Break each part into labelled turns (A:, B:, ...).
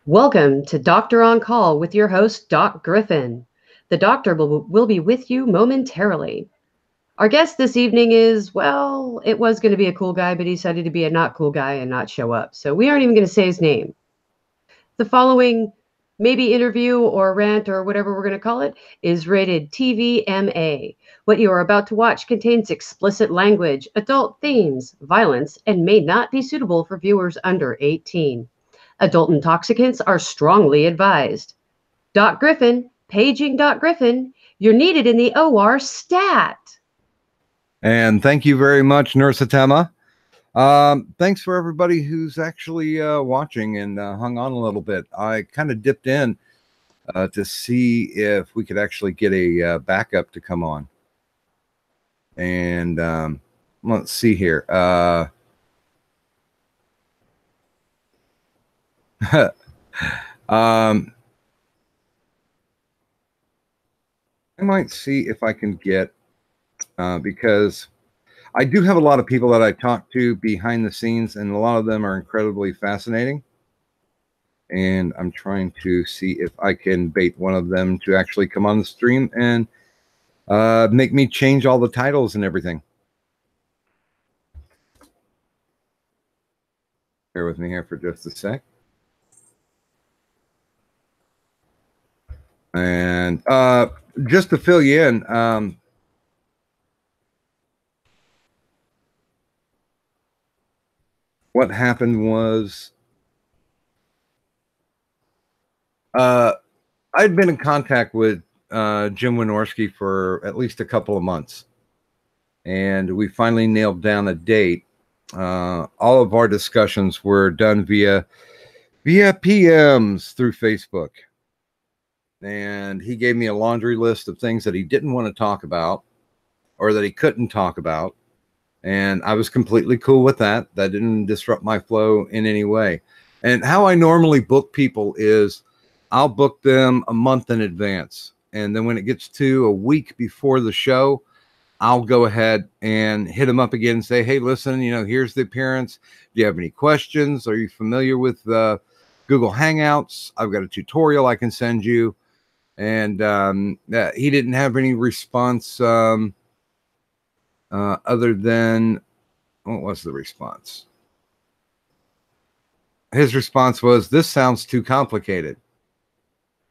A: Welcome to Doctor on Call with your host, Doc Griffin. The doctor will be with you momentarily. Our guest this evening is, well, it was going to be a cool guy, but he decided to be a not cool guy and not show up. So we aren't even going to say his name. The following maybe interview or rant or whatever we're going to call it is rated TVMA. What you are about to watch contains explicit language, adult themes, violence, and may not be suitable for viewers under 18. Adult intoxicants are strongly advised. Doc Griffin, paging Doc Griffin, you're needed in the OR stat.
B: And thank you very much, Nurse Atema. Thanks for everybody who's actually watching and hung on a little bit. I kind of dipped in to see if we could actually get a backup to come on. And let's see here. I might see if I can get, because I do have a lot of people that I talk to behind the scenes, and a lot of them are incredibly fascinating. And I'm trying to see if I can bait one of them to actually come on the stream and make me change all the titles and everything. Bear with me here for just a sec. And just to fill you in, what happened was I'd been in contact with Jim Wynorski for at least a couple of months, and we finally nailed down a date. All of our discussions were done via PMs through Facebook. And he gave me a laundry list of things that he didn't want to talk about or that he couldn't talk about. And I was completely cool with that. That didn't disrupt my flow in any way. And how I normally book people is I'll book them a month in advance. And then when it gets to a week before the show, I'll go ahead and hit them up again and say, hey, listen, here's the appearance. Do you have any questions? Are you familiar with Google Hangouts? I've got a tutorial I can send you. And he didn't have any response other than, what was the response? His response was, this sounds too complicated.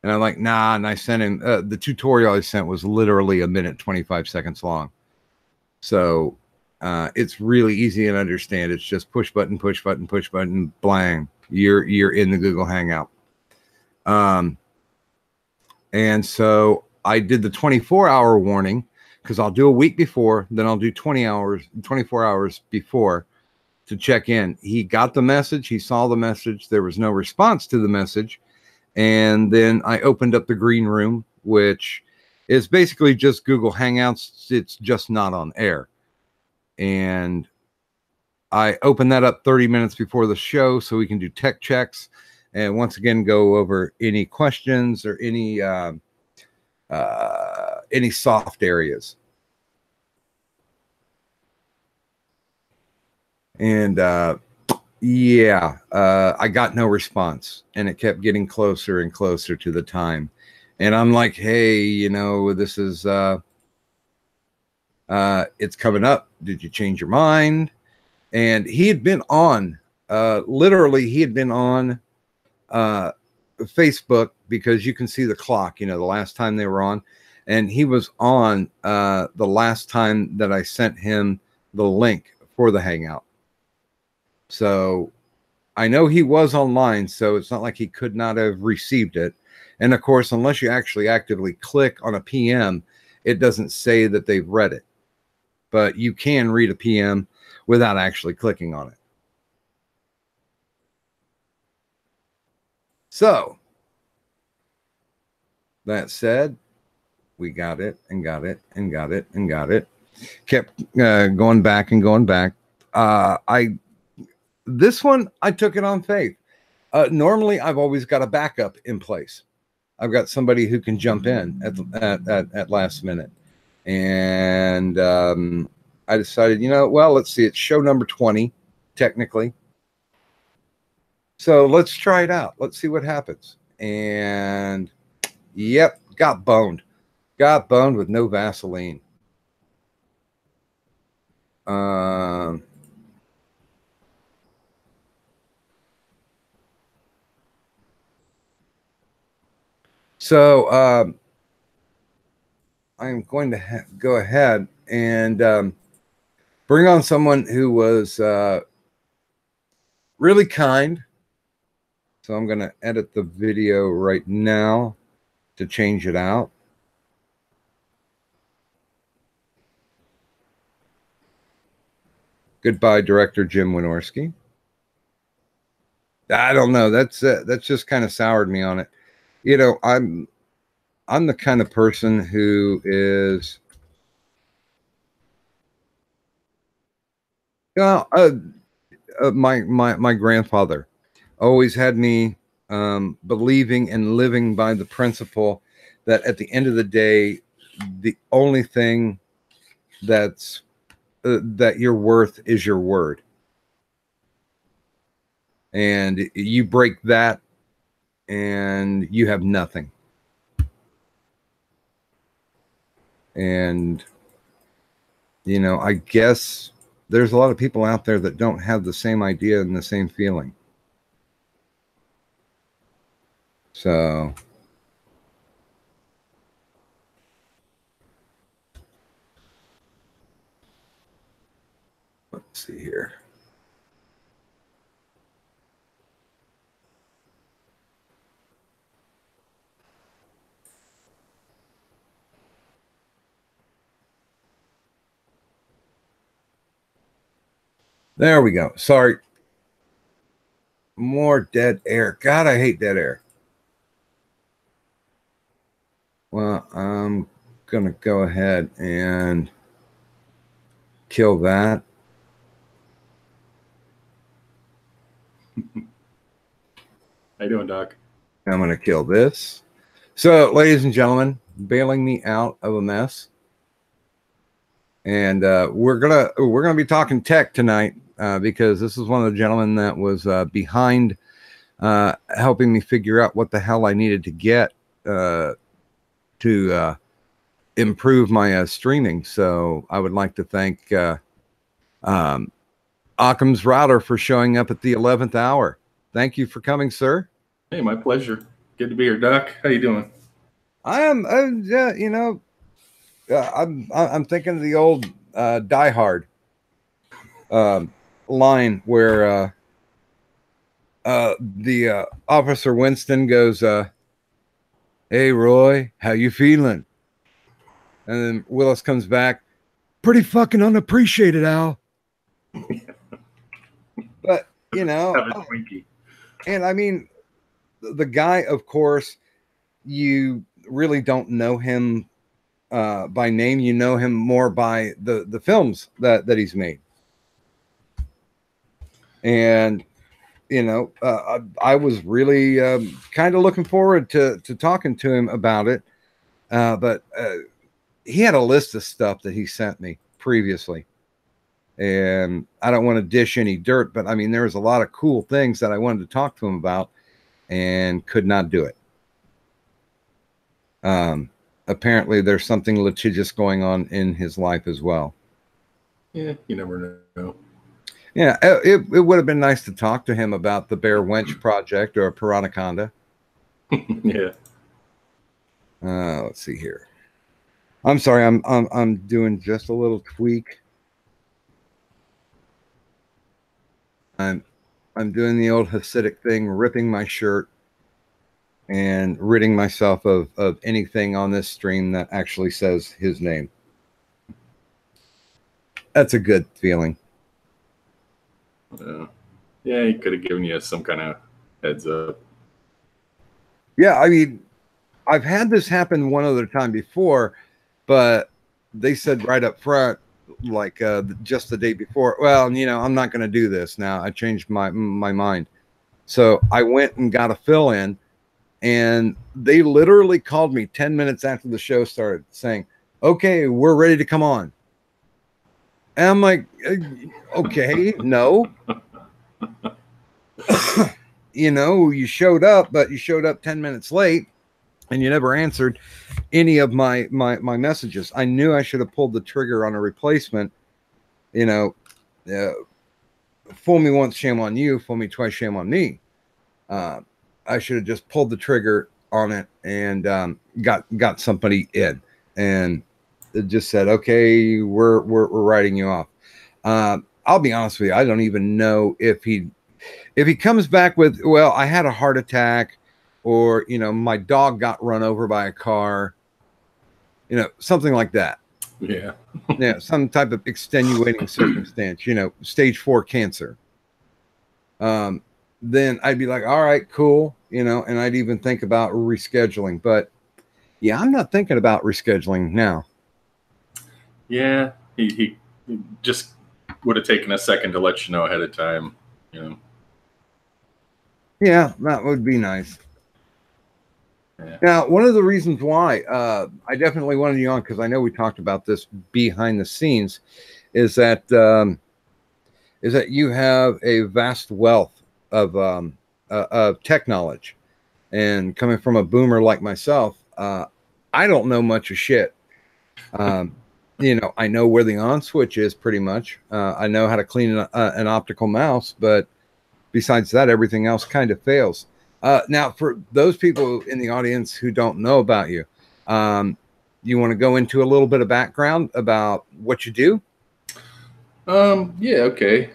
B: And I'm like, nah. And I sent him, the tutorial I sent was literally 1 minute, 25 seconds long. So it's really easy to understand. It's just push button, blang. You're in the Google Hangout. And so I did the 24-hour warning because I'll do a week before, then I'll do 24 hours before to check in. He got the message. He saw the message. There was no response to the message. And then I opened up the green room, which is basically just Google Hangouts. It's just not on air. And I opened that up 30 minutes before the show so we can do tech checks. And once again, go over any questions or any soft areas. And I got no response, and it kept getting closer and closer to the time. And I'm like, hey, this is it's coming up. Did you change your mind? And he had been on, literally, he had been on Facebook, because you can see the clock, the last time they were on, and he was on the last time that I sent him the link for the Hangout. So I know he was online, so it's not like he could not have received it. And of course, unless you actually actively click on a PM, it doesn't say that they've read it. But you can read a PM without actually clicking on it. So, that said, we got it and got it and got it and got it. Kept going back and going back. This one, I took it on faith. Normally, I've always got a backup in place. I've got somebody who can jump in at last minute. And I decided, well, let's see. It's show number 20, technically. So let's try it out. Let's see what happens. And yep, got boned. Got boned with no Vaseline. So I'm going to go ahead and bring on someone who was really kind. So I'm going to edit the video right now to change it out. Goodbye, director Jim Wynorski. I don't know. That's just kind of soured me on it. You know, I'm the kind of person who is, my grandfather always had me believing and living by the principle that at the end of the day, the only thing that's that you're worth is your word. And you break that and you have nothing. And, you know, I guess there's a lot of people out there that don't have the same idea and the same feeling. So let's see here. There we go. Sorry. More dead air. God, I hate dead air. Well, I'm going to go ahead and kill that.
C: How you doing, Doc?
B: I'm going to kill this. So, ladies and gentlemen, bailing me out of a mess. And we're gonna be talking tech tonight because this is one of the gentlemen that was behind helping me figure out what the hell I needed to get to improve my streaming. So I would like to thank Occam's router for showing up at the 11th hour. Thank you for coming, sir.
C: Hey, my pleasure. Good to be here, Doc. How you doing?
B: I am, you know, I'm thinking of the old Die Hard line where the Officer Winston goes, "Hey, Roy, how you feeling?" And then Willis comes back, "Pretty fucking unappreciated, Al." But, you know, and I mean, the guy, of course, you really don't know him by name. You know him more by the films that he's made. And, you know, I was really kind of looking forward to talking to him about it. But he had a list of stuff that he sent me previously. And I don't want to dish any dirt, but I mean, there was a lot of cool things that I wanted to talk to him about and could not do it. Apparently there's something litigious going on in his life as well.
C: Yeah, you never know.
B: Yeah, it would have been nice to talk to him about the Bear Wench project or Piranaconda.
C: Yeah.
B: Let's see here. I'm sorry, I'm doing just a little tweak. I'm doing the old Hasidic thing, ripping my shirt and ridding myself of anything on this stream that actually says his name. That's a good feeling.
C: Yeah, he could have given you some kind of heads up.
B: Yeah, I mean, I've had this happen one other time before, but they said right up front, like just the day before, well, you know, I'm not going to do this now. I changed my mind. So I went and got a fill-in, and they literally called me 10 minutes after the show started saying, "Okay, we're ready to come on." And I'm like, okay, no. you know, you showed up, but you showed up 10 minutes late and you never answered any of my messages. I knew I should have pulled the trigger on a replacement. You know, fool me once, shame on you. Fool me twice, shame on me. I should have just pulled the trigger on it and got somebody in, and it just said, okay, we're writing you off. I'll be honest with you, I don't even know if he comes back with, well, I had a heart attack, or, you know, my dog got run over by a car, you know, something like that.
C: Yeah.
B: Yeah, some type of extenuating circumstance, you know, stage 4 cancer. Then I'd be like, all right, cool, you know, and I'd even think about rescheduling. But yeah, I'm not thinking about rescheduling now.
C: Yeah, he just would have taken a second to let you know ahead of time, you know.
B: Yeah, that would be nice.
C: Yeah.
B: Now, one of the reasons why I definitely wanted you on, because I know we talked about this behind the scenes, is that you have a vast wealth of tech knowledge, and coming from a boomer like myself, I don't know much of shit. You know, I know where the on switch is pretty much. I know how to clean an optical mouse, but besides that, everything else kind of fails. Now, for those people in the audience who don't know about you, you want to go into a little bit of background about what you do?
C: Yeah, okay.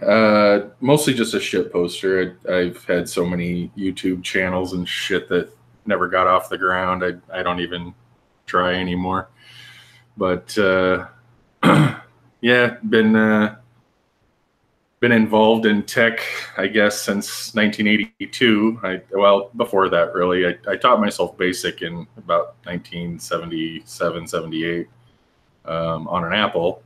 C: Mostly just a shit poster. I've had so many YouTube channels and shit that never got off the ground. I don't even try anymore. But yeah, been involved in tech, I guess, since 1982. Well, before that, really. I taught myself BASIC in about 1977, 78 on an Apple.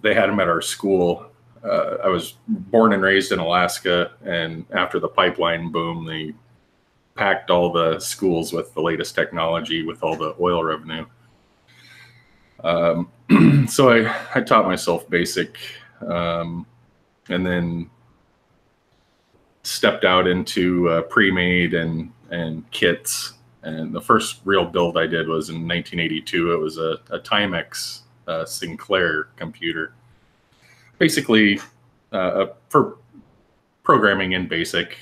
C: They had them at our school. I was born and raised in Alaska, and after the pipeline boom, they packed all the schools with the latest technology with all the oil revenue. So I taught myself BASIC, and then stepped out into pre-made and kits. And the first real build I did was in 1982. It was a Timex Sinclair computer. Basically, for programming in BASIC,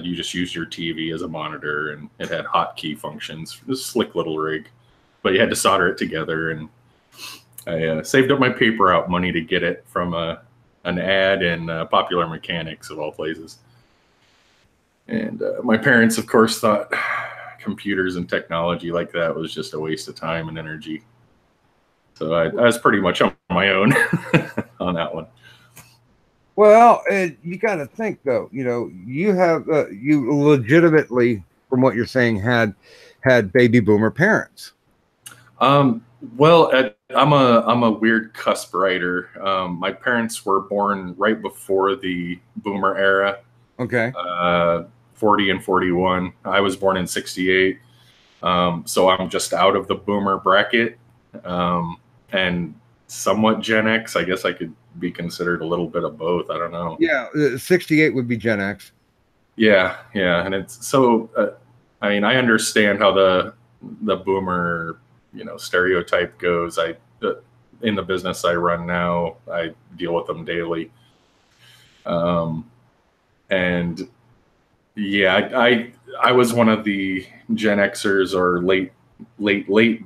C: you just use your TV as a monitor, and it had hotkey functions. It was a slick little rig, but you had to solder it together. And I saved up my paper out money to get it from an ad in Popular Mechanics, of all places. And my parents, of course, thought computers and technology like that was just a waste of time and energy. So I was pretty much on my own on that one.
B: Well, you got to think, though, you know, you have you legitimately, from what you're saying, had baby boomer parents.
C: Well, I'm a weird cusp writer. My parents were born right before the boomer era.
B: Okay.
C: 40 and 41. I was born in 68. So I'm just out of the boomer bracket, and somewhat Gen X. I guess I could be considered a little bit of both. I don't know.
B: Yeah, 68 would be Gen X.
C: Yeah, and it's so. I mean, I understand how the boomer, you know, stereotype goes. In the business I run now, I deal with them daily. And yeah, I was one of the Gen Xers or late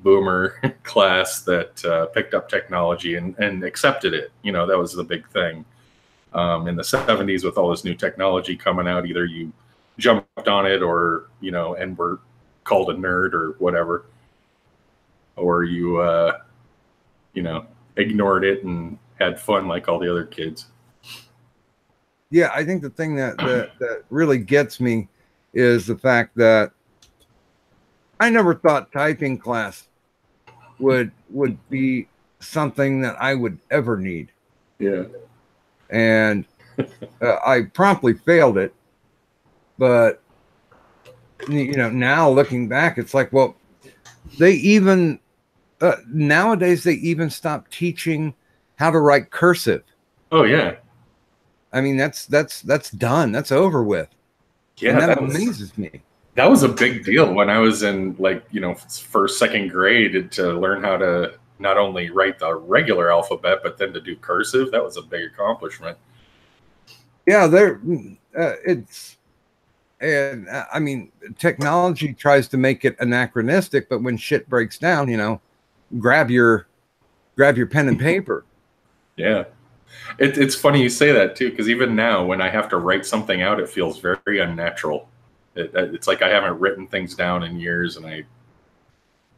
C: boomer class that picked up technology and accepted it. You know, that was the big thing. In the 70s, with all this new technology coming out, either you jumped on it, or, you know, and were called a nerd or whatever, or you you know, ignored it and had fun like all the other kids.
B: Yeah, I think the thing that really gets me is the fact that I never thought typing class would be something that I would ever need.
C: Yeah.
B: And I promptly failed it. But, you know, now looking back, it's like, well, they even nowadays they even stopped teaching how to write cursive.
C: Oh yeah.
B: I mean, that's done. That's over with.
C: Yeah,
B: And that amazes me.
C: That was a big deal when I was in, like, first, second grade, to learn how to not only write the regular alphabet, but then to do cursive. That was a big accomplishment.
B: Yeah, and I mean, technology tries to make it anachronistic, but when shit breaks down, grab your pen and paper.
C: Yeah. It's funny you say that too, because even now when I have to write something out, it feels very unnatural. It's like I haven't written things down in years, and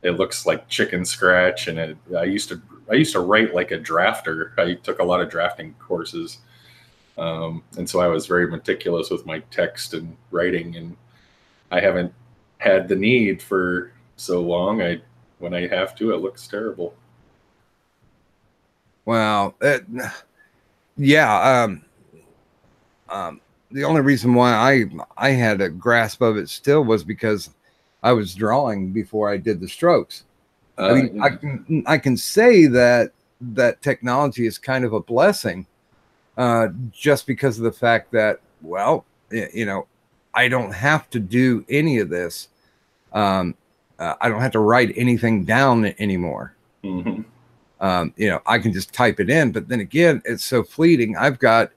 C: it looks like chicken scratch. And I used to write like a drafter. I took a lot of drafting courses, and so I was very meticulous with my text and writing. And I haven't had the need for so long. When I have to, it looks terrible.
B: Wow. Yeah. The only reason why I had a grasp of it still was because I was drawing before I did the strokes. I mean, yeah. I can say that technology is kind of a blessing, just because of the fact that, well, I don't have to do any of this. I don't have to write anything down anymore.
C: Mm-hmm.
B: I can just type it in, but then again, it's so fleeting. I've got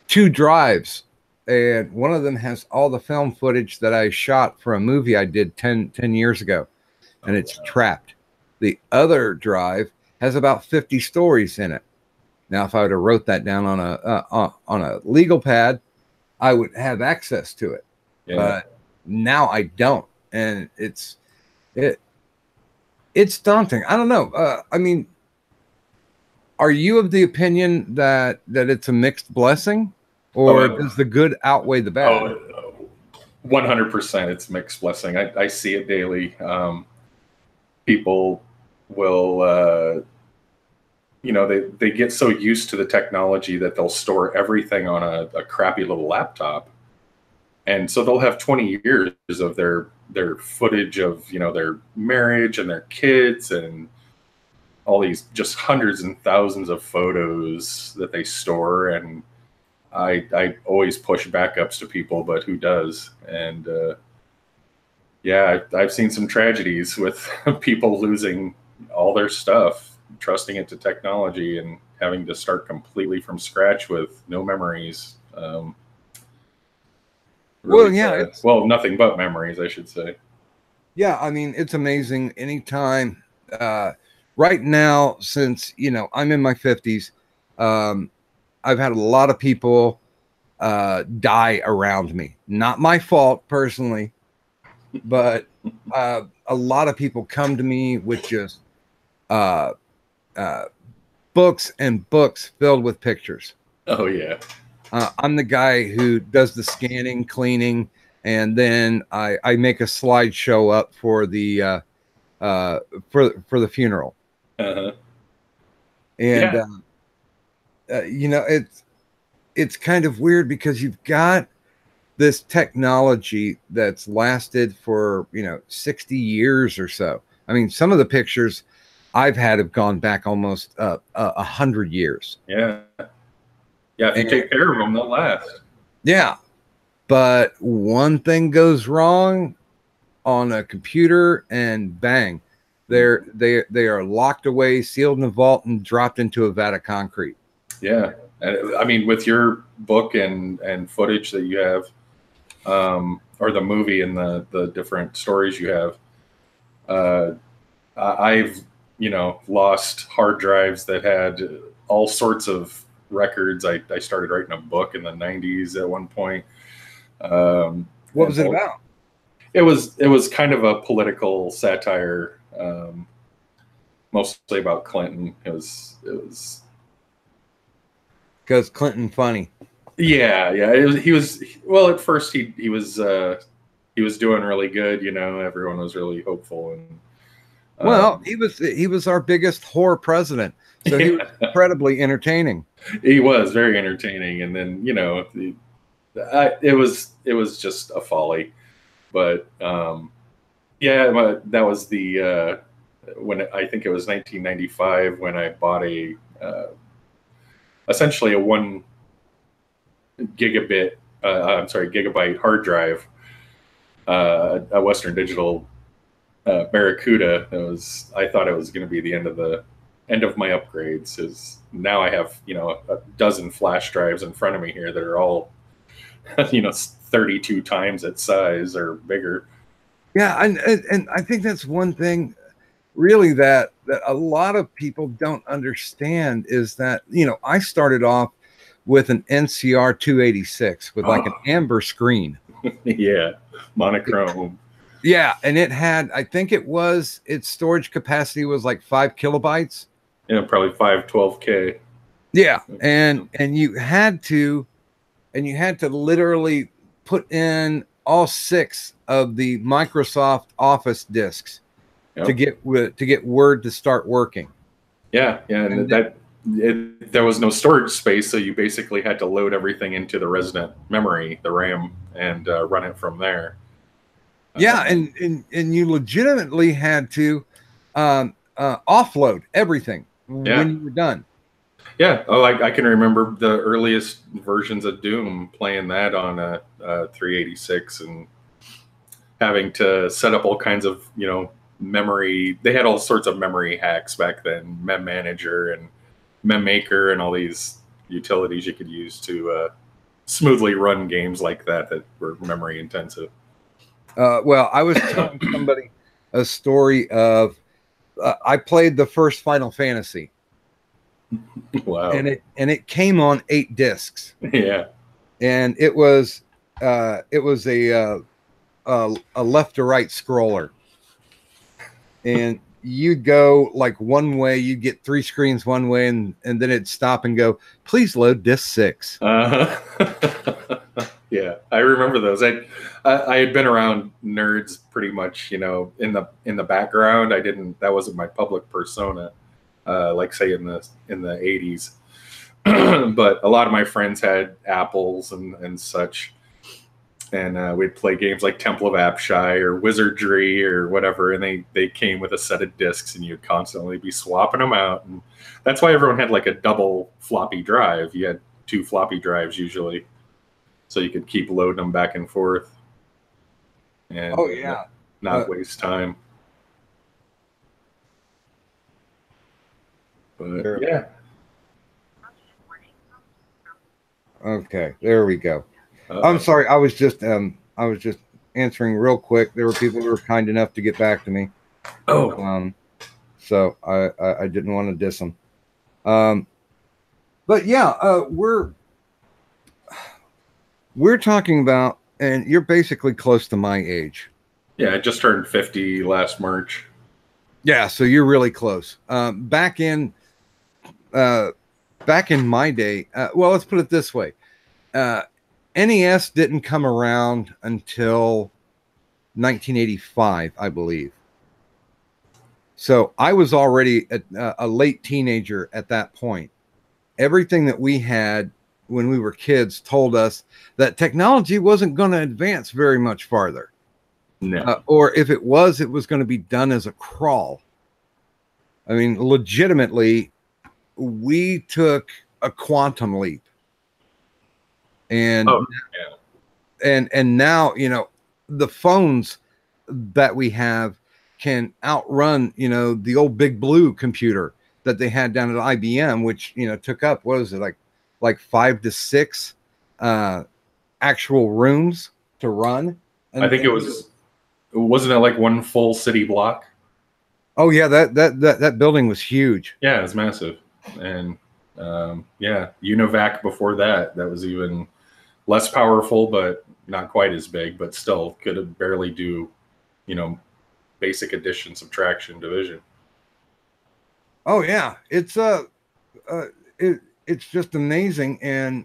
B: 2 drives, and one of them has all the film footage that I shot for a movie I did 10 years ago, and it's trapped. The other drive has about 50 stories in it. Now, if I would have wrote that down on a legal pad, I would have access to it. Yeah. But now I don't, and it's daunting. I don't know. I mean, are you of the opinion that it's a mixed blessing, or does the good outweigh the bad?
C: 100%. It's mixed blessing. I see it daily. People will, they get so used to the technology that they'll store everything on a crappy little laptop. And so they'll have 20 years of their footage of, their marriage and their kids and all these just hundreds and thousands of photos that they store. And I always push backups to people, but who does? And yeah, I've seen some tragedies with people losing all their stuff, trusting it to technology and having to start completely from scratch with no memories.
B: Well, yeah.
C: Nothing but memories, I should say.
B: Yeah, I mean, it's amazing. Anytime. Right now, since I'm in my 50s, I've had a lot of people die around me. Not my fault personally, but a lot of people come to me with just books and books filled with pictures.
C: Oh yeah.
B: I'm the guy who does the scanning, cleaning, and then I make a slideshow up for the for the funeral.
C: Uh-huh.
B: And yeah. It's kind of weird because you've got this technology that's lasted for 60 years or so. I mean, some of the pictures I've had have gone back almost 100 years.
C: Yeah. Yeah, if you take care of them, they'll last.
B: Yeah. But one thing goes wrong on a computer and bang, they are locked away, sealed in a vault, and dropped into a vat of concrete.
C: Yeah. And I mean, with your book and footage that you have, or the movie and the different stories you have, I've lost hard drives that had all sorts of records. I started writing a book in the 90s at one point.
B: What was it about?
C: It was kind of a political satire, mostly about Clinton. It was
B: because Clinton funny.
C: Yeah. He was at first he was doing really good. Everyone was really hopeful, and
B: well, he was our biggest whore president, so he was incredibly entertaining.
C: He was very entertaining, and then it was just a folly, but yeah, that was the when I think it was 1995 when I bought essentially a gigabyte hard drive, a Western Digital Barracuda. I thought it was going to be the end of my upgrades. Is now I have a dozen flash drives in front of me here that are all 32 times its size or bigger.
B: Yeah, and I think that's one thing really that a lot of people don't understand is that I started off with an NCR 286 with like an amber screen.
C: Yeah, monochrome.
B: Yeah, and it had, I think its storage capacity was like 5 kilobytes.
C: Yeah, probably 512K.
B: Yeah, and you had to literally put in all 6 of the Microsoft Office disks to get Word to start working.
C: Yeah, and there was no storage space, so you basically had to load everything into the resident memory, the RAM, and run it from there.
B: Yeah, and you legitimately had to offload everything when you were done.
C: Yeah, I can remember the earliest versions of Doom, playing that on a 386 and having to set up all kinds of memory. They had all sorts of memory hacks back then, Mem Manager and Mem Maker, and all these utilities you could use to smoothly run games like that were memory intensive.
B: Well, I was telling somebody a story of I played the first Final Fantasy.
C: Wow!
B: And it came on 8 discs.
C: Yeah,
B: and it was a left to right scroller, and you'd go like one way, you'd get 3 screens one way, and then it'd stop and go, please load disc 6.
C: Yeah, I remember those. I had been around nerds pretty much, in the background. That wasn't my public persona, like say in the 80s. But a lot of my friends had Apples and such, and we'd play games like Temple of Apshai or Wizardry or whatever, and they came with a set of discs, and you'd constantly be swapping them out. And that's why everyone had like a double floppy drive. You had 2 floppy drives usually, so you could keep loading them back and forth and not waste time. But yeah.
B: Okay, there we go. I'm sorry, I was just answering real quick. There were people who were kind enough to get back to me. So I didn't want to diss them. But yeah, we're talking about, and you're basically close to my age.
C: Yeah, I just turned 50 last March.
B: Yeah, so you're really close. Back in my day, well, let's put it this way. NES didn't come around until 1985, I believe. So I was already a late teenager at that point. Everything that we had when we were kids told us that technology wasn't going to advance very much farther.
C: No.
B: Or if it was going to be done as a crawl. I mean, legitimately, we took a quantum leap. And and now, the phones that we have can outrun, the old Big Blue computer that they had down at IBM, which, took up, what was it, like 5 to 6 actual rooms to run. And
C: I think wasn't it like one full city block?
B: Oh yeah, that building was huge.
C: Yeah, it was massive. And UNIVAC before that was even less powerful, but not quite as big, but still could barely do, basic addition, subtraction, division.
B: Oh yeah, it's just amazing, and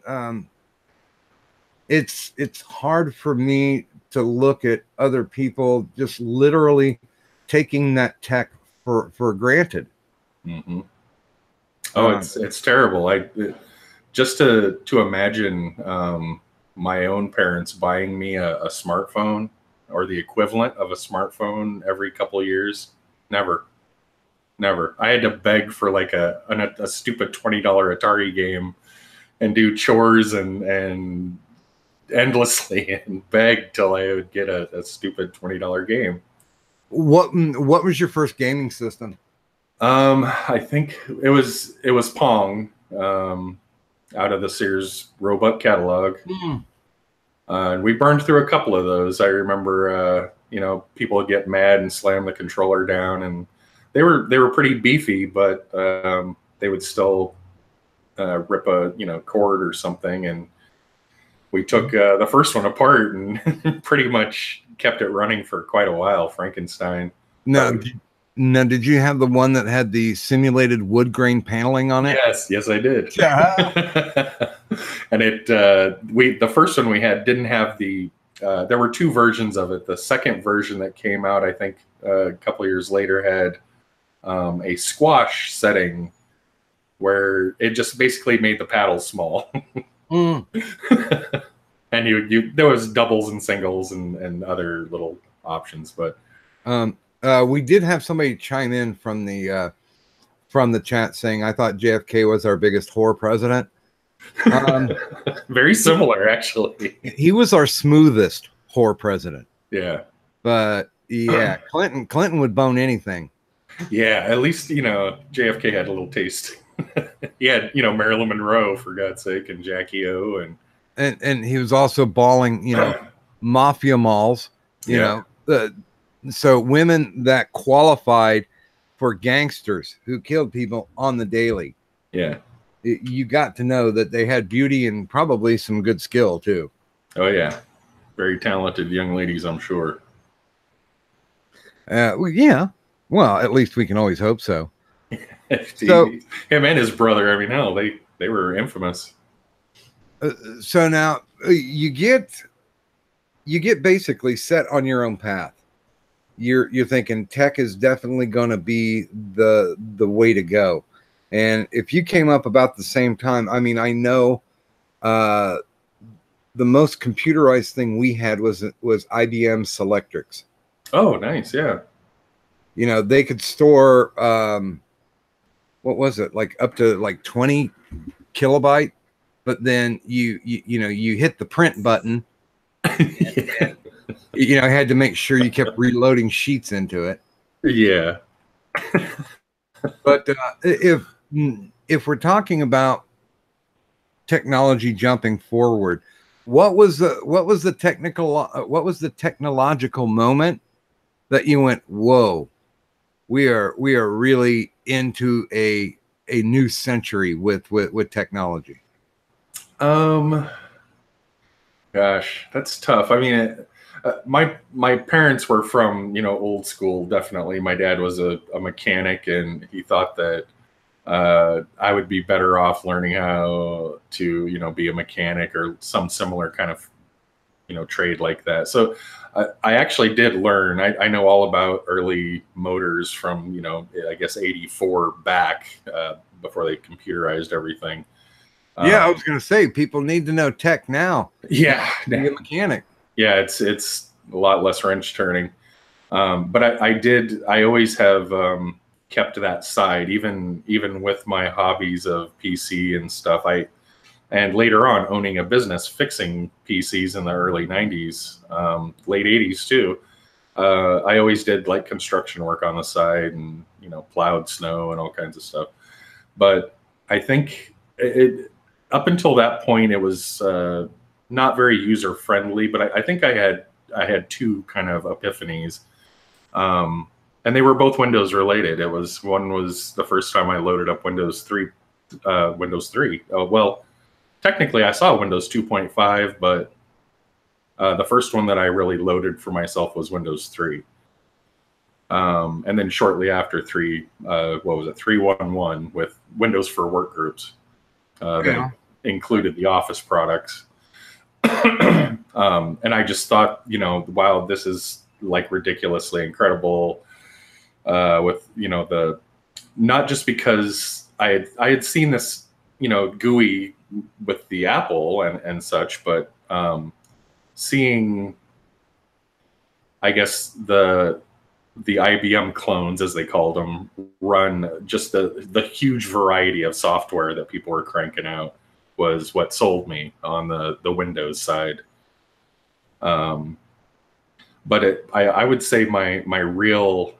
B: it's hard for me to look at other people just literally taking that tech for granted.
C: Mm-hmm. Oh, it's terrible. Just to imagine my own parents buying me a smartphone or the equivalent of a smartphone every couple of years. Never. I had to beg for like a stupid $20 Atari game, and do chores and endlessly and beg till I would get a stupid $20 game.
B: What was your first gaming system?
C: I think it was Pong, out of the Sears Roebuck catalog. And we burned through a couple of those. I remember, people would get mad and slam the controller down, and they were pretty beefy, but they would still rip a cord or something. And we took the first one apart and pretty much kept it running for quite a while. Frankenstein.
B: Now, did you have the one that had the simulated wood grain paneling on it?
C: Yes, I did.
B: Yeah.
C: And the first one we had didn't have the. There were two versions of it. The second version that came out, I think, a couple of years later, had a squash setting where it just basically made the paddles small. And there was doubles and singles and other little options, but.
B: We did have somebody chime in from the chat saying, I thought JFK was our biggest whore president.
C: Very similar, actually.
B: He was our smoothest whore president.
C: Yeah.
B: But yeah, Clinton would bone anything.
C: Yeah, at least, JFK had a little taste. He had, Marilyn Monroe, for God's sake, and Jackie O.
B: And he was also balling, mafia malls, so women that qualified for gangsters who killed people on the daily.
C: Yeah.
B: You got to know that they had beauty and probably some good skill too.
C: Oh yeah. Very talented young ladies, I'm sure.
B: Well, yeah. Well, at least we can always hope so.
C: So him and his brother, they were infamous.
B: So now you get basically set on your own path. You're thinking tech is definitely going to be the way to go. And if you came up about the same time, I know the most computerized thing we had was IBM Selectrics.
C: Oh, nice. Yeah.
B: They could store, what was it? Like up to like 20 kilobyte, but then you hit the print button. I had to make sure you kept reloading sheets into it.
C: Yeah.
B: But if we're talking about technology jumping forward, what was the technological moment that you went, whoa, we are really into a new century with technology?
C: Gosh, that's tough. My parents were from, old school, definitely. My dad was a mechanic, and he thought that I would be better off learning how to, be a mechanic or some similar kind of, trade like that. So I actually did learn. I know all about early motors from, I guess 84 back, before they computerized everything.
B: Yeah, I was going to say, people need to know tech now.
C: Yeah.
B: Be a mechanic.
C: Yeah, it's a lot less wrench turning. But I always have kept that side, even with my hobbies of PC and stuff. And later on owning a business fixing PCs in the early 90s, late 80s too. I always did like construction work on the side and, plowed snow and all kinds of stuff. But I think up until that point, it was not very user friendly, but I think I had two kind of epiphanies, and they were both Windows related. One was the first time I loaded up Windows 3. Well, technically I saw Windows 2.5, but the first one that I really loaded for myself was Windows 3. And then shortly after 3, 3.1.1 with Windows for Workgroups. That included the Office products. And I just thought, wow, this is like ridiculously incredible. With not just because I had seen this, GUI with the Apple and such, but seeing, I guess the IBM clones, as they called them, run just the huge variety of software that people were cranking out. was what sold me on the Windows side. But I would say my real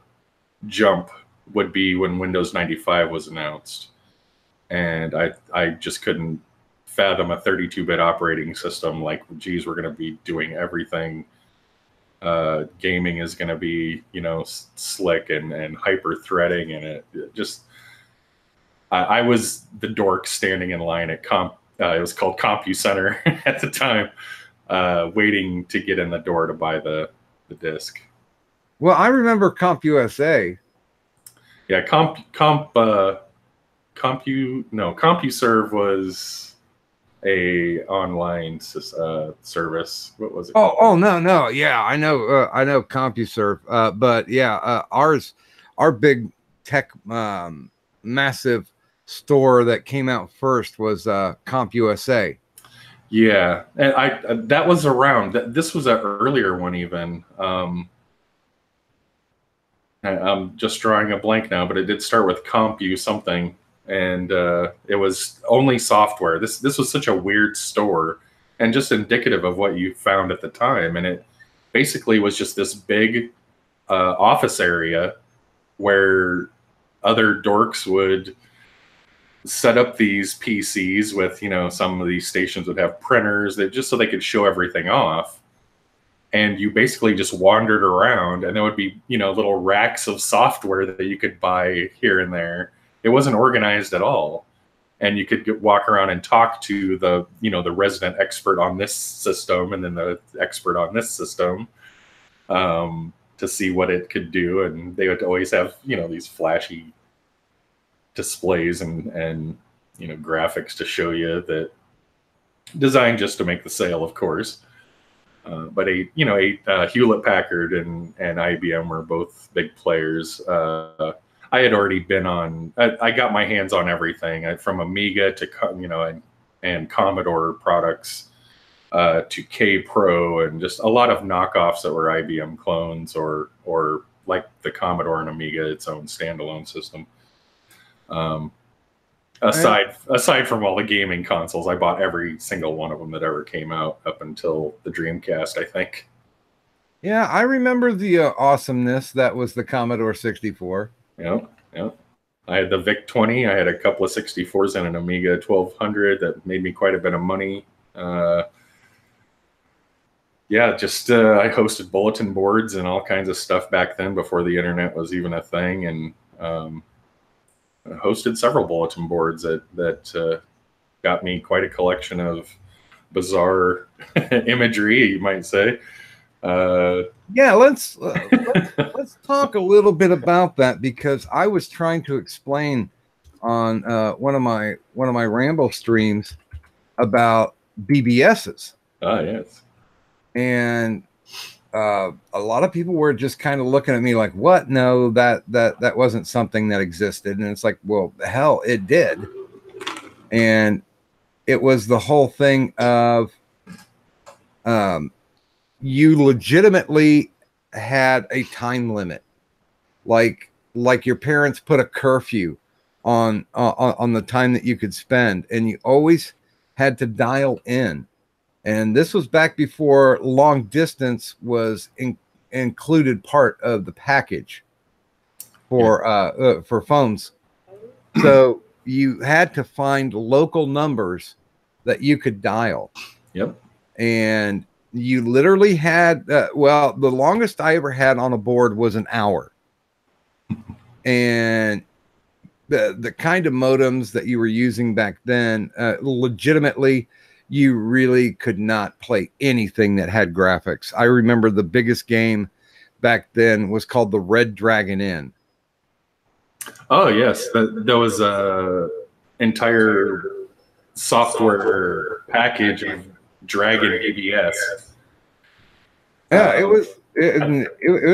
C: jump would be when Windows 95 was announced, and I just couldn't fathom a 32-bit operating system. Like, geez, we're going to be doing everything. Gaming is going to be, you know, slick and hyper threading, and it just. I was the dork standing in line at it was called CompuCenter at the time, waiting to get in the door to buy the disc.
B: Well, I remember CompUSA.
C: Yeah, CompuServe was a online service. What was it?
B: Oh no, yeah, I know CompuServe, but yeah, our big tech massive store that came out first was CompUSA.
C: Yeah, and that was around. This was an earlier one even. I'm just drawing a blank now, but it did start with Compu something, and it was only software. This was such a weird store, and just indicative of what you found at the time. And it basically was just this big office area where other dorks would set up these PCs with, you know, some of these stations would have printers that just so they could show everything off. And you basically just wandered around, and there would be, you know, little racks of software that you could buy here and there. It wasn't organized at all. And you could walk around and talk to the, you know, the resident expert on this system and then the expert on this system to see what it could do. And they would always have, you know, these flashy displays and you know, graphics to show you that designed just to make the sale, of course. But Hewlett Packard and IBM were both big players. I had already been on. I got my hands on everything from Amiga to, you know, and Commodore products to K Pro, and just a lot of knockoffs that were IBM clones or like the Commodore and Amiga, its own standalone system. Aside from all the gaming consoles, I bought every single one of them that ever came out up until the Dreamcast, I think.
B: Yeah, I remember the awesomeness that was the Commodore 64.
C: Yeah. I had the VIC-20. I had a couple of 64s and an Amiga 1200 that made me quite a bit of money. I hosted bulletin boards and all kinds of stuff back then before the internet was even a thing, and hosted several bulletin boards that got me quite a collection of bizarre imagery, you might say.
B: Yeah, let's talk a little bit about that, because I was trying to explain on one of my Rambo streams about BBSs.
C: Ah, yes.
B: And a lot of people were just kind of looking at me like, what? No, that wasn't something that existed. And it's like, well, hell, it did. And it was the whole thing of you legitimately had a time limit. Like your parents put a curfew on the time that you could spend, and you always had to dial in. And this was back before long distance was included part of the package for phones. So you had to find local numbers that you could dial.
C: Yep. And
B: you literally had, the longest I ever had on a board was an hour. And the kind of modems that you were using back then, legitimately, you really could not play anything that had graphics. I remember the biggest game back then was called the Red Dragon Inn.
C: Oh, yes. There was a entire software package of Dragon ABS.
B: Yeah, it was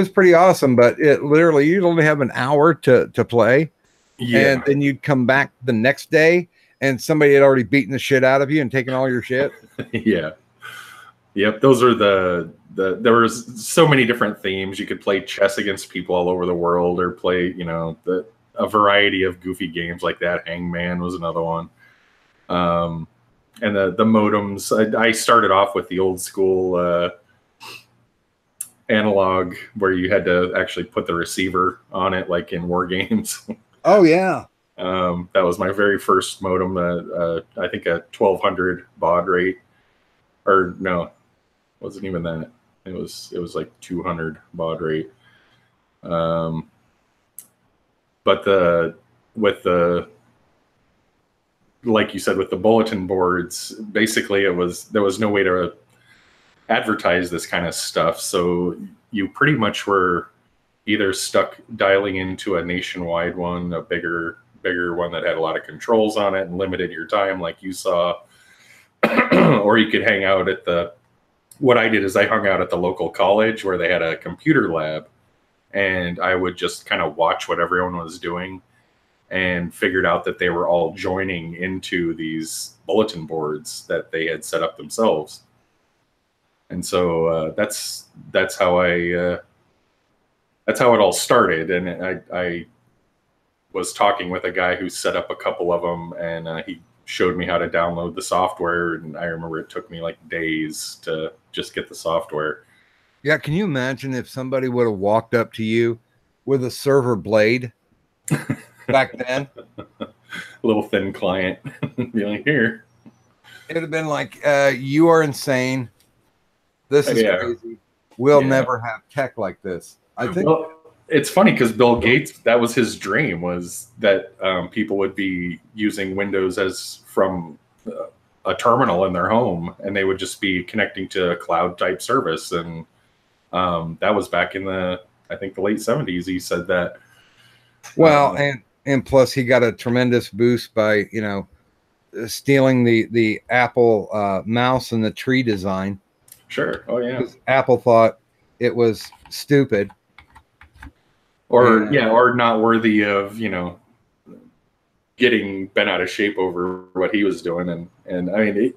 B: pretty awesome, but it literally, you'd only have an hour to play. Yeah. And then you'd come back the next day and somebody had already beaten the shit out of you and taken all your shit.
C: Yeah. Yep. Those are there was so many different themes. You could play chess against people all over the world, or play, a variety of goofy games like that. Hangman was another one. and the modems. I started off with the old school analog where you had to actually put the receiver on it, like in war games.
B: Oh yeah.
C: That was my very first modem. I think a 1200 baud rate, or no, wasn't even that. It was like 200 baud rate. But with the, like you said, with the bulletin boards, basically there was no way to advertise this kind of stuff. So you pretty much were either stuck dialing into a nationwide one, a bigger one that had a lot of controls on it and limited your time, like you saw, or you could hang out at what I did is I hung out at the local college where they had a computer lab, and I would just kind of watch what everyone was doing, and figured out that they were all joining into these bulletin boards that they had set up themselves. And so that's how it all started. And I was talking with a guy who set up a couple of them, and he showed me how to download the software. And I remember it took me like days to just get the software.
B: Yeah, can you imagine if somebody would have walked up to you with a server blade back then?
C: A little thin client. Be like, here.
B: It would have been like, you are insane. This is crazy. We'll never have tech like this. I think.
C: Well, it's funny because Bill Gates, that was his dream, was that people would be using Windows as from a terminal in their home, and they would just be connecting to a cloud type service. And that was back in I think the late 70s. He said that.
B: Well, and plus he got a tremendous boost by, stealing the Apple mouse and the tree design.
C: Sure. Oh yeah.
B: Apple thought it was stupid.
C: Or not worthy of, getting bent out of shape over what he was doing. And I mean,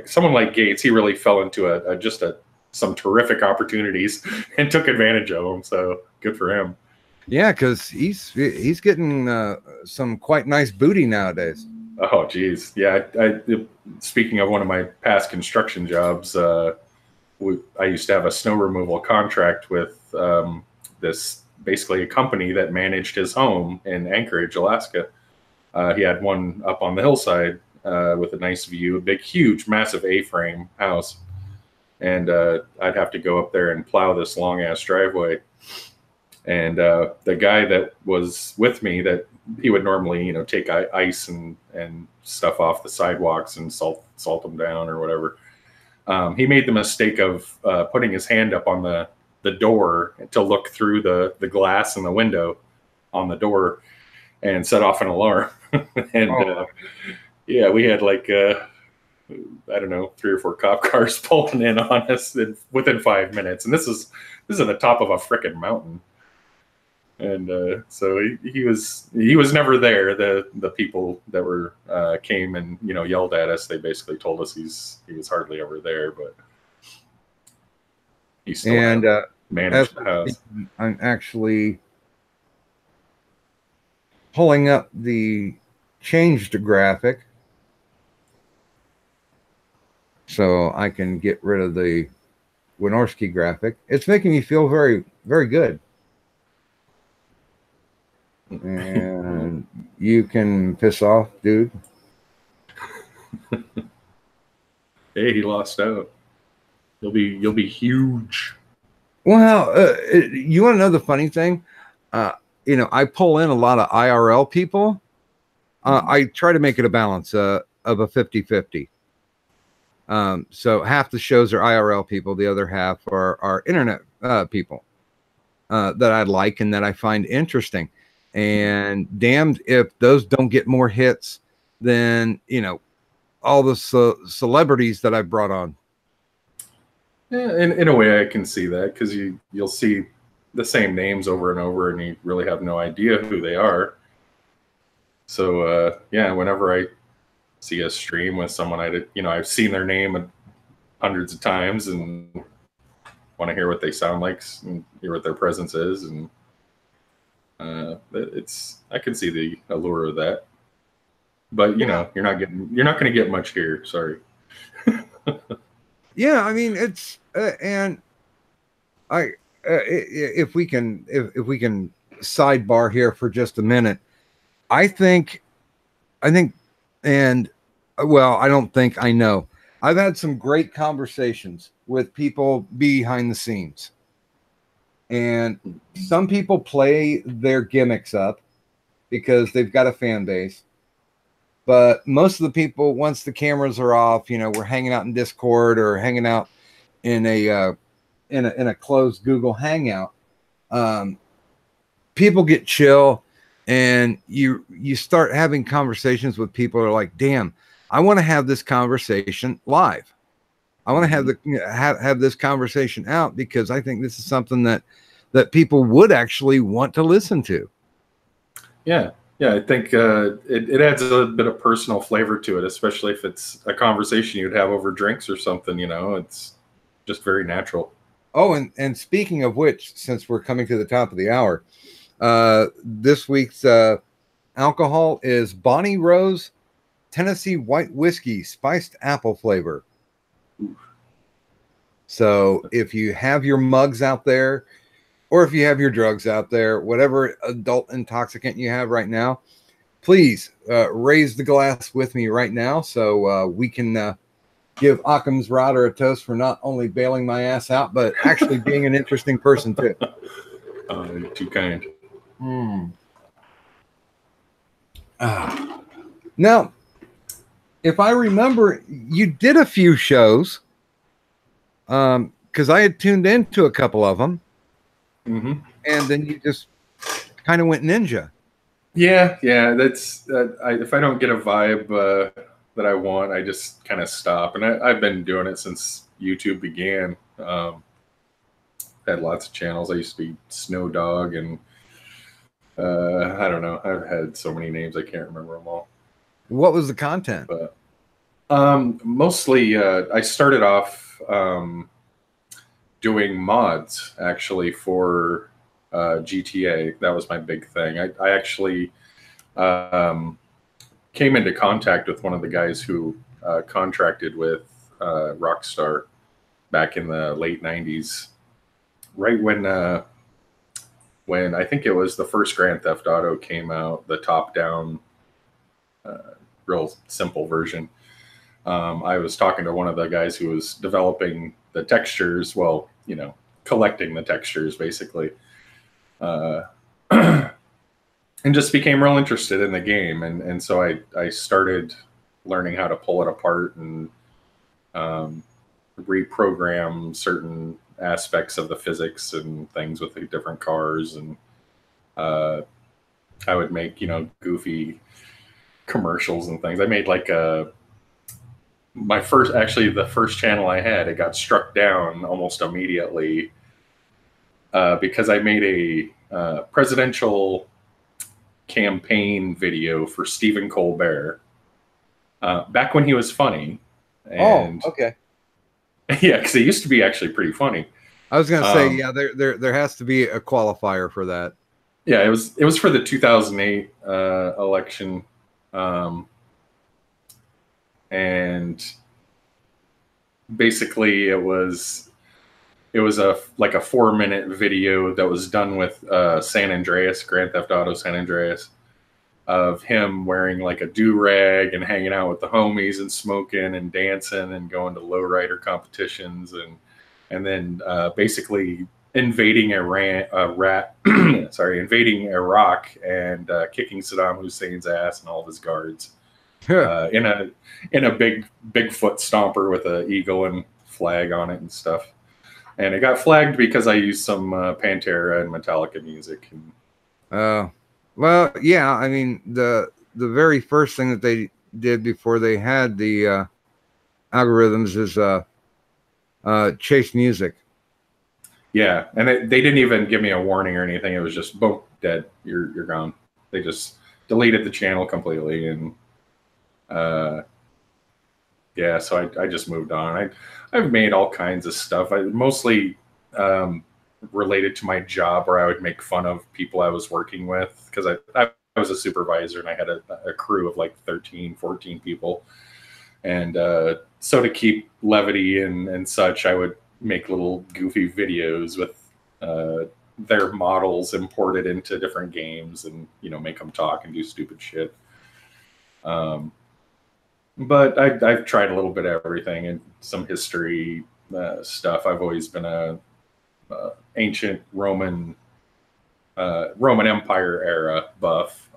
C: someone like Gates, he really fell into some terrific opportunities and took advantage of them. So good for him.
B: Yeah, because he's getting some quite nice booty nowadays.
C: Oh, geez. Yeah. Speaking of one of my past construction jobs, I used to have a snow removal contract with this, basically a company that managed his home in Anchorage, Alaska. He had one up on the hillside with a nice view, a big, huge, massive A-frame house. And I'd have to go up there and plow this long-ass driveway. And the guy that was with me, that he would normally, take ice and stuff off the sidewalks and salt them down or whatever. He made the mistake of putting his hand up on the door to look through the glass in the window on the door and set off an alarm. And we had like, I don't know, 3 or 4 cop cars pulling in on us within 5 minutes. And this is at the top of a frickin' mountain. And so he was never there. The people that were came and yelled at us. They basically told us he was hardly ever there, but he still managed the house.
B: I'm actually pulling up the changed graphic so I can get rid of the Wynorski graphic. It's making me feel very, very good. And you can piss off, dude.
C: Hey, he lost out. You'll be huge.
B: Well, you want to know the funny thing? I pull in a lot of IRL people. I try to make it a balance of a 50-50. So half the shows are IRL people, the other half are internet people that I like and that I find interesting. And damned if those don't get more hits than all the celebrities that I brought on.
C: Yeah, in a way I can see that, because you'll see the same names over and over and you really have no idea who they are. So whenever I see a stream with someone I've seen their name hundreds of times and want to hear what they sound like and hear what their presence is, and I can see the allure of that. but you know, you're not going to get much here. Sorry.
B: Yeah, I mean it's and if we can sidebar here for just a minute, I think and well, I don't think, I know I've had some great conversations with people behind the scenes, and some people play their gimmicks up because they've got a fan base. But most of the people, once the cameras are off, you know, we're hanging out in Discord or hanging out in a closed Google Hangout. People get chill, and you start having conversations with people who are like, "Damn, I want to have this conversation live. I want to have have this conversation out because I think this is something that people would actually want to listen to."
C: Yeah. Yeah, I think it adds a bit of personal flavor to it, especially if it's a conversation you'd have over drinks or something, you know, it's just very natural.
B: Oh, and speaking of which, since we're coming to the top of the hour, this week's alcohol is Bonnie Rose Tennessee White Whiskey Spiced Apple Flavor. So if you have your mugs out there, or if you have your drugs out there, whatever adult intoxicant you have right now, please raise the glass with me right now so we can give Occam's router a toast for not only bailing my ass out, but actually being an interesting person too.
C: You're too kind.
B: Now, if I remember, you did a few shows because I had tuned into a couple of them.
C: Mm-hmm.
B: And then you just kind of went ninja.
C: Yeah. That's if I don't get a vibe that I want, I just kind of stop. And I've been doing it since YouTube began. Had lots of channels. I used to be Snow Dog, and I don't know. I've had so many names I can't remember them all.
B: What was the content?
C: But mostly, I started off doing mods actually for GTA. That was my big thing. I actually came into contact with one of the guys who contracted with Rockstar back in the late 90s, right when I think it was the first Grand Theft Auto came out, the top-down, real simple version. I was talking to one of the guys who was developing the textures, well, you know, collecting the textures basically, and just became real interested in the game. And so I started learning how to pull it apart and reprogram certain aspects of the physics and things with the different cars. And I would make, you know, goofy commercials and things. I made like the first channel I had, it got struck down almost immediately because I made a presidential campaign video for Stephen Colbert back when he was funny. And,
B: oh, okay.
C: Yeah, because it used to be actually pretty funny.
B: I was going to say, yeah, there has to be a qualifier for that.
C: Yeah, it was for the 2008 election. And basically it was a 4-minute video that was done with San Andreas, Grand Theft Auto San Andreas, of him wearing like a do-rag and hanging out with the homies and smoking and dancing and going to lowrider competitions and then basically invading Iraq and kicking Saddam Hussein's ass and all of his guards. In a big Bigfoot stomper with an eagle and flag on it and stuff. And it got flagged because I used some Pantera and Metallica music.
B: Well, yeah, I mean the very first thing that they did before they had the algorithms is chase music.
C: Yeah, and they didn't even give me a warning or anything. It was just boom, dead. You're gone. They just deleted the channel completely. And yeah, so I just moved on. I've made all kinds of stuff. I mostly related to my job, where I would make fun of people I was working with, because I was a supervisor, and I had a crew of like 13, 14 people. And so to keep levity and such, I would make little goofy videos with their models imported into different games, and make them talk and do stupid shit. But I've tried a little bit of everything and some history stuff. I've always been a ancient Roman Empire era buff.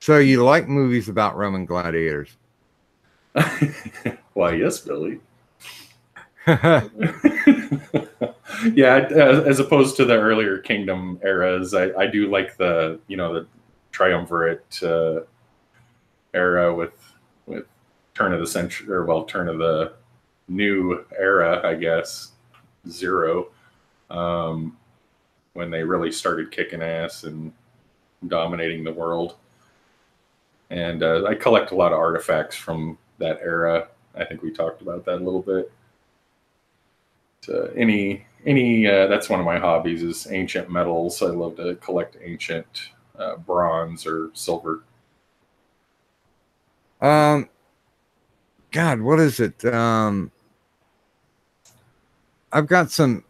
B: So you like movies about Roman gladiators?
C: Why, yes, Billy. Yeah, as opposed to the earlier kingdom eras, I do like the triumvirate era with turn of the century, or well, turn of the new era, I guess, zero, when they really started kicking ass and dominating the world. And I collect a lot of artifacts from that era. I think we talked about that a little bit. That's one of my hobbies, is ancient metals. I love to collect ancient bronze or silver.
B: God, what is it? I got some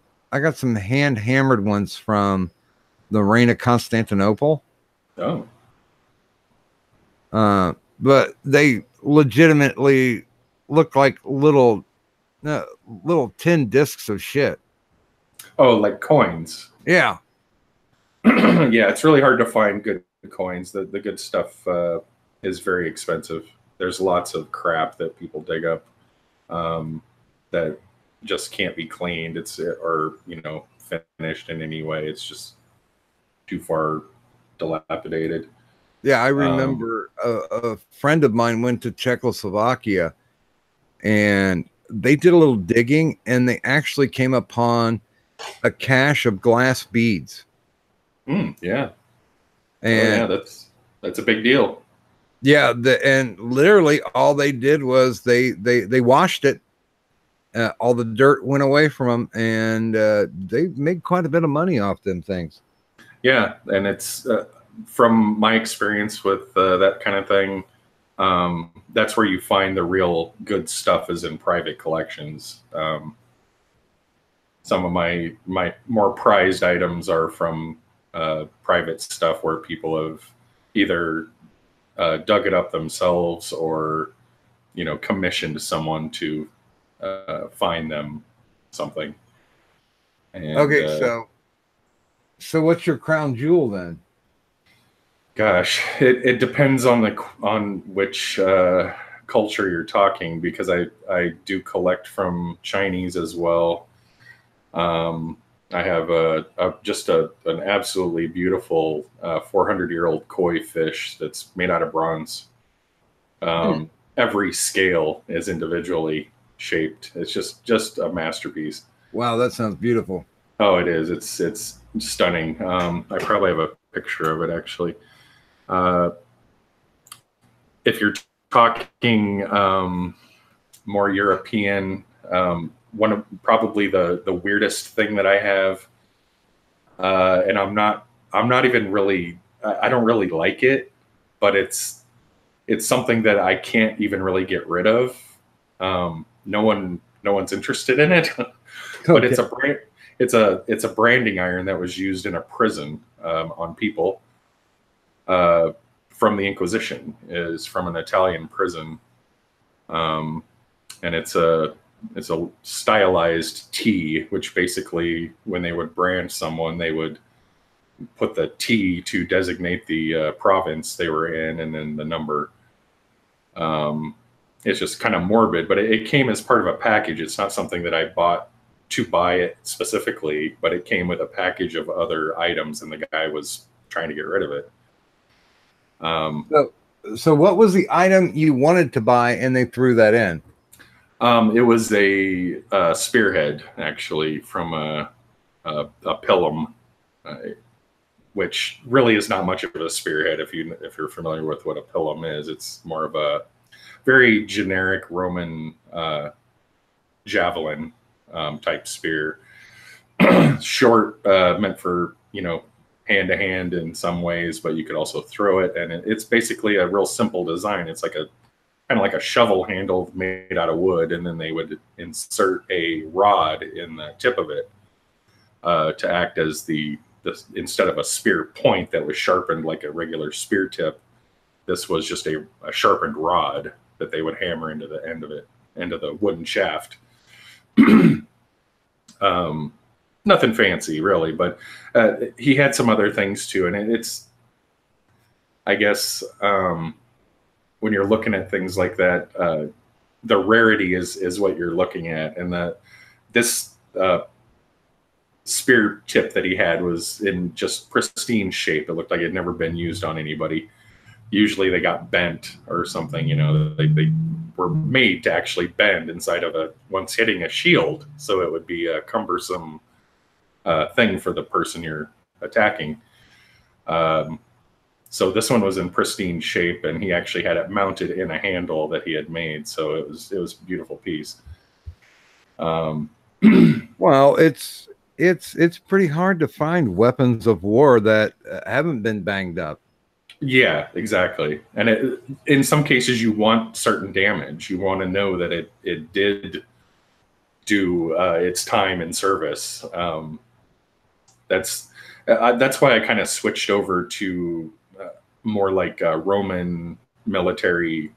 B: hand hammered ones from the reign of Constantinople.
C: Oh.
B: But they legitimately look like little tin discs of shit.
C: Oh, like coins.
B: Yeah.
C: Yeah, it's really hard to find good coins. The good stuff is very expensive. There's lots of crap that people dig up that just can't be cleaned. Or finished in any way. It's just too far dilapidated.
B: Yeah, I remember a friend of mine went to Czechoslovakia, and they did a little digging, and they actually came upon a cache of glass beads.
C: Yeah.
B: And
C: that's a big deal.
B: Yeah, and literally all they did was they washed it. All the dirt went away from them, and they made quite a bit of money off them things.
C: Yeah, and it's from my experience with that kind of thing, that's where you find the real good stuff, is in private collections. Some of my more prized items are from private stuff where people have either dug it up themselves or commissioned someone to find them something. And,
B: okay, so what's your crown jewel then?
C: Gosh, it depends on which culture you're talking, because I do collect from Chinese as well. I have just an absolutely beautiful 400-year-old koi fish that's made out of bronze. Every scale is individually shaped. It's just a masterpiece.
B: Wow, that sounds beautiful.
C: Oh, it is. It's stunning. I probably have a picture of it, actually. If you're talking more European, one of probably the weirdest thing that I have, and I'm not even really, I don't really like it, but it's something that I can't even really get rid of. No one's interested in it, but okay. It's a branding iron that was used in a prison on people from the Inquisition. Is from an Italian prison, and it's a stylized T, which basically, when they would brand someone, they would put the T to designate the province they were in, and then the number. It's just kind of morbid, but it came as part of a package. It's not something that I bought to buy it specifically, but it came with a package of other items, and the guy was trying to get rid of it.
B: So what was the item you wanted to buy and they threw that in?
C: It was a spearhead, actually, from a pilum, which really is not much of a spearhead. If you're familiar with what a pilum is, it's more of a very generic Roman javelin type spear, short, meant for hand to hand in some ways, but you could also throw it. And it's basically a real simple design. It's like a kind of like a shovel handle made out of wood, and then they would insert a rod in the tip of it to act as the instead of a spear point that was sharpened like a regular spear tip. This was just a sharpened rod that they would hammer into the end of it, into the wooden shaft. Nothing fancy really, but he had some other things too. And it's, I guess, when you're looking at things like that, the rarity is what you're looking at. And this spear tip that he had was in just pristine shape. It looked like it had never been used on anybody. Usually they got bent or something, you know, they were made to actually bend inside of once hitting a shield. So it would be a cumbersome thing for the person you're attacking. So this one was in pristine shape, and he actually had it mounted in a handle that he had made. So it was a beautiful piece.
B: Well, it's pretty hard to find weapons of war that haven't been banged up.
C: Yeah, exactly. And in some cases, you want certain damage. You want to know that it did do its time in service. That's why I kind of switched over to more like Roman military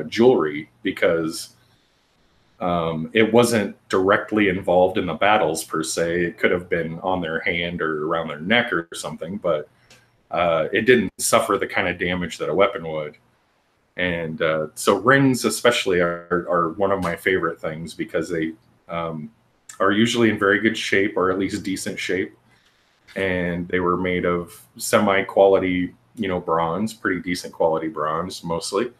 C: jewelry, because it wasn't directly involved in the battles per se. It could have been on their hand or around their neck or something, but it didn't suffer the kind of damage that a weapon would. And so rings especially are one of my favorite things, because they are usually in very good shape, or at least decent shape. And they were made of semi-quality, you know, bronze, pretty decent quality bronze mostly.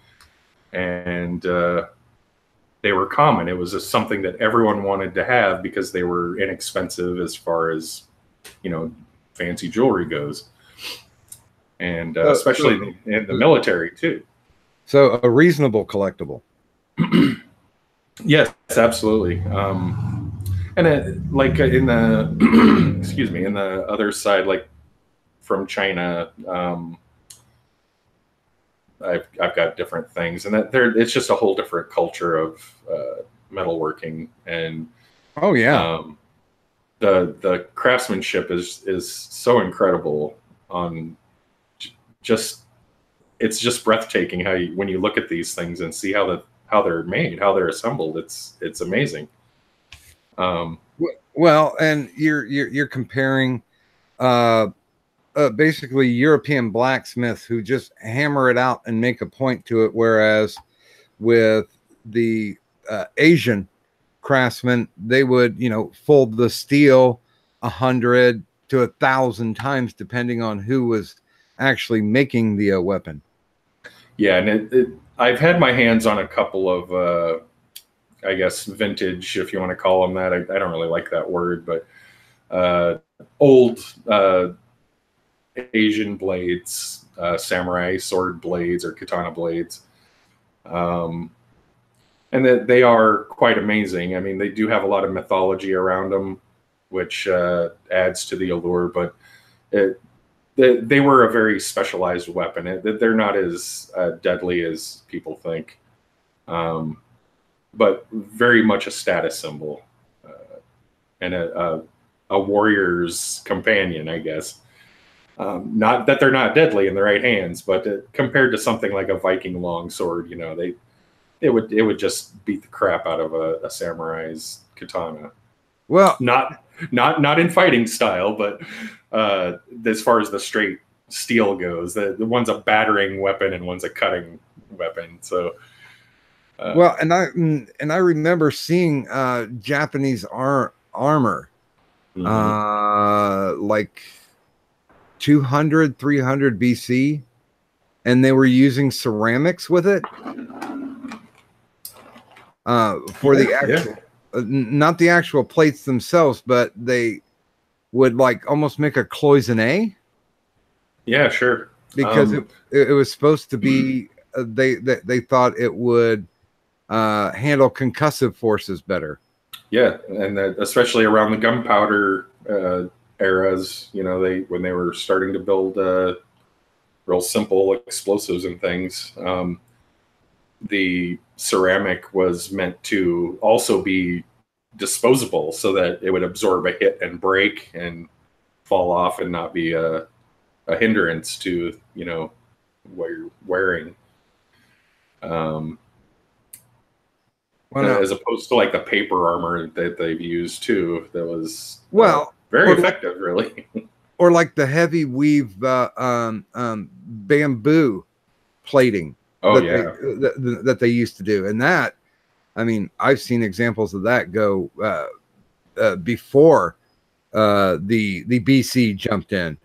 C: And they were common. It was just something that everyone wanted to have because they were inexpensive as far as, you know, fancy jewelry goes. And especially in the military too. So
B: a reasonable collectible.
C: Yes, absolutely. And like in the excuse me, in the other side, like from China, I've got different things, and it's just a whole different culture of metalworking. And
B: oh yeah,
C: the craftsmanship is so incredible. It's just breathtaking when you look at these things and see how they're made, how they're assembled. It's amazing.
B: Well, and you're comparing basically European blacksmiths who just hammer it out and make a point to it, whereas with the Asian craftsmen, they would, you know, fold the steel 100 to 1,000 times depending on who was actually making the weapon.
C: Yeah, and I've had my hands on a couple of I guess vintage, if you want to call them that. I don't really like that word, but old Asian blades, samurai sword blades or katana blades. And they are quite amazing. I mean, they do have a lot of mythology around them, which adds to the allure, but they were a very specialized weapon. They're not as deadly as people think. But very much a status symbol and a warrior's companion, I guess. Not that they're not deadly in the right hands, but compared to something like a Viking longsword, you know, it would just beat the crap out of a samurai's katana.
B: Well,
C: not in fighting style, but as far as the straight steel goes, the one's a battering weapon and one's a cutting weapon. So.
B: Well, and I remember seeing Japanese armor, like 200, 300 BC, and they were using ceramics with it for the actual, not the actual plates themselves, but they would like almost make a cloisonne.
C: Yeah, sure.
B: Because it was supposed to be, they thought it would handle concussive forces better.
C: Yeah, and especially around the gunpowder eras, when they were starting to build real simple explosives and things. The ceramic was meant to also be disposable so that it would absorb a hit and break and fall off and not be a hindrance to what you're wearing. As opposed to like the paper armor that they've used too, that was very effective, really.
B: Or like the heavy weave bamboo plating that they used to do, and that, I mean, I've seen examples of that go before the BC jumped in.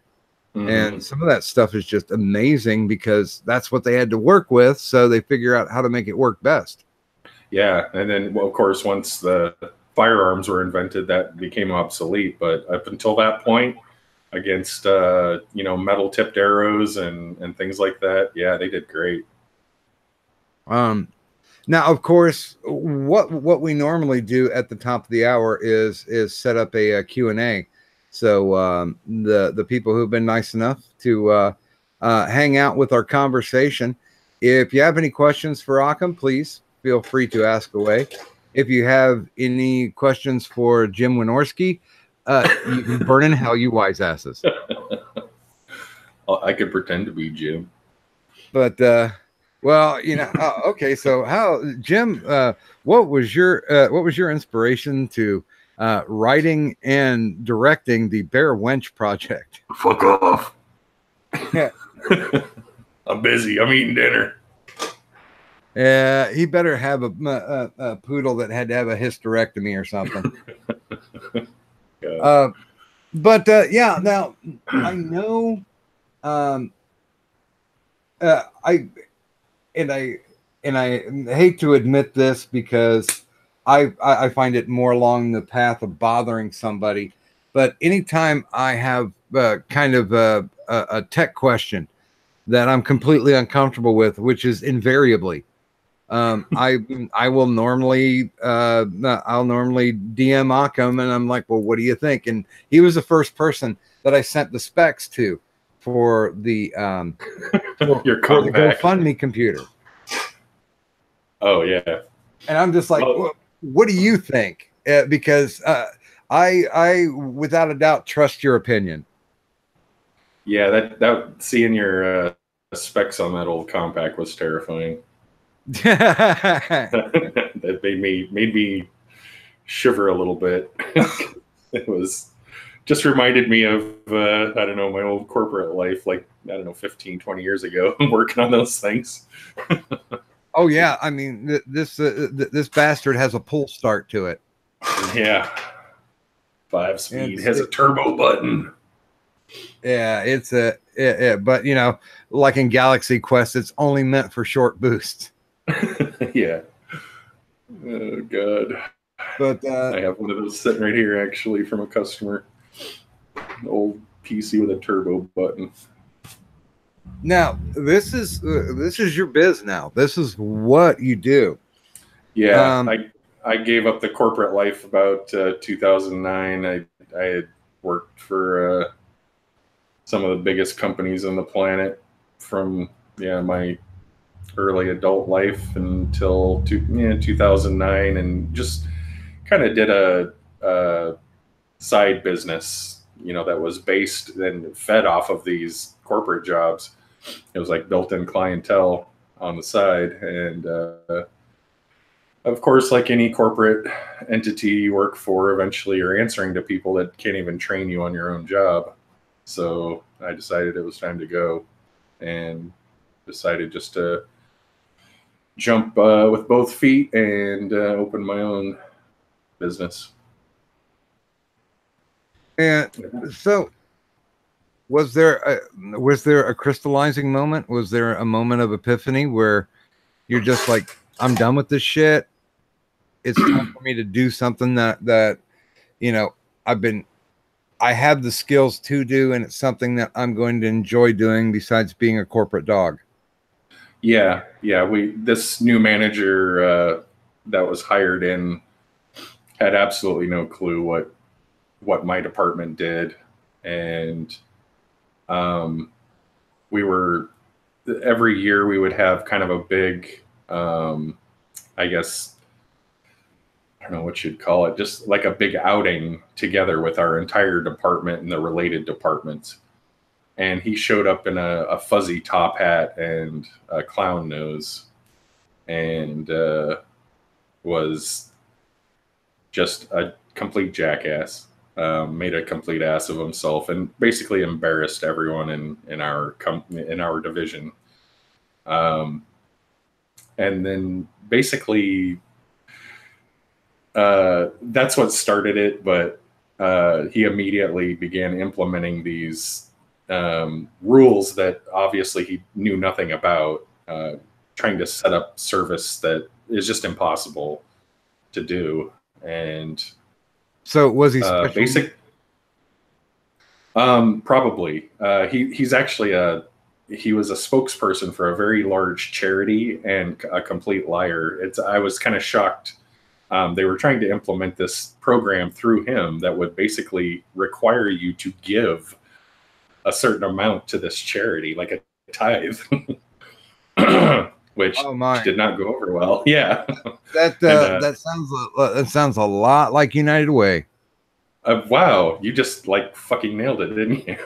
B: Mm-hmm. And some of that stuff is just amazing because that's what they had to work with, so they figure out how to make it work best.
C: Yeah, and then, well, of course, once the firearms were invented, that became obsolete. But up until that point, against metal tipped arrows and things like that, yeah, they did great.
B: Now, of course, what we normally do at the top of the hour is set up a Q&A. So the people who've been nice enough to hang out with our conversation, if you have any questions for Occam, please feel free to ask away. If you have any questions for Jim Wynorski, you can burn in hell, you wise asses.
C: I could pretend to be Jim.
B: But, well, okay. So how, Jim, what was your inspiration to writing and directing the Bear Wench project?
C: Fuck off. Yeah. I'm busy. I'm eating dinner.
B: He better have a poodle that had to have a hysterectomy or something. Yeah. Now I know. I hate to admit this because I find it more along the path of bothering somebody, but anytime I have kind of a tech question that I'm completely uncomfortable with, which is invariably, I will normally I'll normally DM Occam, and I'm like, well, what do you think? And he was the first person that I sent the specs to for the for the GoFundMe computer.
C: Oh yeah.
B: And I'm just like, well, what do you think? Because I without a doubt trust your opinion.
C: Yeah, that seeing your specs on that old compact was terrifying. That made me shiver a little bit. It was just reminded me of I don't know, my old corporate life, like, I don't know, 15, 20 years ago, working on those things.
B: Oh yeah, I mean, this bastard has a pull start to it.
C: Yeah, 5-speed, has a turbo button.
B: Yeah, it's but like in Galaxy Quest, it's only meant for short boosts.
C: Yeah. Oh god.
B: But
C: I have one of those sitting right here, actually, from a customer. An old PC with a turbo button.
B: Now, this is your biz. Now, this is what you do.
C: Yeah, I gave up the corporate life about 2009. I had worked for some of the biggest companies on the planet from my early adult life until 2009, and just kind of did a side business, that was based and fed off of these corporate jobs. It was like built-in clientele on the side, and of course, like any corporate entity you work for, eventually you're answering to people that can't even train you on your own job. So I decided it was time to go, and decided just to jump with both feet and open my own business.
B: And so, was there a crystallizing moment? Was there a moment of epiphany where you're just like, I'm done with this shit? It's time for me to do something that I have the skills to do, and it's something that I'm going to enjoy doing besides being a corporate dog.
C: Yeah. This new manager that was hired in had absolutely no clue what my department did. and we were every year we would have kind of a big, I guess, I don't know what you'd call it, just like a big outing together with our entire department and the related departments. And he showed up in a fuzzy top hat and a clown nose, and was just a complete jackass. Made a complete ass of himself and basically embarrassed everyone in our division. And then basically that's what started it. But he immediately began implementing these rules that obviously he knew nothing about, trying to set up service that is just impossible to do. And
B: so was he special?
C: Basic? Probably. He's actually he was a spokesperson for a very large charity and a complete liar. I was kind of shocked. They were trying to implement this program through him that would basically require you to give a certain amount to this charity, like a tithe, which did not go over well. Yeah,
B: that sounds a lot like United Way.
C: Wow, you just like fucking nailed it, didn't you?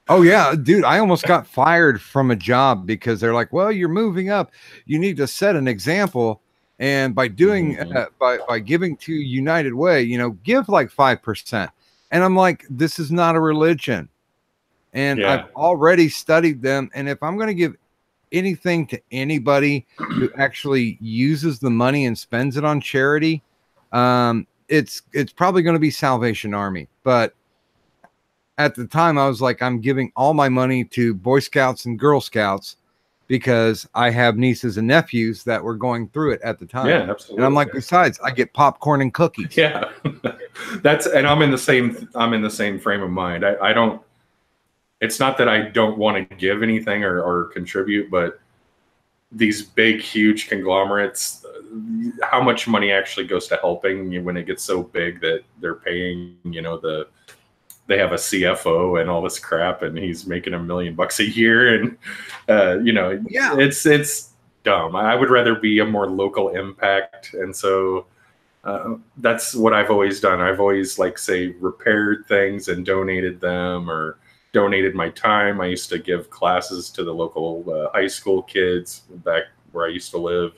B: Oh yeah, dude, I almost got fired from a job because they're like, well, you're moving up, you need to set an example, and by doing by giving to United Way, give like 5%. And I'm like, this is not a religion, and I've already studied them, and if I'm going to give anything to anybody who actually uses the money and spends it on charity, it's probably going to be Salvation Army. But at the time I was like, I'm giving all my money to Boy Scouts and Girl Scouts because I have nieces and nephews that were going through it at the time.
C: Yeah, absolutely.
B: And I'm like, besides, I get popcorn and cookies.
C: Yeah. And I'm in the same frame of mind. I don't, it's not that I don't want to give anything or contribute, but these big, huge conglomerates, how much money actually goes to helping when it gets so big that they're paying, they have a CFO and all this crap, and he's making $1 million a year. And, it's dumb. I would rather be a more local impact. And so that's what I've always done. I've always repaired things and donated them, or donated my time. I used to give classes to the local high school kids back where I used to live,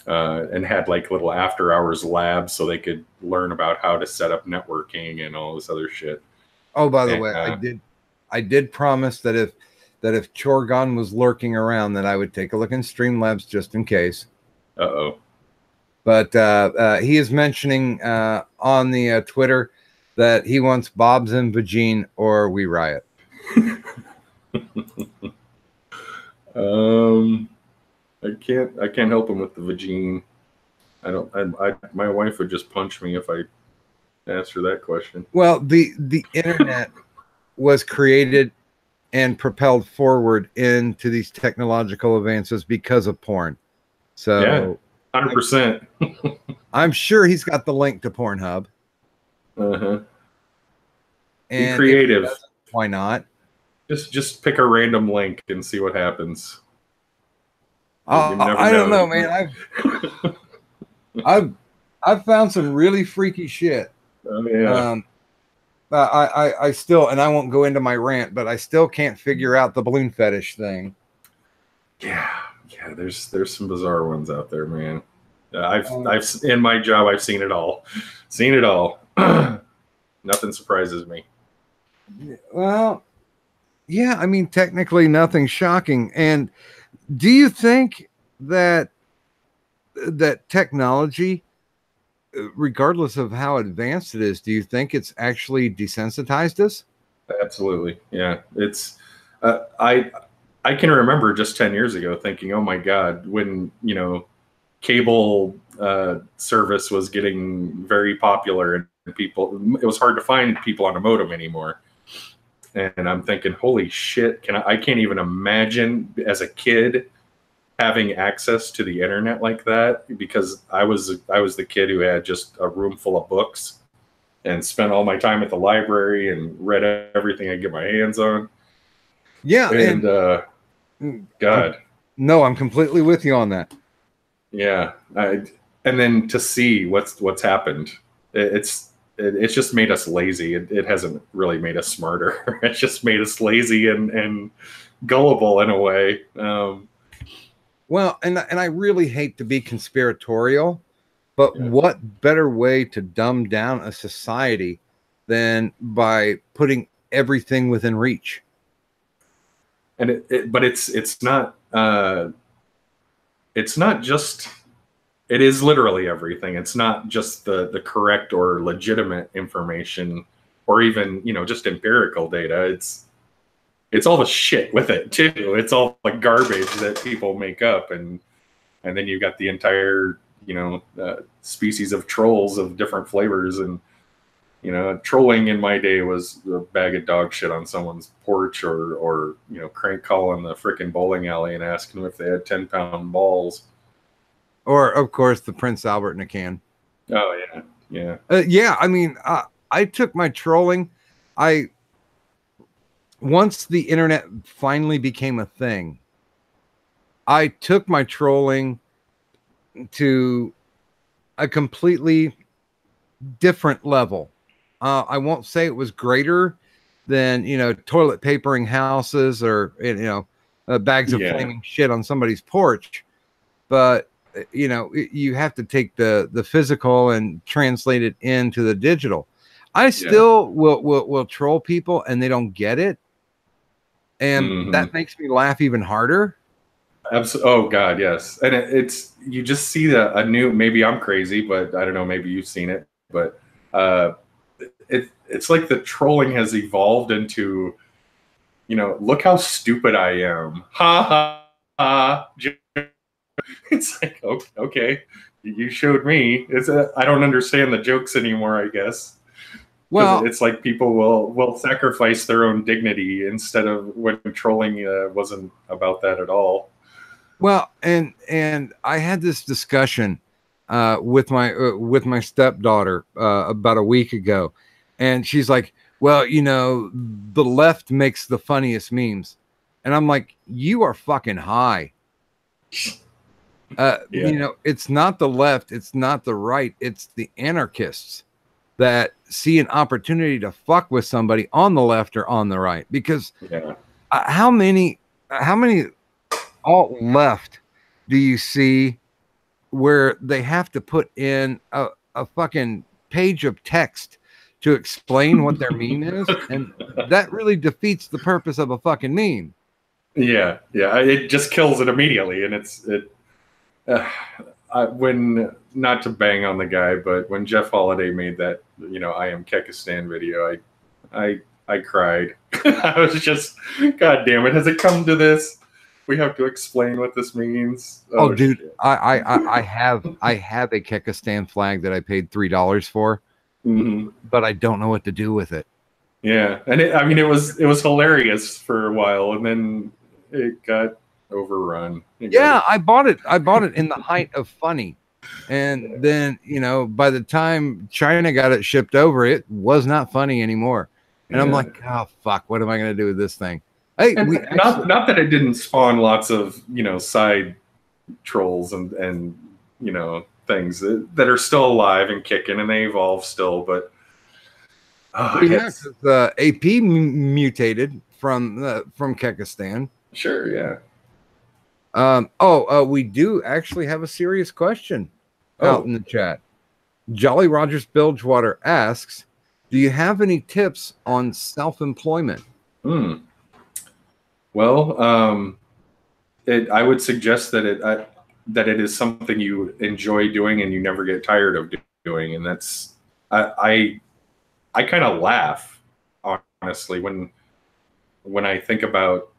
C: and had little after hours labs so they could learn about how to set up networking and all this other shit.
B: Oh, by the way, I did promise that if Chorgon was lurking around, that I would take a look in Streamlabs just in case.
C: Uh-oh.
B: But he is mentioning on the Twitter that he wants Bob's and Vagine or We Riot.
C: I can't help him with the Vagine. My wife would just punch me if I answer that question.
B: Well, the internet was created and propelled forward into these technological advances because of porn. So
C: yeah, 100%.
B: I'm sure he's got the link to Pornhub.
C: Uh-huh.
B: And
C: be creative.
B: Why not?
C: Just pick a random link and see what happens.
B: I don't know, man. I've found some really freaky shit.
C: Oh, yeah.
B: I still, and I won't go into my rant, but I still can't figure out the balloon fetish thing.
C: Yeah. There's some bizarre ones out there, man. I've in my job, I've seen it all. Nothing surprises me.
B: Well, yeah, I mean, technically nothing shocking. And do you think that technology, regardless of how advanced it is, do you think it's actually desensitized us?
C: Absolutely. Yeah. It's I can remember just 10 years ago thinking, oh my God, when, cable service was getting very popular and it was hard to find people on a modem anymore. And I'm thinking, holy shit, I can't even imagine as a kid having access to the internet like that, because I was the kid who had just a room full of books. and spent all my time at the library and read everything I get my hands on.
B: Yeah,
C: and God,
B: no, I'm completely with you on that.
C: Yeah, and then to see what's happened, it's just made us lazy. It hasn't really made us smarter. It's just made us lazy and gullible in a way.
B: Well, and I really hate to be conspiratorial, but what better way to dumb down a society than by putting everything within reach?
C: And but it's not just. It is literally everything. It's not just the correct or legitimate information, or even just empirical data. It's all the shit with it too. It's all the garbage that people make up, and then you've got the entire species of trolls of different flavors. And trolling in my day was a bag of dog shit on someone's porch, or crank calling the frickin' bowling alley and asking them if they had 10-pound balls.
B: Or, of course, the Prince Albert in a can.
C: Oh, yeah.
B: Yeah, I mean, I took my trolling. Once the internet finally became a thing, I took my trolling to a completely different level. I won't say it was greater than, toilet papering houses or, bags of flaming shit on somebody's porch. But you have to take the physical and translate it into the digital. I still will troll people and they don't get it, and that makes me laugh even harder.
C: Absolutely. Oh God, yes. And it's you just see a new. Maybe I'm crazy, but I don't know. Maybe you've seen it, but it's like the trolling has evolved into, look how stupid I am. Ha ha ha. It's like, okay, you showed me. I don't understand the jokes anymore, I guess. Well, it's like people will sacrifice their own dignity instead of when trolling wasn't about that at all.
B: Well, and I had this discussion with my stepdaughter about a week ago, and she's like, "Well, the left makes the funniest memes," and I'm like, "You are fucking high." It's not the left, it's not the right, it's the anarchists that see an opportunity to fuck with somebody on the left or on the right. Because how many alt left do you see where they have to put in a fucking page of text to explain what their meme is? And that really defeats the purpose of a fucking meme.
C: Yeah, it just kills it immediately. And when, not to bang on the guy, but when Jeff Holiday made that, I am Kekistan video, I cried. I was just, God damn it, has it come to this? We have to explain what this means.
B: Oh dude, I have a Kekistan flag that I paid $3 for, but I don't know what to do with it.
C: Yeah, and it was hilarious for a while, and then it got overrun.
B: I bought it in the height of funny, and then by the time China got it shipped over, it was not funny anymore. And I'm like, oh fuck, what am I going to do with this thing? Hey,
C: not that it didn't spawn lots of side trolls and things that are still alive and kicking, and they evolve still, but
B: AP mutated from Kekistan.
C: Sure, yeah.
B: We do actually have a serious question out in the chat. Jolly Rogers Bilgewater asks, do you have any tips on self-employment?
C: Well, I would suggest that it is something you enjoy doing and you never get tired of doing. And that's, I kind of laugh, honestly, when I think about,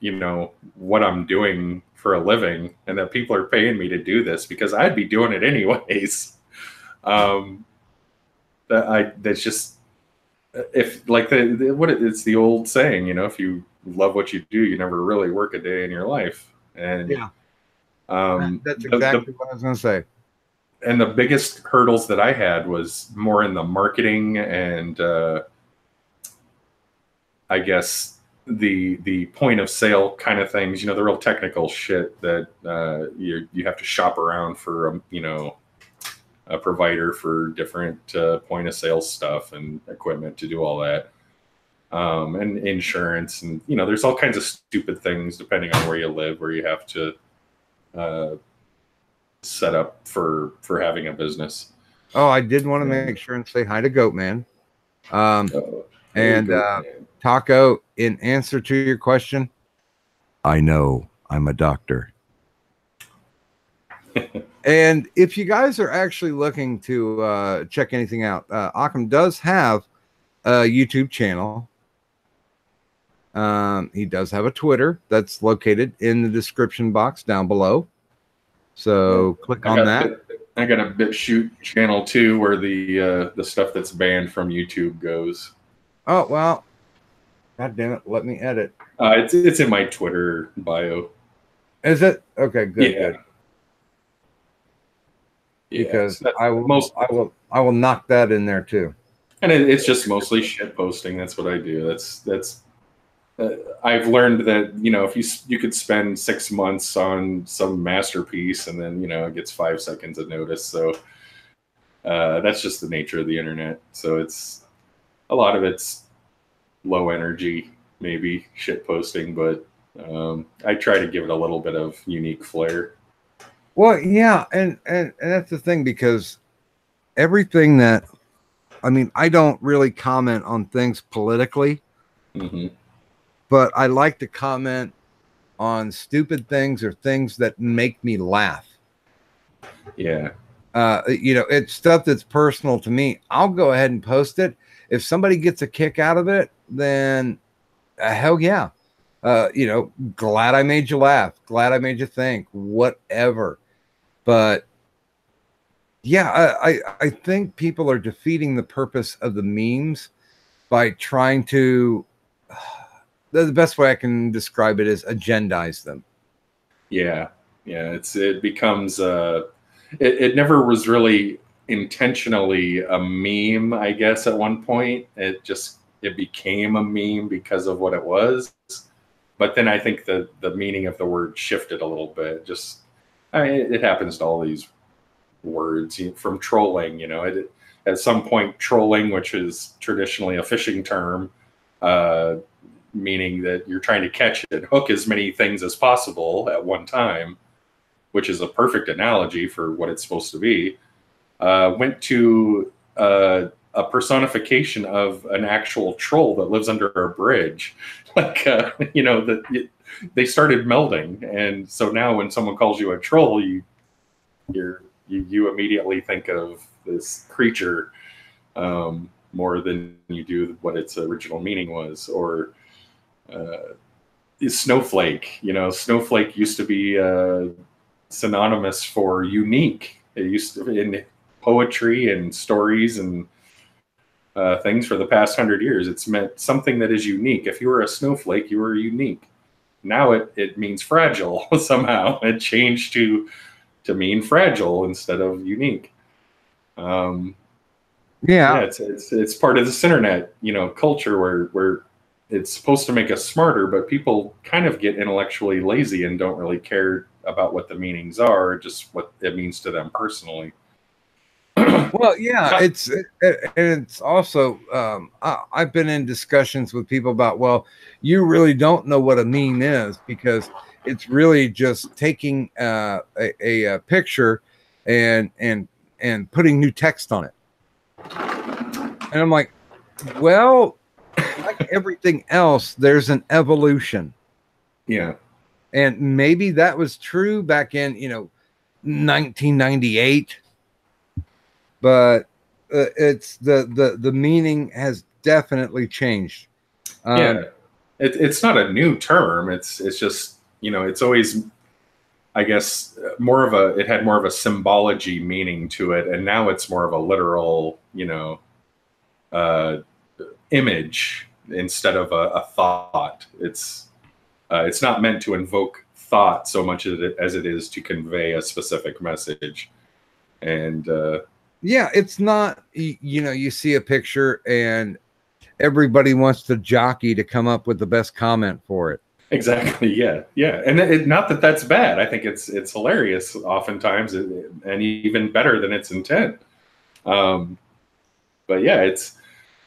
C: what I'm doing for a living and that people are paying me to do this, because I'd be doing it anyways. That's just, if like it's the old saying, if you love what you do, you never really work a day in your life. And
B: that's exactly what I was going to say.
C: and the biggest hurdles that I had was more in the marketing and I guess the point of sale kind of things, the real technical shit that you have to shop around for, a provider for different point of sale stuff and equipment to do all that. And insurance, and there's all kinds of stupid things depending on where you live, where you have to set up for having a business.
B: Oh, I did want to make sure and say hi to Goatman. Taco, in answer to your question, I know I'm a doctor. And if you guys are actually looking to check anything out, Occam does have a YouTube channel. He does have a Twitter that's located in the description box down below. So click on that.
C: I got a BitChute channel too, where the stuff that's banned from YouTube goes.
B: Oh well, God damn it! Let me edit.
C: It's in my Twitter bio.
B: Is it? Okay, good.
C: Yeah.
B: Good.
C: Yeah,
B: because
C: so
B: I will knock that in there too.
C: And it's just mostly shit posting. That's what I do. That's I've learned that if you could spend 6 months on some masterpiece and then it gets 5 seconds of notice. So that's just the nature of the internet. So it's a lot of it's low energy, maybe shit posting, but I try to give it a little bit of unique flair.
B: Well, yeah, and that's the thing, because everything that, I don't really comment on things politically.
C: Mm-hmm.
B: But I like to comment on stupid things or things that make me laugh.
C: Yeah.
B: It's stuff that's personal to me. I'll go ahead and post it. If somebody gets a kick out of it, then hell yeah. Glad I made you laugh. Glad I made you think. Whatever. But yeah, I think people are defeating the purpose of the memes by trying to... The best way I can describe it is agendize them.
C: Yeah. It becomes it never was really intentionally a meme, I guess. At one point, it became a meme because of what it was. But then I think the meaning of the word shifted a little bit. It happens to all these words, from trolling. At some point, trolling, which is traditionally a fishing term, meaning that you're trying to catch and hook as many things as possible at one time, which is a perfect analogy for what it's supposed to be, went to a personification of an actual troll that lives under a bridge. They started melding. And so now when someone calls you a troll, you immediately think of this creature more than you do what its original meaning was. Or snowflake. Snowflake used to be synonymous for unique. It used to be in poetry and stories and things for the past 100 years. It's meant something that is unique. If you were a snowflake, you were unique. Now it means fragile somehow. It changed to mean fragile instead of unique. It's part of this internet, culture where it's supposed to make us smarter, but people kind of get intellectually lazy and don't really care about what the meanings are, just what it means to them personally.
B: Well, yeah, it's also, I've been in discussions with people about, well, you really don't know what a meme is, because it's really just taking a picture and putting new text on it. And I'm like, well, like everything else, there's an evolution.
C: Yeah.
B: And maybe that was true back in, 1998. But it's the meaning has definitely changed.
C: It's not a new term. It's just, it's always, I guess, it had more of a symbology meaning to it. And now it's more of a literal, image instead of a thought. It's not meant to invoke thought so much as it is to convey a specific message. And
B: yeah, it's not, you know, you see a picture and everybody wants the jockey to come up with the best comment for it.
C: exactly, yeah, yeah. And not that that's bad. I think it's hilarious oftentimes, and even better than its intent. But yeah, it's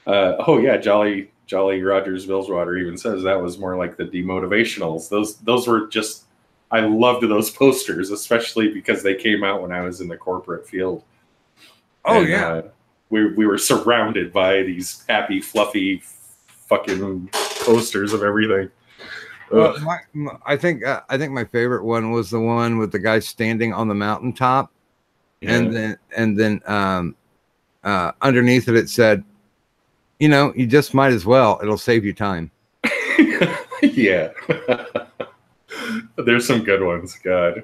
C: oh yeah, Jolly Rogers Bilgewater even says that was more like the demotivationals. Those were just, I loved those posters, especially because they came out when I was in the corporate field.
B: Oh,
C: And,
B: yeah.
C: We were surrounded by these happy, fluffy, fucking posters of everything.
B: Well, I think my favorite one was the one with the guy standing on the mountaintop,
C: Yeah.
B: and then underneath it said, you know, you just might as well. It'll save you time.
C: Yeah. There's some good ones. God,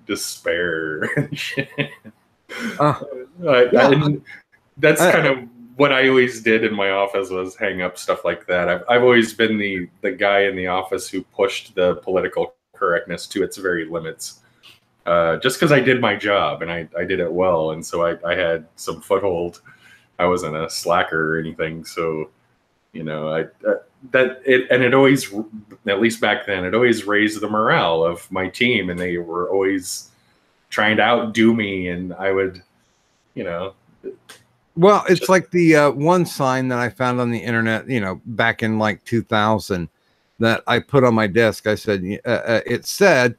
C: despair and shit. And that's kind of what I always did in my office, was hang up stuff like that. I've always been the guy in the office who pushed the political correctness to its very limits, just because I did my job and I did it well, and so I had some foothold. I wasn't a slacker or anything, so you know, it always, at least back then, it always raised the morale of my team, and they were always trying to outdo me, and I would, you know.
B: Well, it's like the one sign that I found on the internet, you know, back in like 2000, that I put on my desk. I said, it said,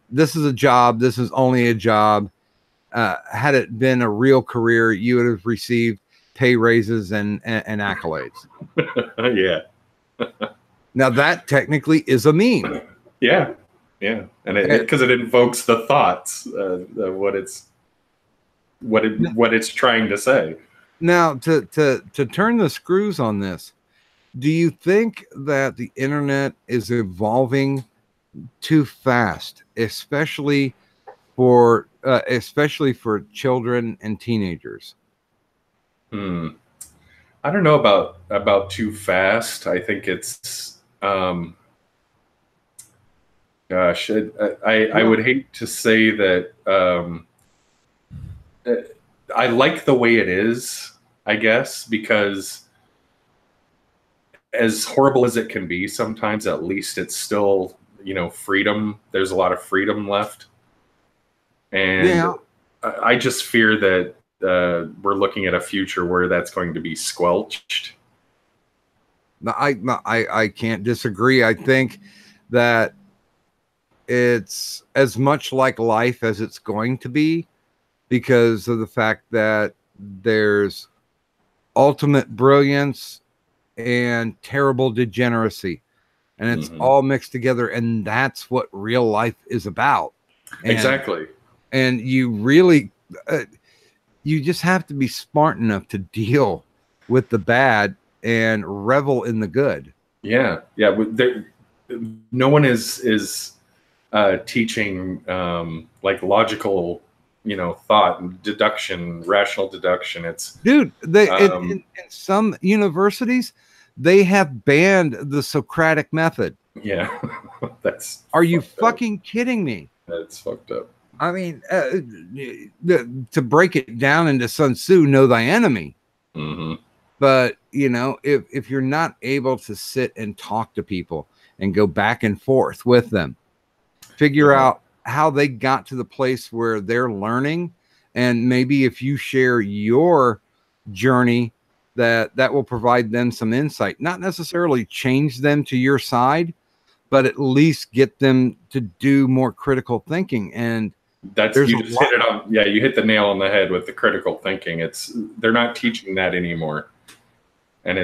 B: this is a job. This is only a job. Had it been a real career, you would have received pay raises and accolades.
C: Yeah.
B: Now that technically is a meme.
C: Yeah. Yeah. And because it invokes the thoughts of what it's trying to say.
B: Now, to turn the screws on this, do you think that the internet is evolving too fast, especially for children and teenagers?
C: I don't know about too fast. I think it's gosh, I would hate to say that. I like the way it is, I guess, because as horrible as it can be sometimes, at least it's still, you know, freedom. There's a lot of freedom left. And yeah. I just fear that we're looking at a future where that's going to be squelched.
B: I can't disagree. I think that it's as much like life as it's going to be, because of the fact that there's ultimate brilliance and terrible degeneracy, and it's all mixed together, and that's what real life is about.
C: Exactly.
B: And you really, you just have to be smart enough to deal with the bad and revel in the good.
C: Yeah. Yeah. No one is teaching like logical, you know, thought and deduction, rational deduction. It's
B: dude, in some universities they have banned the Socratic method.
C: Yeah. That's
B: are you fucking kidding me?
C: That's fucked up.
B: I mean, to break it down into Sun Tzu, know thy enemy. But you know, if you're not able to sit and talk to people and go back and forth with them, figure out how they got to the place where they're learning, and maybe if you share your journey, that will provide them some insight, not necessarily change them to your side, but at least get them to do more critical thinking. And
C: that's, you just hit it on. Yeah, you hit the nail on the head with the critical thinking. They're not teaching that anymore, and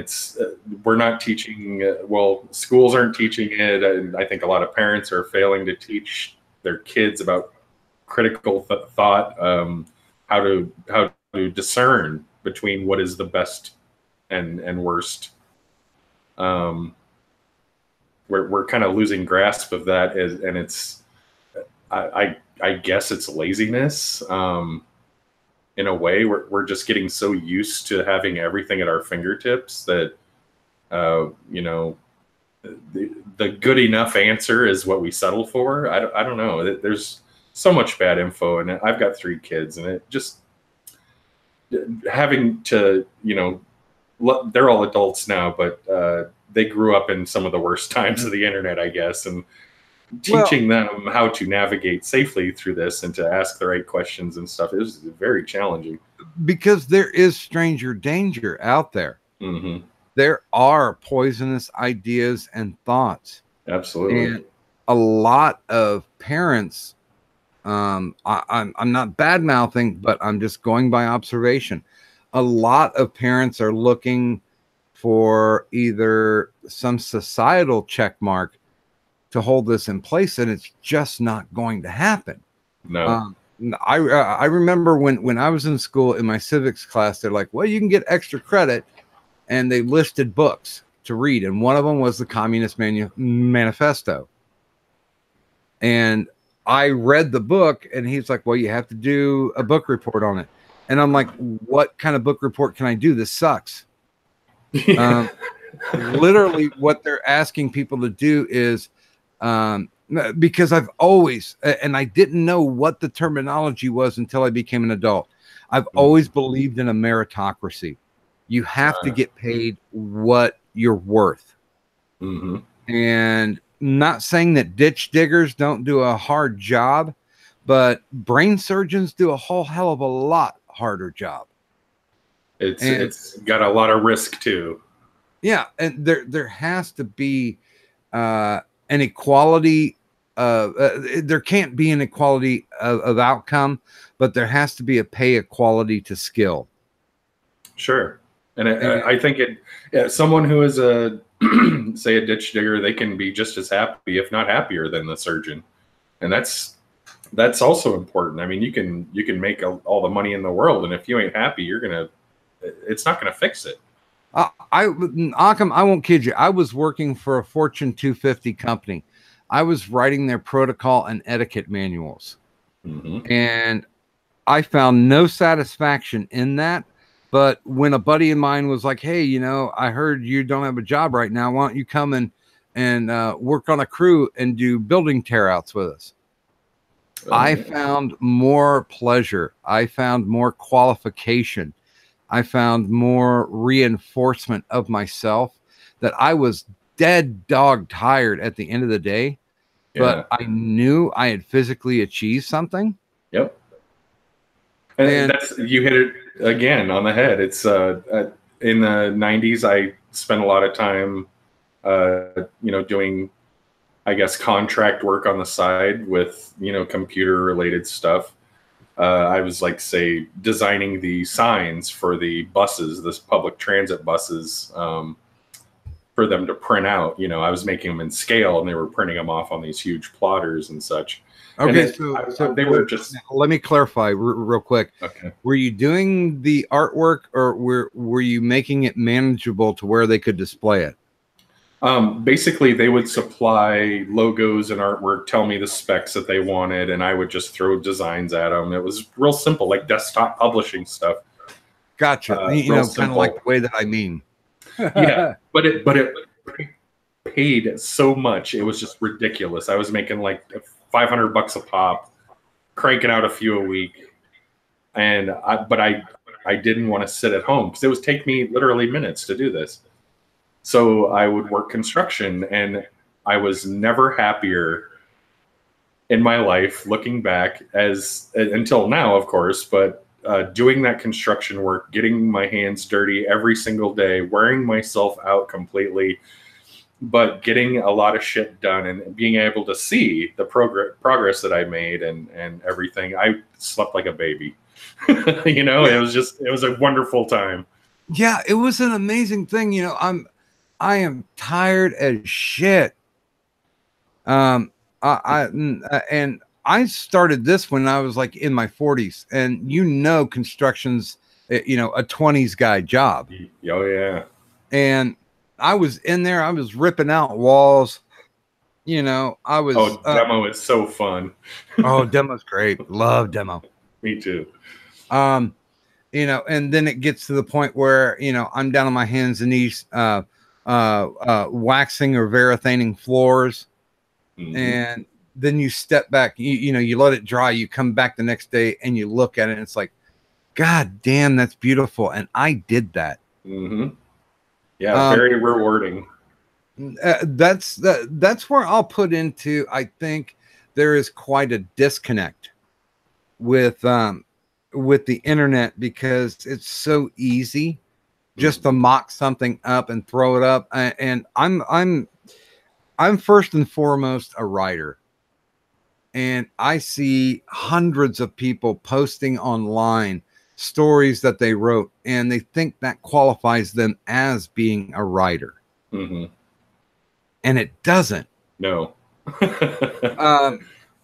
C: we're not teaching. Well, schools aren't teaching it, and I think a lot of parents are failing to teach their kids about critical thought, how to discern between what is the best and worst. We're kind of losing grasp of that, and it's I guess it's laziness. In a way, we're just getting so used to having everything at our fingertips that you know, the good enough answer is what we settle for. I don't know. There's so much bad info. And I've got 3 kids, and it just having to, they're all adults now, but they grew up in some of the worst times of the internet, I guess. And teaching them how to navigate safely through this and to ask the right questions and stuff is very challenging.
B: Because there is stranger danger out there.
C: Mm-hmm.
B: There are poisonous ideas and thoughts.
C: Absolutely.
B: And a lot of parents, I'm not bad mouthing, but I'm just going by observation. A lot of parents are looking for either some societal check mark to hold this in place, and it's just not going to happen.
C: No.
B: I remember when I was in school in my civics class, they're like, well, you can get extra credit, and they listed books to read, and one of them was the Communist Manifesto. And I read the book, and he's like, well, you have to do a book report on it. And I'm like, what kind of book report can I do? This sucks. Literally what they're asking people to do is, because I've always, and I didn't know what the terminology was until I became an adult. I've always believed in a meritocracy. You have to get paid what you're worth.
C: Mm-hmm.
B: And not saying that ditch diggers don't do a hard job, but brain surgeons do a whole hell of a lot harder job.
C: It's got a lot of risk too.
B: Yeah, and there has to be an equality. There can't be an equality of outcome, but there has to be a pay equality to skill.
C: Sure. And I think someone who is say a ditch digger, they can be just as happy, if not happier, than the surgeon. And that's also important. I mean, you can make all the money in the world, and if you ain't happy, it's not gonna fix it.
B: Occam, I won't kid you. I was working for a Fortune 250 company. I was writing their protocol and etiquette manuals.
C: Mm-hmm.
B: And I found no satisfaction in that. But when a buddy of mine was like, hey, I heard you don't have a job right now. Why don't you come and work on a crew and do building tear-outs with us? I found more pleasure. I found more qualification. I found more reinforcement of myself, that I was dead dog tired at the end of the day, but I knew I had physically achieved something.
C: Yep. And you hit it again on the head. It's in the 90s, I spent a lot of time, doing, I guess, contract work on the side with, computer related stuff. I was like, say, designing the signs for the buses, this public transit buses, for them to print out. I was making them in scale, and they were printing them off on these huge plotters and such.
B: Okay,
C: and
B: so
C: they were just.
B: Let me clarify real quick.
C: Okay.
B: Were you doing the artwork, or were you making it manageable to where they could display it?
C: Basically, they would supply logos and artwork, tell me the specs that they wanted, and I would just throw designs at them. It was real simple, like desktop publishing stuff.
B: Gotcha. Kind of like the way that I mean.
C: Yeah, but it paid so much. It was just ridiculous. I was making like $500 a pop, cranking out a few a week, and I didn't want to sit at home because it would take me literally minutes to do this. So I would work construction, and I was never happier in my life, looking back, until now, of course, but doing that construction work, getting my hands dirty every single day, wearing myself out completely, but getting a lot of shit done and being able to see the progress that I made and everything. I slept like a baby. It was a wonderful time.
B: Yeah, it was an amazing thing. I am tired as shit. And I started this when I was like in my 40s, and construction's a 20s guy job.
C: Oh yeah.
B: And I was in there, I was ripping out walls. I was
C: demo is so fun.
B: Demo's great. Love demo.
C: Me too.
B: And then it gets to the point where I'm down on my hands and knees waxing or varathaning floors.
C: Mm-hmm.
B: And then you step back, you know, you let it dry, you come back the next day and you look at it and it's like, God damn, that's beautiful. And I did that.
C: Mm-hmm. Yeah, very rewarding.
B: That's where I'll put into, I think there is quite a disconnect with the internet, because it's so easy just to mock something up and throw it up. And I'm first and foremost a writer. And I see hundreds of people posting online stories that they wrote, and they think that qualifies them as being a writer.
C: Mm-hmm.
B: And it doesn't.
C: No.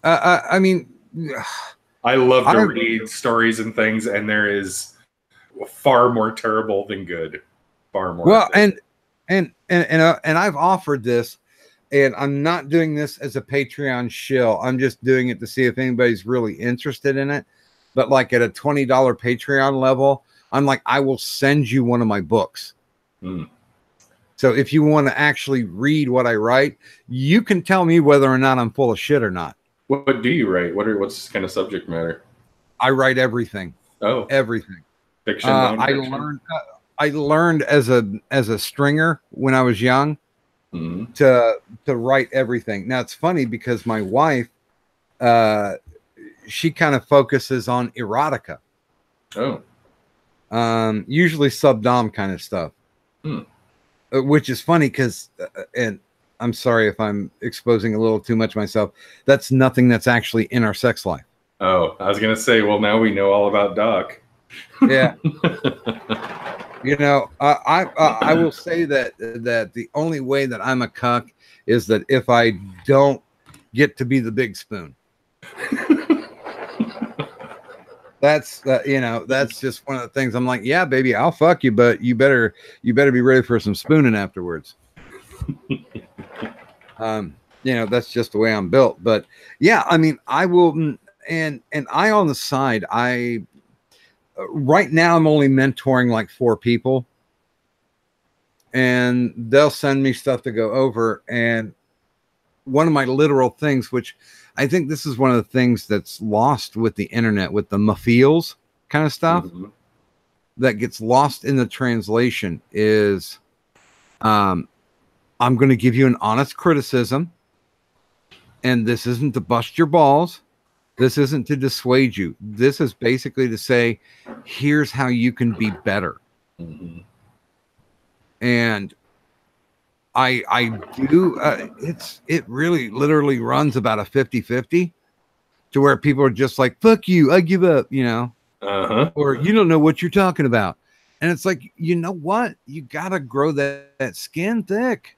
B: I mean,
C: I love to read stories and things, and there is far more terrible than good. Far more.
B: Well, and I've offered this, and I'm not doing this as a Patreon shill. I'm just doing it to see if anybody's really interested in it. But like at a $20 Patreon level, I'm like, I will send you one of my books.
C: Mm.
B: So if you want to actually read what I write, you can tell me whether or not I'm full of shit or not.
C: What do you write? What's kind of subject matter?
B: I write everything.
C: Oh,
B: everything.
C: Fiction, nonfiction?
B: I learned as a stringer when I was young
C: mm-hmm.
B: to write everything. Now it's funny because my wife, she kind of focuses on erotica.
C: Oh.
B: Usually sub-dom kind of stuff. Which is funny because, and I'm sorry if I'm exposing a little too much myself, that's nothing that's actually in our sex life.
C: Oh, I was going to say, well, now we know all about Doc.
B: Yeah. You know, I will say that the only way that I'm a cuck is that if I don't get to be the big spoon. That's you know, that's just one of the things. I'm like, yeah, baby, I'll fuck you, but you better be ready for some spooning afterwards. You know, that's just the way I'm built. But yeah, I mean, I will, and I on the side, right now I'm only mentoring like 4 people, and they'll send me stuff to go over. And one of my literal things, which I think this is one of the things that's lost with the internet, with the mafeels kind of stuff,
C: mm-hmm.
B: that gets lost in the translation is, I'm going to give you an honest criticism, and this isn't to bust your balls. This isn't to dissuade you. This is basically to say, here's how you can be better.
C: Mm-hmm.
B: And I do, it really literally runs about a 50-50 to where people are just like, fuck you, I give up, you know, or you don't know what you're talking about. And it's like, you know what? You got to grow that skin thick.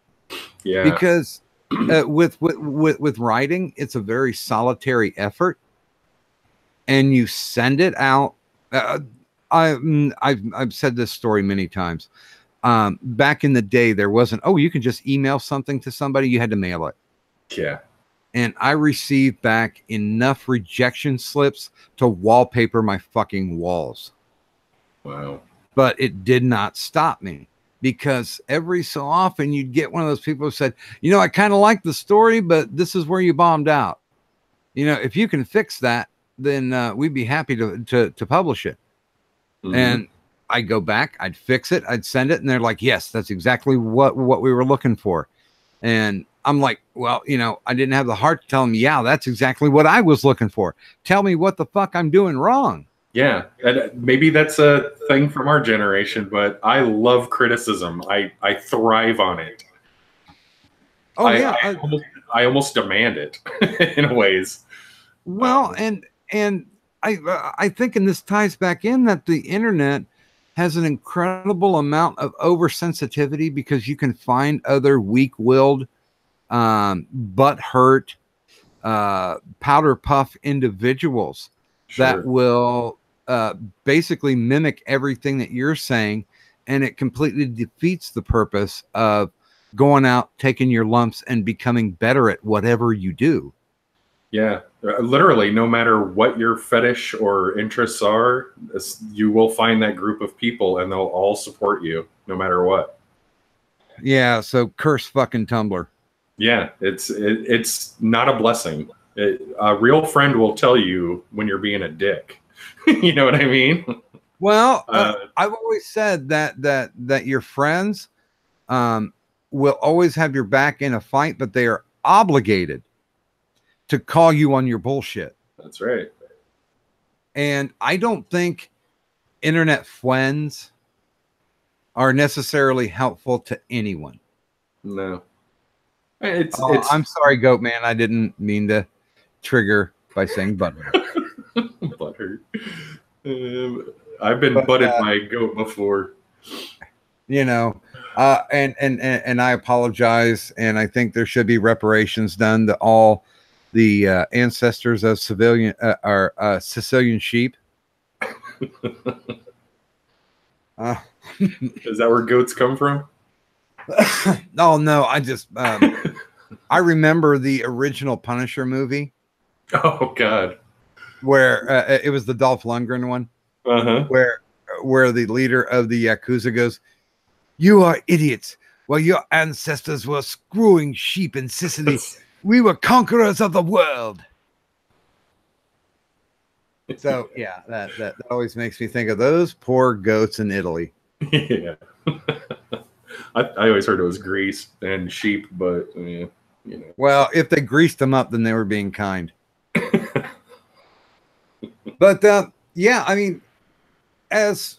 C: Yeah.
B: Because with writing, it's a very solitary effort, and you send it out. I've said this story many times. Back in the day, there wasn't, oh, you can just email something to somebody. You had to mail it.
C: Yeah.
B: And I received back enough rejection slips to wallpaper my fucking walls.
C: Wow.
B: But it did not stop me, because every so often you'd get one of those people who said, you know, I kind of like the story, but this is where you bombed out. You know, if you can fix that, then we'd be happy to publish it. Mm-hmm. And I'd go back, I'd fix it, I'd send it, and they're like, yes, that's exactly what we were looking for. And I'm like, well, you know, I didn't have the heart to tell them, yeah, that's exactly what I was looking for. Tell me what the fuck I'm doing wrong.
C: Yeah, and maybe that's a thing from our generation, but I love criticism. I thrive on it.
B: Oh, yeah.
C: I almost demand it in ways.
B: Well, and I think, and this ties back in, that the internet has an incredible amount of oversensitivity, because you can find other weak-willed, butt-hurt, powder puff individuals that will basically mimic everything that you're saying, and it completely defeats the purpose of going out, taking your lumps, and becoming better at whatever you do.
C: Yeah, literally, no matter what your fetish or interests are, you will find that group of people, and they'll all support you, no matter what.
B: Yeah, so curse fucking Tumblr.
C: Yeah, it's not a blessing. A real friend will tell you when you're being a dick. You know what I mean?
B: Well, I've always said that your friends will always have your back in a fight, but they are obligated to call you on your bullshit.
C: That's right.
B: And I don't think internet friends are necessarily helpful to anyone.
C: No.
B: I'm sorry, Goat Man. I didn't mean to trigger by saying butthurt.
C: Butthurt. I've been butted by a goat before.
B: You know, and I apologize, and I think there should be reparations done to all the ancestors of Sicilian sheep.
C: Is that where goats come from?
B: Oh no, I just I remember the original Punisher movie.
C: Oh God,
B: where it was the Dolph Lundgren one, where the leader of the Yakuza goes, "You are idiots. Well, your ancestors were screwing sheep in Sicily. We were conquerors of the world." So yeah, that always makes me think of those poor goats in Italy.
C: Yeah. I always heard it was Greece and sheep, but you know.
B: Well, if they greased them up, then they were being kind. But yeah, I mean, as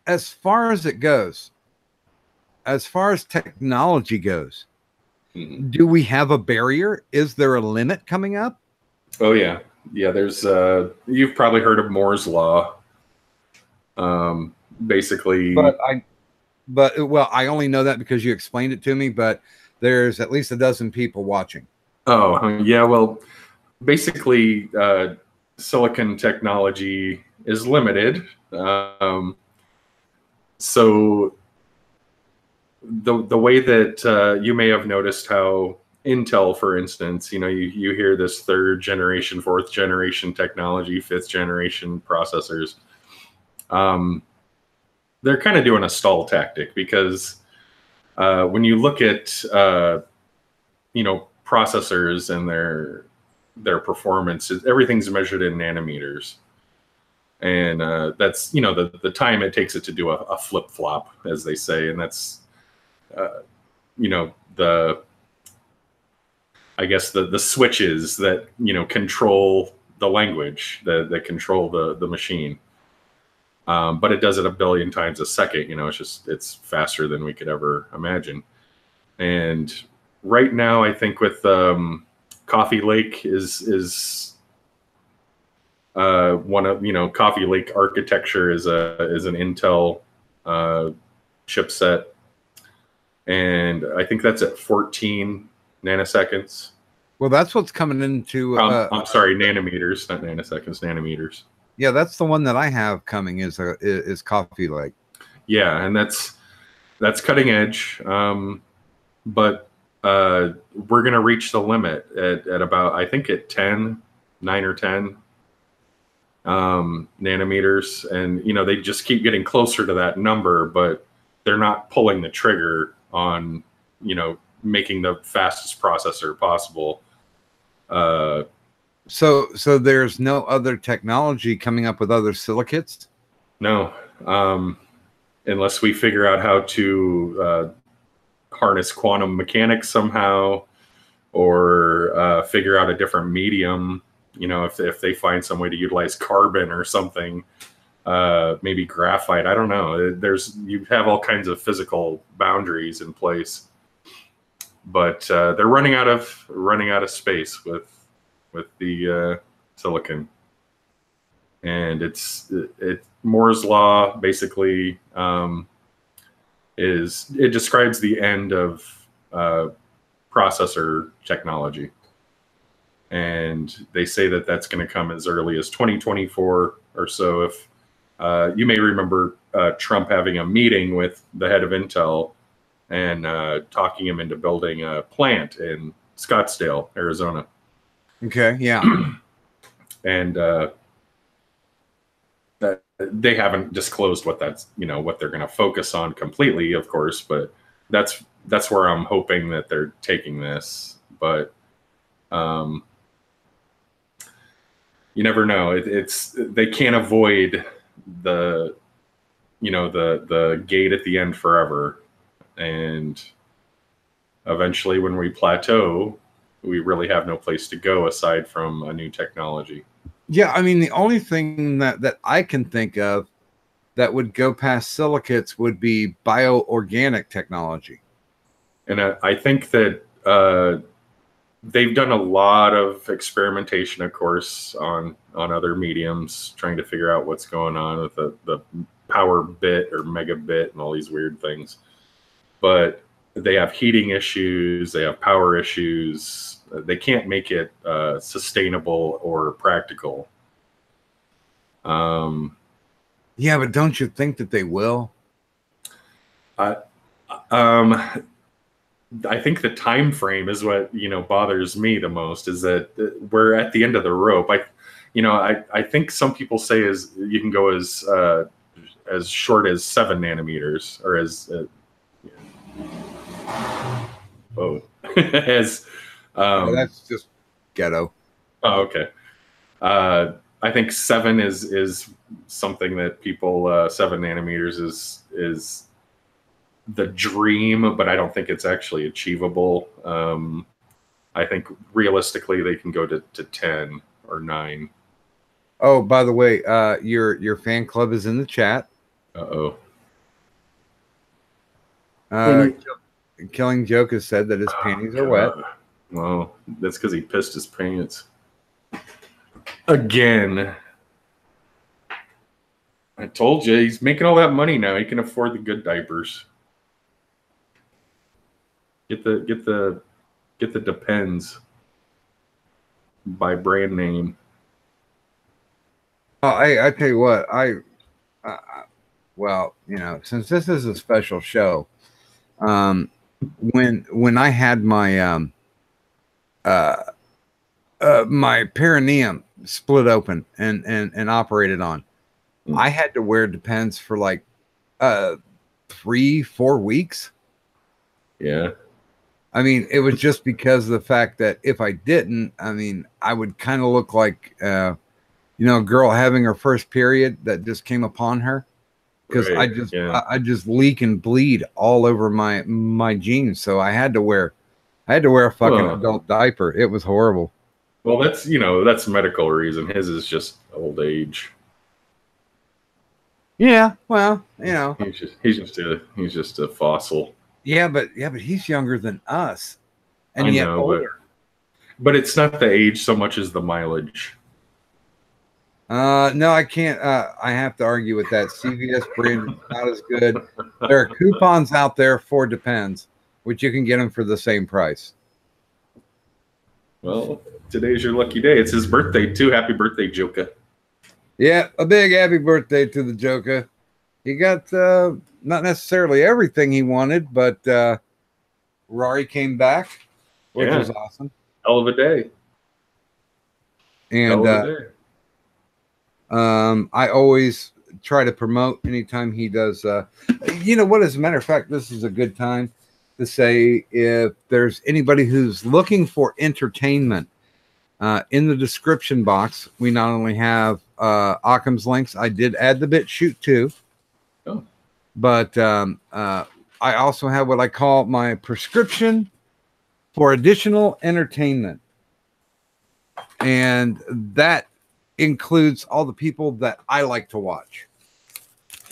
B: far as it goes, as far as technology goes, do we have a barrier? Is there a limit coming up?
C: Oh yeah. There's you've probably heard of Moore's law. Basically,
B: well, I only know that because you explained it to me, but there's at least a dozen people watching.
C: Oh yeah, well, basically silicon technology is limited. So the way that you may have noticed how Intel, for instance, you hear this 3rd generation, 4th generation technology, 5th generation processors. They're kind of doing a stall tactic because when you look at processors and their performance, everything's measured in nanometers, and that's the time it takes it to do a flip flop, as they say, and that's the switches that control the language that control the machine. But it does it a billion times a second. It's faster than we could ever imagine. And right now, I think with Coffee Lake is one of Coffee Lake architecture is an Intel chipset, and I think that's at 14 nanoseconds.
B: Well, that's what's coming into.
C: I'm sorry, nanometers, not nanoseconds, nanometers.
B: Yeah, that's the one that I have coming is Coffee Lake. Yeah,
C: and that's cutting edge. But we're going to reach the limit at about, I think, at 9 or 10 nanometers. And, they just keep getting closer to that number, but they're not pulling the trigger on, making the fastest processor possible.
B: So there's no other technology coming up with other silicates?
C: No, unless we figure out how to harness quantum mechanics somehow, or figure out a different medium. If they find some way to utilize carbon or something, maybe graphite. I don't know. You have all kinds of physical boundaries in place, but they're running out of space with the silicon, and it's Moore's law basically it describes the end of processor technology, and they say that that's going to come as early as 2024 or so. If you may remember Trump having a meeting with the head of Intel and talking him into building a plant in Scottsdale, Arizona.
B: Okay, yeah.
C: And they haven't disclosed what that's, what they're going to focus on completely, of course, but that's where I'm hoping that they're taking this. But you never know. They can't avoid the the gate at the end forever, and eventually when we plateau, we really have no place to go aside from a new technology.
B: Yeah, I mean, the only thing that I can think of that would go past silicates would be bioorganic technology.
C: And I think that they've done a lot of experimentation, of course, on other mediums, trying to figure out what's going on with the power bit or megabit and all these weird things. But they have heating issues, they have power issues. They can't make it sustainable or practical.
B: Yeah, but don't you think that they will?
C: I think the time frame is what bothers me the most. Is that we're at the end of the rope. I think some people say is you can go as short as 7 nanometers, or as as
B: that's just ghetto.
C: Oh, okay. I think 7 is something that people 7 nanometers is the dream, but I don't think it's actually achievable. I think realistically they can go to 10 or 9.
B: Oh, by the way, your fan club is in the chat. Killing Joke has said that his panties are wet.
C: Well, that's because he pissed his pants. Again. I told you, he's making all that money now. He can afford the good diapers. Get the Depends by brand name.
B: I tell you what, well, since this is a special show, when I had my my perineum split open and operated on, I had to wear Depends for like 3-4 weeks.
C: Yeah.
B: I mean, it was just because of the fact that if I didn't, I mean, I would kind of look like, a girl having her first period that just came upon her, because
C: right.
B: I just leak and bleed all over my jeans. So I had to wear a fucking adult diaper. It was horrible.
C: Well, that's medical reason. His is just old age.
B: Yeah. Well,
C: he's just a fossil.
B: Yeah, but he's younger than us, and
C: I
B: yet
C: know,
B: older.
C: But it's not the age so much as the mileage.
B: No, I can't. I have to argue with that. CVS brand is not as good. There are coupons out there for Depends, which you can get them for the same price.
C: Well, today's your lucky day. It's his birthday too. Happy birthday, Joker.
B: Yeah, a big happy birthday to the Joker. He got not necessarily everything he wanted, but Rory came back, which was awesome.
C: Hell of a day.
B: And I always try to promote anytime he does. You know what? As a matter of fact, this is a good time to say, if there's anybody who's looking for entertainment, in the description box, we not only have Occam's links. I did add the BitChute too.
C: Oh.
B: But I also have what I call my prescription for additional entertainment. And that includes all the people that I like to watch.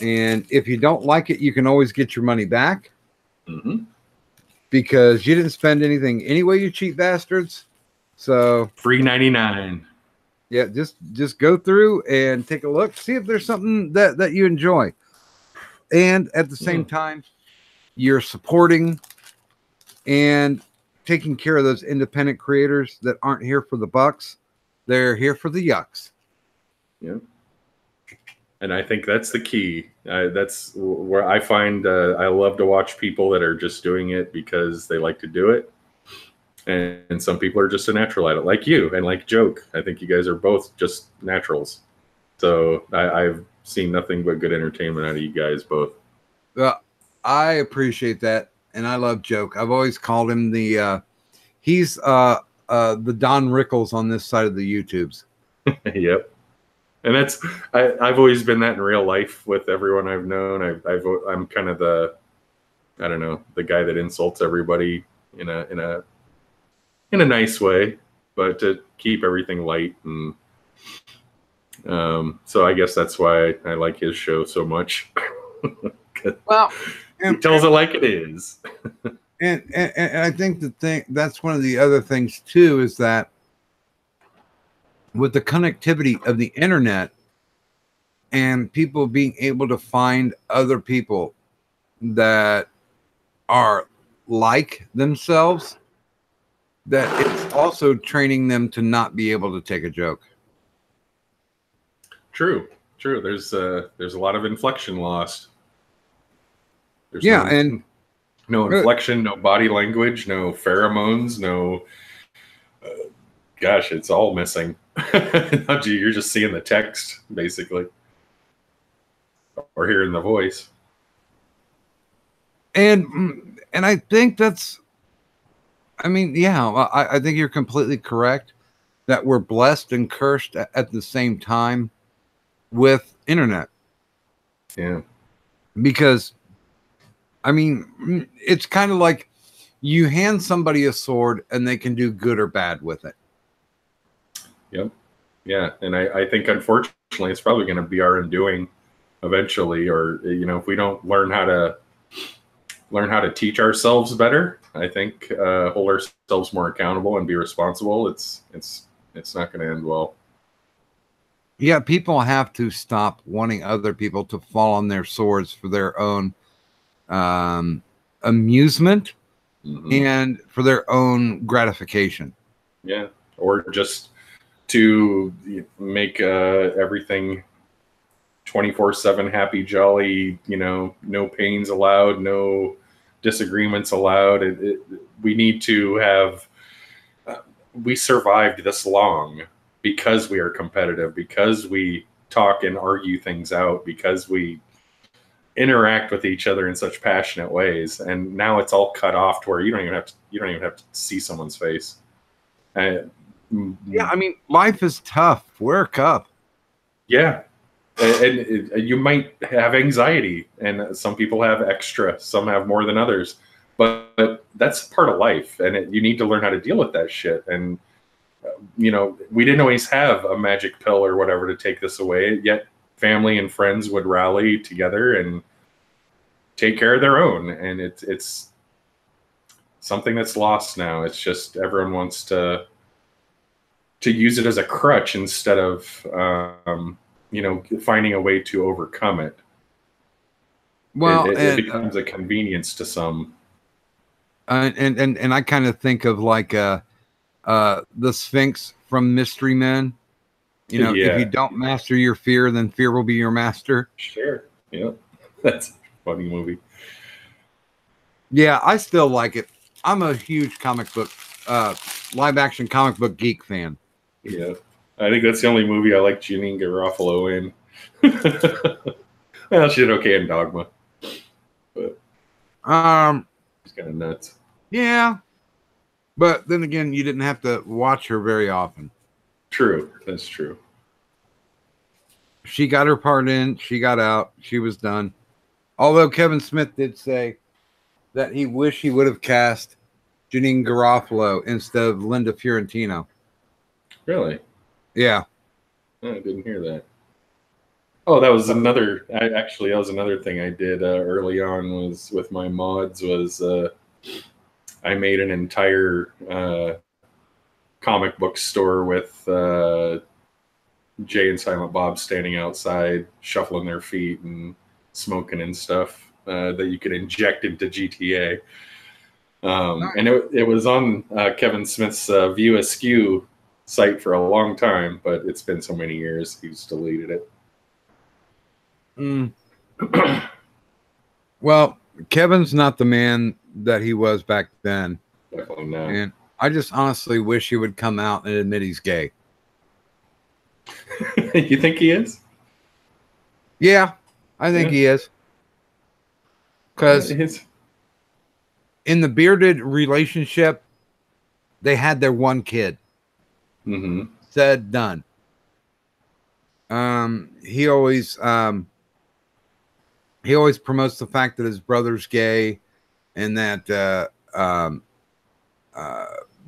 B: And if you don't like it, you can always get your money back.
C: Mm-hmm.
B: Because you didn't spend anything anyway, you cheap bastards. So
C: free 99.
B: Yeah, just go through and take a look. See if there's something that you enjoy. And at the same time, you're supporting and taking care of those independent creators that aren't here for the bucks. They're here for the yucks.
C: Yeah. And I think that's the key. That's where I find I love to watch people that are just doing it because they like to do it. And some people are just a natural at it, like you and like Joke. I think you guys are both just naturals. So I've seen nothing but good entertainment out of you guys both.
B: Well, I appreciate that. And I love Joke. I've always called him he's the Don Rickles on this side of the YouTubes.
C: Yep. And I've always been that in real life with everyone I've known. I'm kind of I don't know, the guy that insults everybody in a nice way, but to keep everything light. And so I guess that's why I like his show so much.
B: Well,
C: he tells it like it is.
B: And I think that's one of the other things too, is that with the connectivity of the internet and people being able to find other people that are like themselves, that it's also training them to not be able to take a joke.
C: True. There's a lot of inflection lost. There's no inflection, no body language, no pheromones, no. Gosh, it's all missing. You're just seeing the text, basically, or hearing the voice.
B: And I think that's, I mean, yeah, I think you're completely correct that we're blessed and cursed at the same time with internet.
C: Yeah.
B: Because, I mean, it's kind of like you hand somebody a sword and they can do good or bad with it.
C: Yep. Yeah. And I think, unfortunately, it's probably going to be our undoing eventually, or, if we don't learn how to teach ourselves better, I think, hold ourselves more accountable and be responsible. It's not going to end well.
B: Yeah. People have to stop wanting other people to fall on their swords for their own amusement and for their own gratification.
C: Yeah. Or just to make everything 24/7 happy, jolly, no pains allowed, no disagreements allowed. We need to have, we survived this long because we are competitive, because we talk and argue things out, because we interact with each other in such passionate ways. And now it's all cut off to where you don't even have to see someone's face.
B: Yeah, I mean, life is tough. Wear a cup.
C: Yeah. And you might have anxiety, and some people have extra, some have more than others, but that's part of life, and you need to learn how to deal with that shit. And we didn't always have a magic pill or whatever to take this away, yet family and friends would rally together and take care of their own. And it's something that's lost now. It's just everyone wants to use it as a crutch instead of finding a way to overcome it.
B: Well,
C: it becomes a convenience to some.
B: And I kind of think of like the Sphinx from Mystery Men. If you don't master your fear, then fear will be your master.
C: Sure. Yeah. That's a funny movie.
B: Yeah, I still like it. I'm a huge comic book, live action comic book geek fan.
C: Yeah. I think that's the only movie I like Janine Garofalo in. Well, she did okay in Dogma. But it's kind of nuts.
B: Yeah. But then again, you didn't have to watch her very often.
C: True. That's true.
B: She got her part in. She got out. She was done. Although Kevin Smith did say that he wished he would have cast Janine Garofalo instead of Linda Fiorentino.
C: Really?
B: Yeah.
C: Oh, I didn't hear that. Oh, that was another. That was another thing I did early on. Was with my mods. I made an entire comic book store with Jay and Silent Bob standing outside, shuffling their feet and smoking and stuff that you could inject into GTA. Nice. And it was on Kevin Smith's View Askew site for a long time, but it's been so many years he's deleted it.
B: Well, Kevin's not the man that he was back then.
C: Definitely not.
B: And I just honestly wish he would come out and admit he's gay.
C: You think he is?
B: Yeah, I think he is. Because in the bearded relationship, they had their one kid.
C: Mm-hmm.
B: Said, done. He always promotes the fact that his brother's gay, and that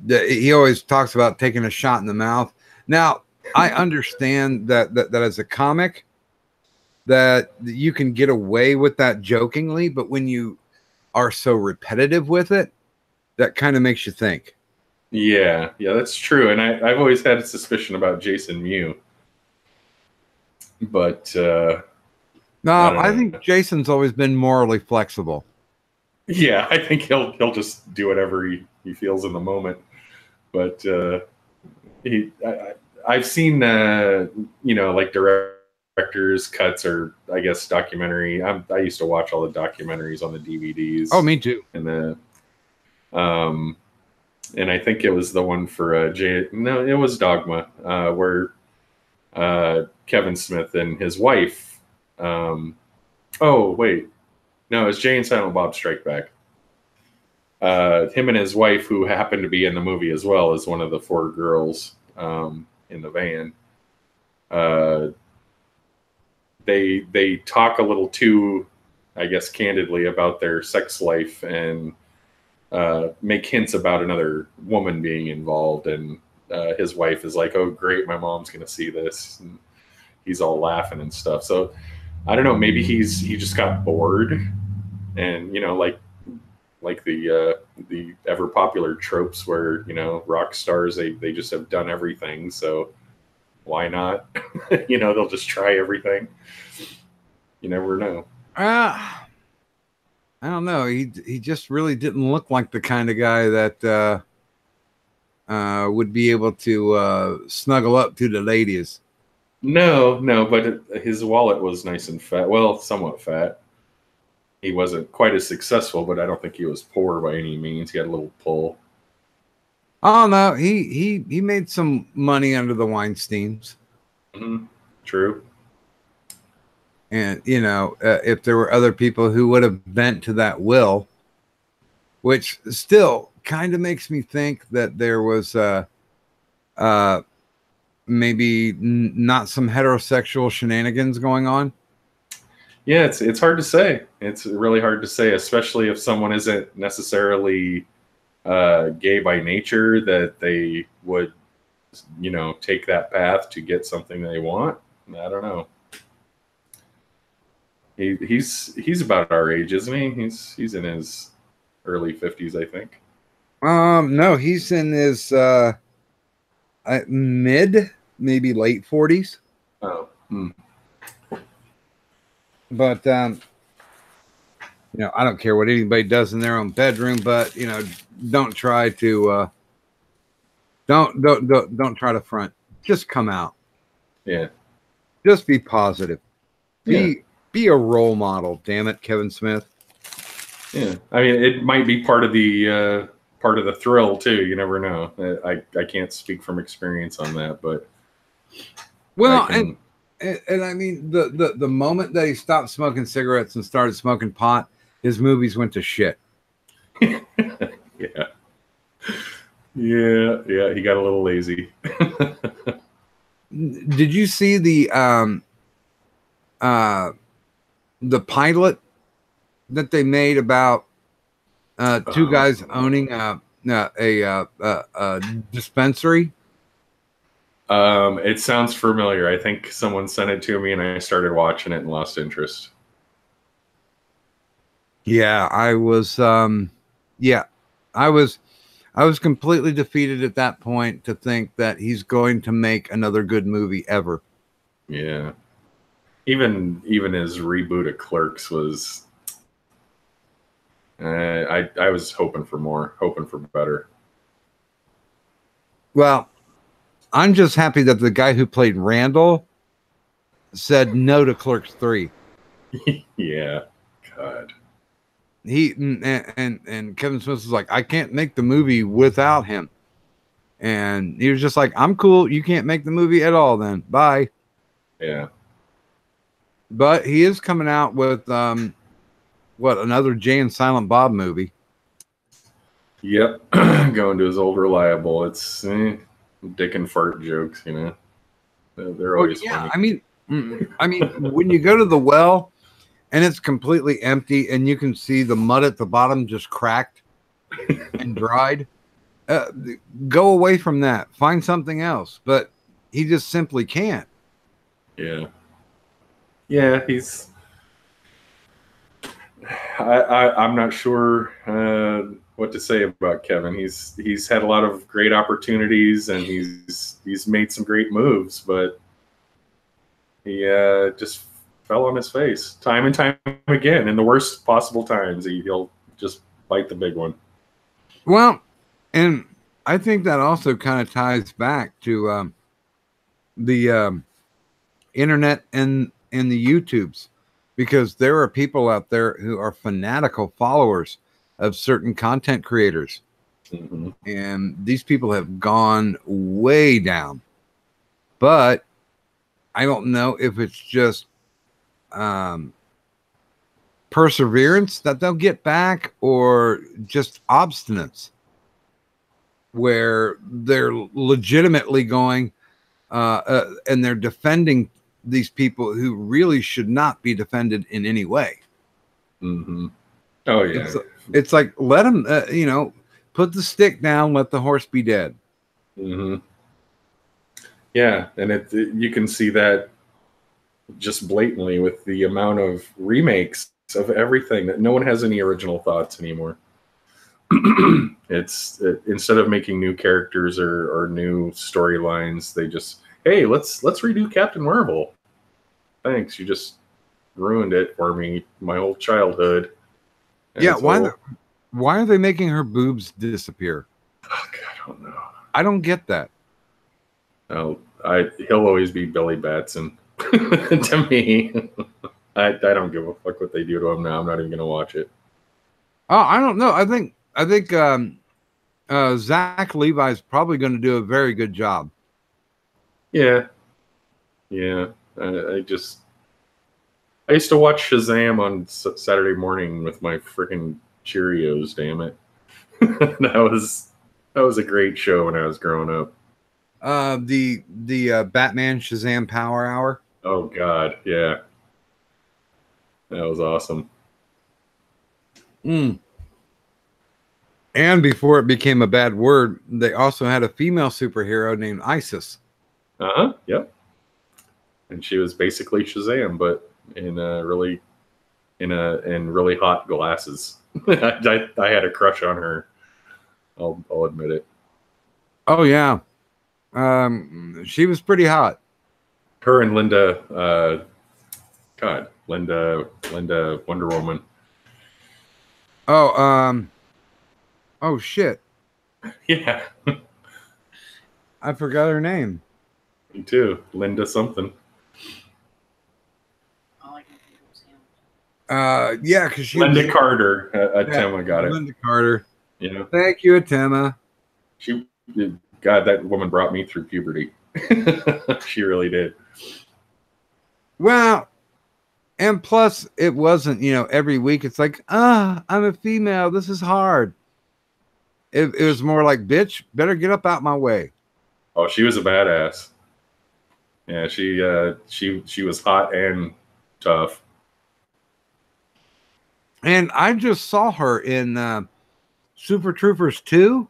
B: he always talks about taking a shot in the mouth. Now, I understand that as a comic, that you can get away with that jokingly, but when you are so repetitive with it, that kind of makes you think.
C: Yeah, that's true. And I've always had a suspicion about Jason Mew. But
B: no, I think Jason's always been morally flexible.
C: Yeah, I think he'll just do whatever he feels in the moment. But I've seen like director's cuts, or I guess documentary. I used to watch all the documentaries on the DVDs.
B: Oh, me too.
C: And and I think it was the one for no, it was Dogma, where Kevin Smith and his wife. Oh wait, no, it's Jay and Silent Bob Strike Back. Him and his wife, who happened to be in the movie as well as one of the 4 girls in the van. They talk a little too, I guess, candidly about their sex life, and make hints about another woman being involved. And his wife is like, "Oh, great, my mom's going to see this." And he's all laughing and stuff. So I don't know, maybe he just got bored, and like the ever popular tropes where rock stars, they just have done everything, so why not? They'll just try everything. You never know.
B: I don't know. He just really didn't look like the kind of guy that would be able to snuggle up to the ladies.
C: No, but his wallet was nice and fat. Well, somewhat fat. He wasn't quite as successful, but I don't think he was poor by any means. He had a little pull.
B: Oh no, he made some money under the Weinsteins.
C: Mm-hmm. True.
B: And if there were other people who would have bent to that will, which still kind of makes me think that there was maybe not some heterosexual shenanigans going on.
C: Yeah, it's hard to say. It's really hard to say, especially if someone isn't necessarily gay by nature, that they would, take that path to get something they want. I don't know. He's about our age, isn't he? He's in his early 50s, I think.
B: No, he's in his mid, maybe late 40s.
C: Oh.
B: But I don't care what anybody does in their own bedroom, but don't try to don't try to front. Just come out.
C: Yeah.
B: Just be positive. Be a role model, damn it, Kevin Smith.
C: Yeah. I mean, it might be part of the thrill too. You never know. I can't speak from experience on that, but
B: and I mean, the moment that he stopped smoking cigarettes and started smoking pot, his movies went to shit.
C: Yeah. He got a little lazy.
B: Did you see the pilot that they made about 2 guys owning a dispensary?
C: It sounds familiar. I think someone sent it to me and I started watching it and lost interest.
B: Yeah, I was I was completely defeated at that point to think that he's going to make another good movie ever.
C: Yeah. Even his reboot of Clerks was I was hoping for more, hoping for better.
B: Well, I'm just happy that the guy who played Randall said no to Clerks 3.
C: Yeah. God.
B: He and Kevin Smith was like, I can't make the movie without him. And he was just like, I'm cool. You can't make the movie at all then. Bye.
C: Yeah.
B: But he is coming out with another Jay and Silent Bob movie.
C: Yep. Going to his old reliable. It's dick and fart jokes, They're always funny.
B: I mean, I mean, when you go to the well and it's completely empty and you can see the mud at the bottom just cracked and dried, go away from that. Find something else. But he just simply can't.
C: Yeah. Yeah, I'm not sure what to say about Kevin. He's had a lot of great opportunities and he's made some great moves, but he just fell on his face time and time again in the worst possible times. He'll just bite the big one.
B: Well, and I think that also kind of ties back to the internet and the YouTubes, because there are people out there who are fanatical followers of certain content creators.
C: Mm-hmm.
B: And these people have gone way down. But I don't know if it's just perseverance that they'll get back, or just obstinance, where they're legitimately going and they're defending these people who really should not be defended in any way.
C: Mm-hmm. Oh yeah,
B: it's like, let them, put the stick down, let the horse be dead.
C: Mm-hmm. Yeah, and you can see that just blatantly with the amount of remakes of everything, that no one has any original thoughts anymore. Instead of making new characters or new storylines, they just, hey, let's redo Captain Marvel. Thanks, you just ruined it for me, my whole childhood. And
B: yeah, why are they making her boobs disappear?
C: Oh, God, I don't know.
B: I don't get that.
C: Oh, he'll always be Billy Batson to me. I don't give a fuck what they do to him now. I'm not even gonna watch it.
B: Oh, I don't know. I think Zach Levi's probably going to do a very good job.
C: Yeah. I used to watch Shazam on Saturday morning with my freaking Cheerios. Damn it, that was a great show when I was growing up.
B: The Batman Shazam Power Hour.
C: Oh God, yeah, that was awesome.
B: And before it became a bad word, they also had a female superhero named Isis.
C: Yep. And she was basically Shazam, but in really hot glasses. I had a crush on her. I'll admit it.
B: Oh yeah, she was pretty hot.
C: Her and Linda, Linda Wonder Woman.
B: Oh shit.
C: Yeah.
B: I forgot her name.
C: Me too. Linda something.
B: Yeah, because she
C: Linda Carter. Atema got it.
B: Linda Carter.
C: Yeah.
B: Thank you, Atema.
C: God, that woman brought me through puberty. She really did.
B: Well, and plus it wasn't, every week it's like, I'm a female, this is hard. It was more like, bitch, better get up out my way.
C: Oh, she was a badass. Yeah, she was hot and tough.
B: And I just saw her in Super Troopers 2.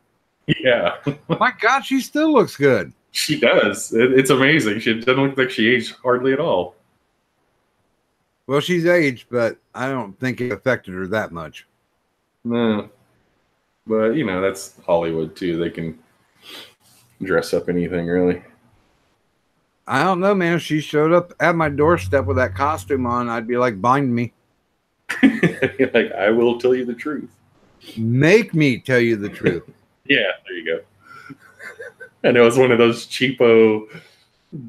C: Yeah.
B: My God, she still looks good.
C: She does. It's amazing. She doesn't look like she aged hardly at all.
B: Well, she's aged, but I don't think it affected her that much.
C: No. But, that's Hollywood, too. They can dress up anything, really.
B: I don't know, man. If she showed up at my doorstep with that costume on, I'd be like, bind me.
C: Like, I will tell you the truth.
B: Make me tell you the truth.
C: Yeah, there you go. And it was one of those cheapo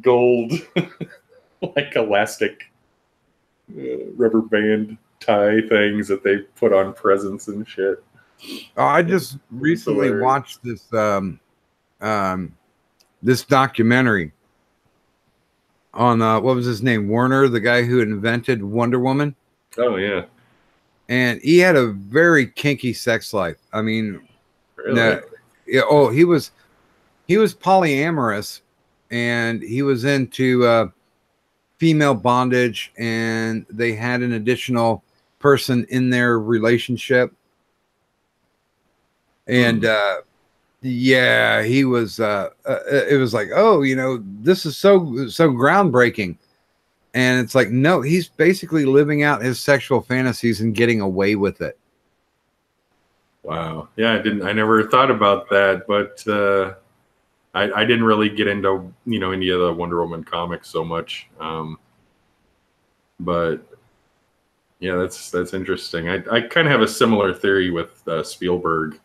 C: gold, like elastic rubber band tie things that they put on presents and shit.
B: Oh, I just recently watched this this documentary on what was his name? Warner, the guy who invented Wonder Woman.
C: Oh yeah.
B: And he had a very kinky sex life. I mean,
C: really?
B: He was polyamorous, and he was into female bondage, and they had an additional person in their relationship. And yeah, he was it was like, oh, you know, this is so groundbreaking. And it's like, no, he's basically living out his sexual fantasies and getting away with it.
C: Wow. Yeah, I never thought about that, but I didn't really get into, you know, any of the Wonder Woman comics so much. But yeah, that's interesting. I kind of have a similar theory with Spielberg,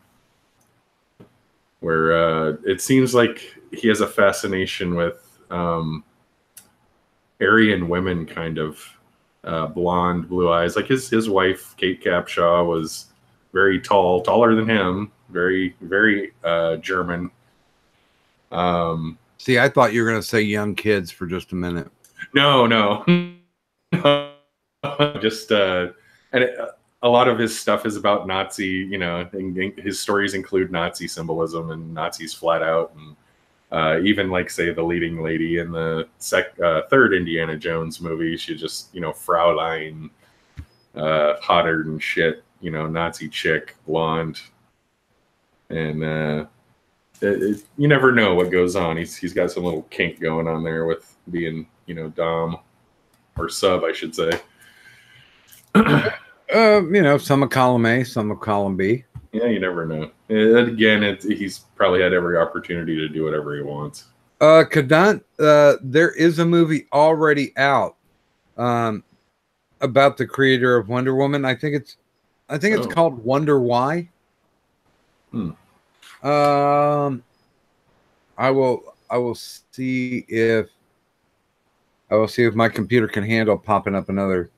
C: where it seems like he has a fascination with Aryan women, kind of blonde, blue eyes. Like his wife, Kate Capshaw, was very tall, taller than him, very, very German.
B: See, I thought you were going to say young kids for just a minute.
C: No. Just and a lot of his stuff is about Nazi, you know, and his stories include Nazi symbolism and Nazis flat out, and even like, say, the leading lady in the third Indiana Jones movie, she's just, you know, Fraulein, hotter than shit, you know, Nazi chick, blonde, and you never know what goes on. He's got some little kink going on there with being, you know, dom or sub, I should say.
B: You know, some of column A, some of column B.
C: Yeah, you never know. And again, he's probably had every opportunity to do whatever he wants.
B: Kadant, there is a movie already out about the creator of Wonder Woman. I think it's called Wonder Why. I will see if my computer can handle popping up another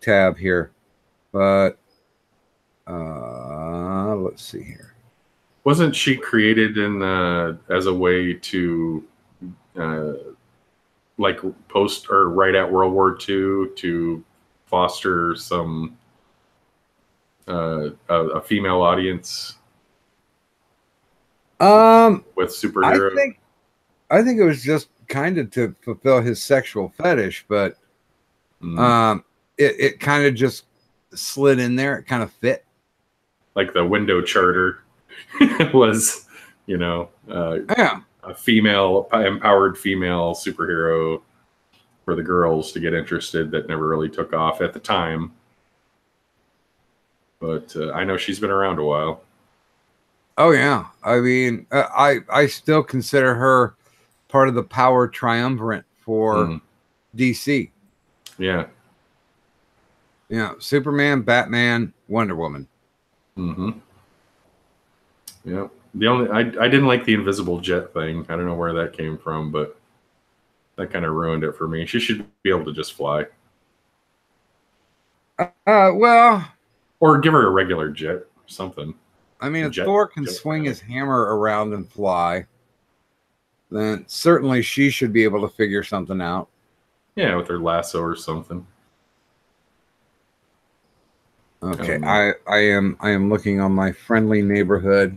B: tab here, but let's see here.
C: Wasn't she created in as a way to like post or right at World War II to foster some a female audience with superhero?
B: I think it was just kind of to fulfill his sexual fetish, but it kind of just slid in there. It kind of fit.
C: Like the window charter was, you know, a female, empowered female superhero for the girls to get interested, that never really took off at the time. But I know she's been around a while.
B: Oh yeah, I mean, I still consider her part of the power triumvirate for DC.
C: Yeah.
B: Yeah, Superman, Batman, Wonder Woman.
C: Yeah. The only I didn't like the invisible jet thing. I don't know where that came from, but that kind of ruined it for me. She should be able to just fly.
B: Well,
C: or give her a regular jet or something.
B: I mean, if Thor can swing his hammer around and fly, then certainly she should be able to figure something out.
C: Yeah, with her lasso or something.
B: Okay, I am looking on my friendly neighborhood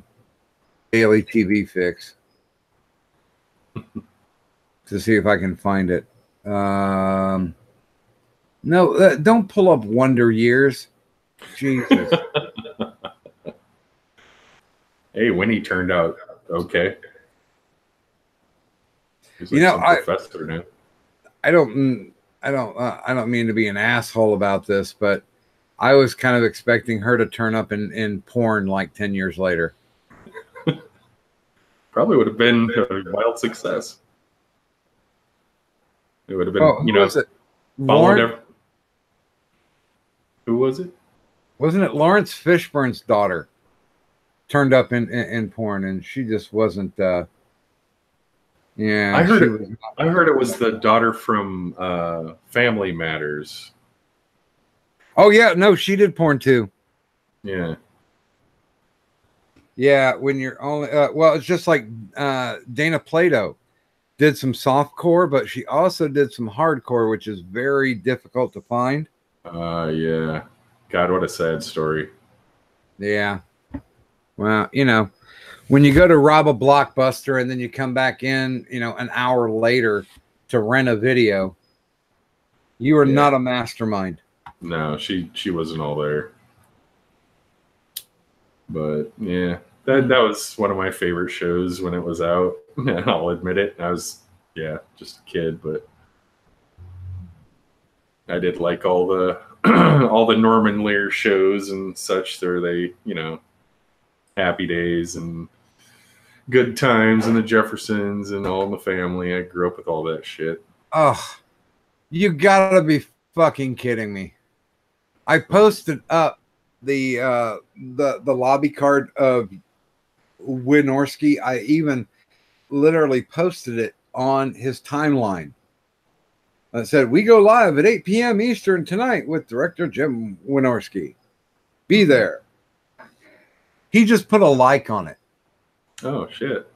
B: daily TV fix to see if I can find it. No, don't pull up Wonder Years. Jesus.
C: Hey, Winnie turned out okay. He's like,
B: you know,
C: professor now.
B: I don't mean to be an asshole about this, but I was kind of expecting her to turn up in porn like 10 years later.
C: Probably would have been a wild success. It would have been, you know, who was it?
B: Wasn't it Lawrence Fishburne's daughter turned up in porn, and she just wasn't. Yeah,
C: I heard it was the daughter from Family Matters.
B: Oh yeah, no, she did porn too.
C: Yeah.
B: Yeah, when you're only well, it's just like Dana Plato did some softcore, but she also did some hardcore, which is very difficult to find.
C: Yeah. God, what a sad story.
B: Yeah. Well, you know, when you go to rob a Blockbuster and then you come back in, you know, an hour later to rent a video. You are
C: Yeah.
B: not a mastermind.
C: No, she wasn't all there. But yeah, that was one of my favorite shows when it was out. I'll admit it. I was just a kid, but I did like all the all the Norman Lear shows and such. There they, Happy Days and Good Times and the Jeffersons and All in the Family. I grew up with all that shit.
B: Oh, you gotta be fucking kidding me. I posted up the lobby card of Wynorski. I even literally posted it on his timeline. I said, we go live at 8 p.m. Eastern tonight with director Jim Wynorski. Be there. He just put a like on it.
C: Oh, shit.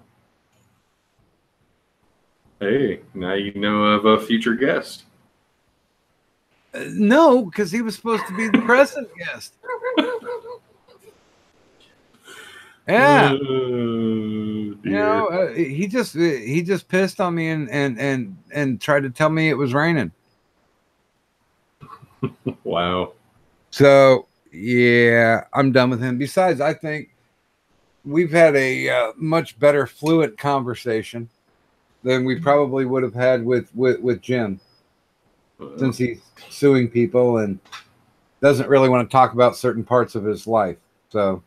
C: Hey, now you know of a future guest.
B: No, because he was supposed to be the present guest. Yeah. He just pissed on me and tried to tell me it was raining.
C: Wow.
B: So yeah, I'm done with him. Besides, I think we've had a much better fluent conversation than we probably would have had with Jim, since he's suing people and doesn't really want to talk about certain parts of his life. So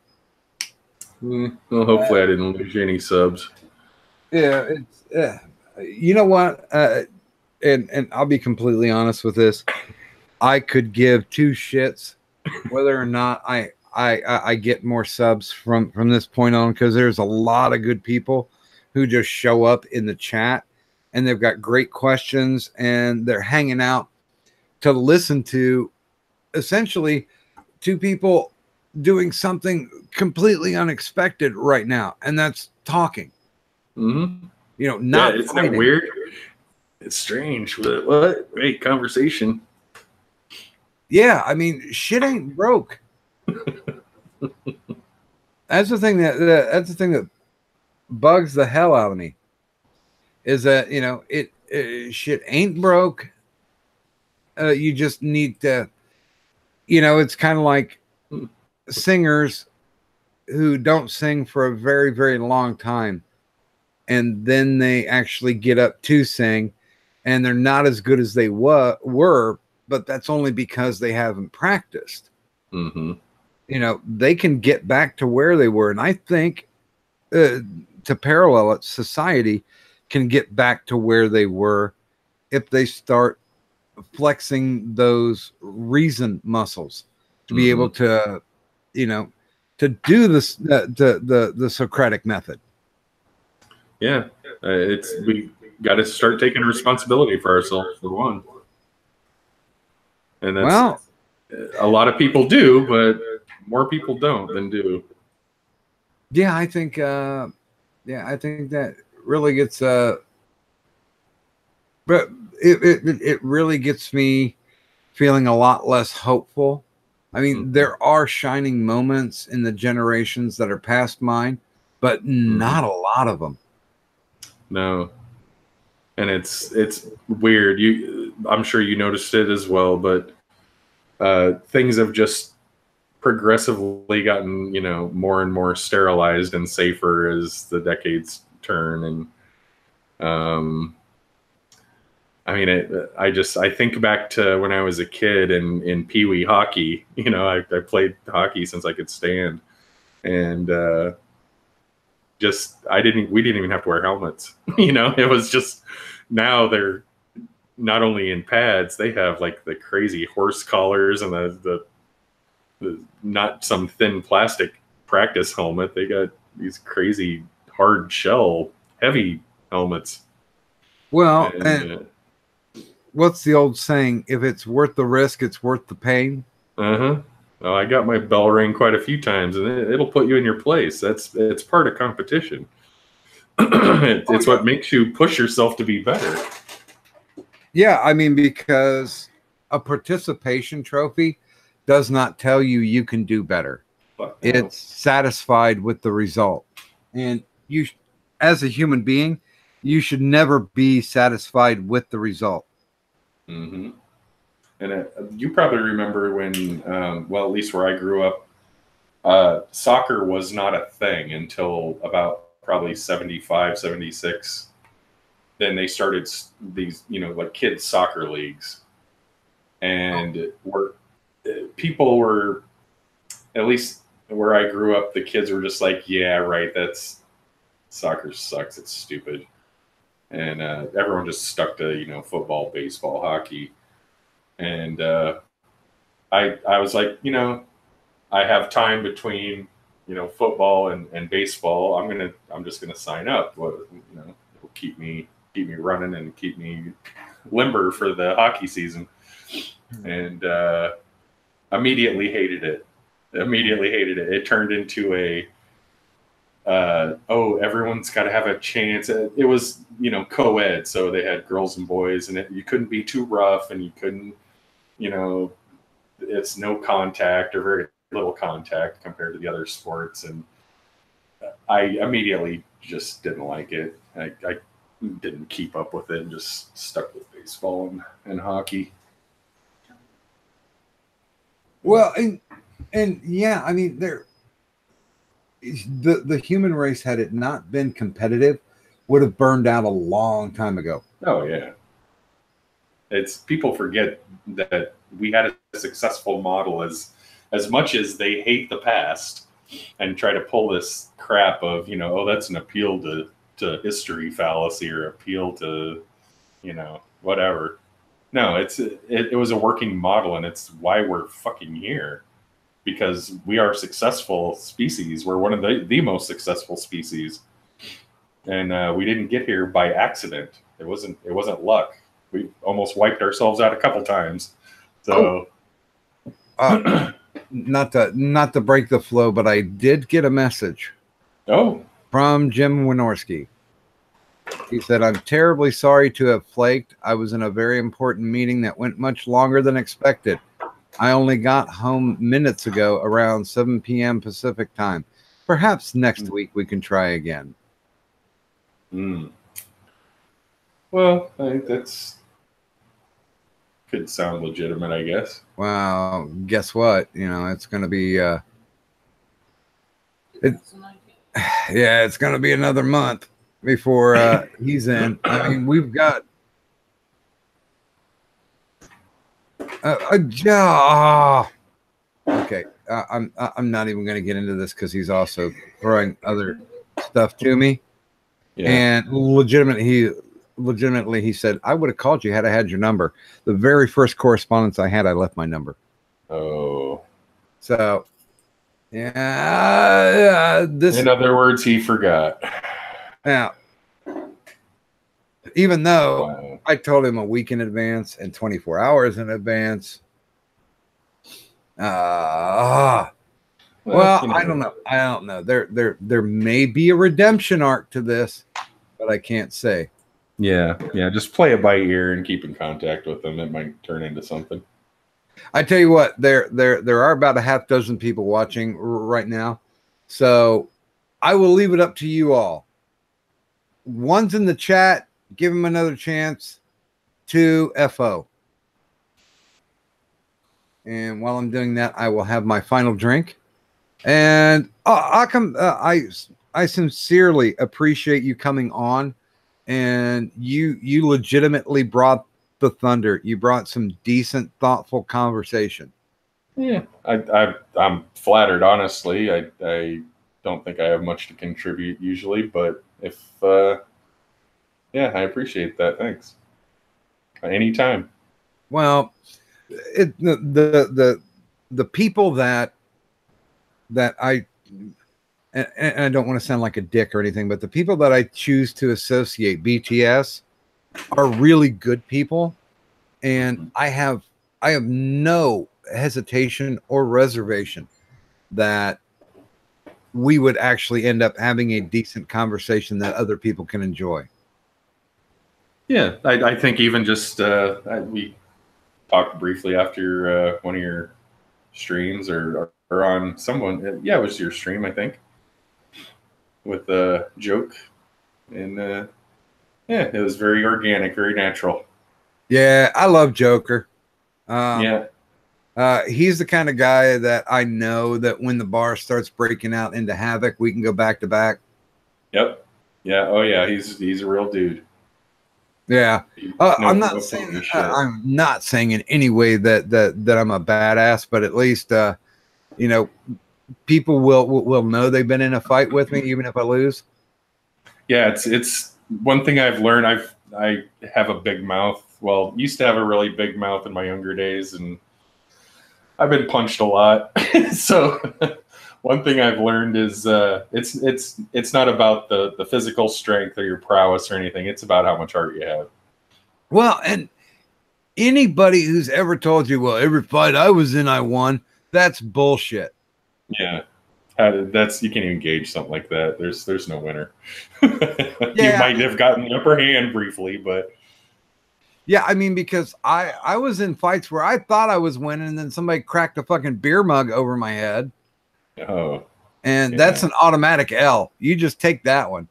C: well, hopefully I didn't lose any subs.
B: yeah, it's you know what, and I'll be completely honest with this. I could give two shits whether or not I get more subs from this point on, because there's a lot of good people who just show up in the chat and they've got great questions and they're hanging out to listen to essentially two people doing something completely unexpected right now, and that's talking.
C: Mm-hmm.
B: Not
C: isn't that weird? It's strange. What? Great conversation.
B: Yeah, I mean, shit ain't broke. That's the thing that bugs the hell out of me. Is that shit ain't broke. You just need to, it's kind of like singers who don't sing for a very, very long time, and then they actually get up to sing, and they're not as good as they were. But that's only because they haven't practiced.
C: Mm-hmm.
B: They can get back to where they were. And I think to parallel it, society can get back to where they were if they start flexing those reason muscles to be able to, to do this, the Socratic method.
C: Yeah. We got to start taking responsibility for ourselves, for one. And that's a lot of people do, but more people don't than do.
B: Yeah, I think that really gets but it really gets me feeling a lot less hopeful. I mean, there are shining moments in the generations that are past mine, but not a lot of them.
C: No. And it's weird. I'm sure you noticed it as well, but things have just progressively gotten, more and more sterilized and safer as the decades turn. And I mean, I think back to when I was a kid in Pee Wee hockey. I played hockey since I could stand, and we didn't even have to wear helmets. It was just, now they're not only in pads, they have like the crazy horse collars and the not some thin plastic practice helmet. They got these crazy hard shell heavy helmets.
B: Well, and what's the old saying? If it's worth the risk, it's worth the pain.
C: Oh, I got my bell ring quite a few times, and it'll put you in your place. It's part of competition. It's what makes you push yourself to be better.
B: Yeah, I mean, because a participation trophy does not tell you can do better. It's satisfied with the result. And you, as a human being, you should never be satisfied with the result.
C: Mm-hmm. And you probably remember when, well, at least where I grew up, soccer was not a thing until about probably 75, 76. Then they started these, like kids soccer leagues. And people were, at least where I grew up, the kids were just like, yeah, right, soccer sucks, it's stupid. And everyone just stuck to, football, baseball, hockey. And I was like, I have time between, football and baseball. I'm just gonna sign up. It'll keep me running and keep me limber for the hockey season. And immediately hated it. It turned into a everyone's got to have a chance. It was, co-ed, so they had girls and boys, and you couldn't be too rough, and you couldn't, it's no contact or very little contact compared to the other sports. And I immediately just didn't like it. I didn't keep up with it and just stuck with baseball and hockey.
B: Well, and yeah, I mean, the human race, had it not been competitive, would have burned out a long time ago.
C: Oh yeah. People forget that we had a successful model as much as they hate the past and try to pull this crap of, that's an appeal to history fallacy or appeal to, whatever. No, it was a working model, and it's why we're fucking here, because we are a successful species. We're one of the most successful species, and we didn't get here by accident. It wasn't luck. We almost wiped ourselves out a couple times. So,
B: not to break the flow, but I did get a message.
C: Oh,
B: from Jim Wynorski. He said, "I'm terribly sorry to have flaked. I was in a very important meeting that went much longer than expected. I only got home minutes ago around 7 p.m. Pacific time. Perhaps next week we can try again."
C: Well, I think that's could sound legitimate, I guess.
B: Well, guess what? It's going to be it's going to be another month before he's in. I mean, we've got okay. I'm not even going to get into this because he's also throwing other stuff to me. Yeah. And legitimately, he said, "I would have called you had I had your number." The very first correspondence I had, I left my number.
C: Oh.
B: So, yeah.
C: In other words, he forgot.
B: Now, even though I told him a week in advance and 24 hours in advance. Well, I don't know. There may be a redemption arc to this, but I can't say.
C: Yeah. Just play it by ear and keep in contact with them. It might turn into something.
B: I tell you what, there are about a half dozen people watching right now, so I will leave it up to you all. One's in the chat. Give him another chance. 2 FO. And while I'm doing that, I will have my final drink. And Occam, I sincerely appreciate you coming on, and you legitimately brought the thunder. You brought some decent, thoughtful conversation.
C: Yeah, I'm flattered. Honestly, I don't think I have much to contribute usually, but if I appreciate that. Thanks. Anytime.
B: Well, the people that I and I don't want to sound like a dick or anything, but the people that I choose to associate BTS are really good people, and I have no hesitation or reservation that we would actually end up having a decent conversation that other people can enjoy.
C: Yeah, I think even just we talked briefly after one of your streams or on someone. Yeah, it was your stream, I think, with a joke, and Yeah, it was very organic, very natural.
B: Yeah, I love Joker.
C: Yeah.
B: He's the kind of guy that I know that when the bar starts breaking out into havoc, we can go back to back.
C: Yep. Yeah. Oh yeah. He's a real dude.
B: Yeah.
C: No,
B: I'm not
C: no
B: saying
C: phony shit.
B: I'm not saying in any way that I'm a badass, but at least you know, people will know they've been in a fight with me, even if I lose.
C: Yeah, it's one thing I've learned. I have a big mouth. Well, used to have a really big mouth in my younger days, and I've been punched a lot. So one thing I've learned is it's not about the physical strength or your prowess or anything. It's about how much heart you have.
B: Well, and anybody who's ever told you, well, every fight I was in, I won, that's bullshit.
C: Yeah. That's you can't even gauge something like that. There's no winner. You
B: Yeah.
C: might have gotten the upper hand briefly, but
B: Yeah, I mean, because I was in fights where I thought I was winning, and then somebody cracked a fucking beer mug over my head.
C: oh
B: And
C: yeah.
B: that's an automatic L. You just take that one.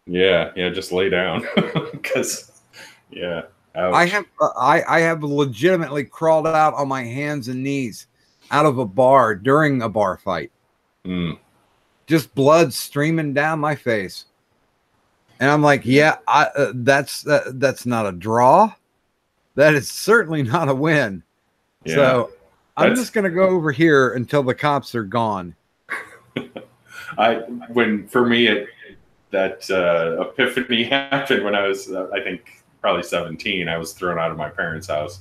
C: Yeah, just lay down. Because yeah. Ouch.
B: I have legitimately crawled out on my hands and knees out of a bar during a bar fight. Just blood streaming down my face. And I'm like, yeah, that's not a draw. That is certainly not a win.
C: Yeah.
B: So I'm just going to go over here until the cops are gone.
C: For me, that epiphany happened when I was, I think, probably 17. I was thrown out of my parents' house,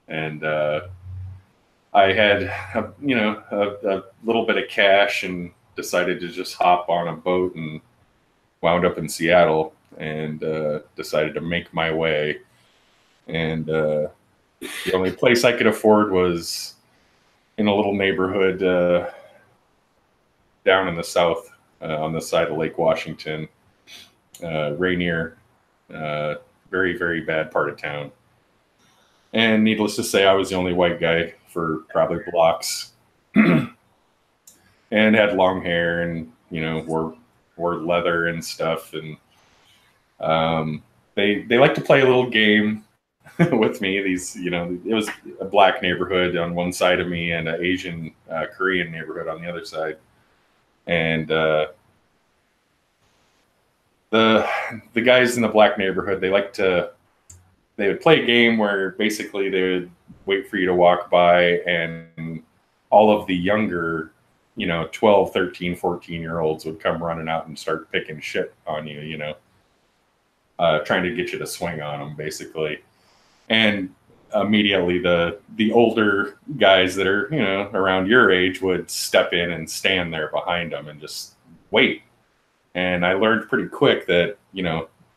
C: and I had, a little bit of cash and decided to just hop on a boat and wound up in Seattle and decided to make my way. And the only place I could afford was in a little neighborhood down in the south on the side of Lake Washington, Rainier, very, very bad part of town. And needless to say, I was the only white guy for probably blocks and had long hair and, wore leather and stuff. And they like to play a little game with me. These, it was a black neighborhood on one side of me and an Asian Korean neighborhood on the other side. And the guys in the black neighborhood, they would play a game where basically they would wait for you to walk by, and all of the younger, 12, 13, 14-year-olds would come running out and start picking shit on you, trying to get you to swing on them, basically. And immediately the older guys that are, around your age would step in and stand there behind them and just wait. And I learned pretty quick that,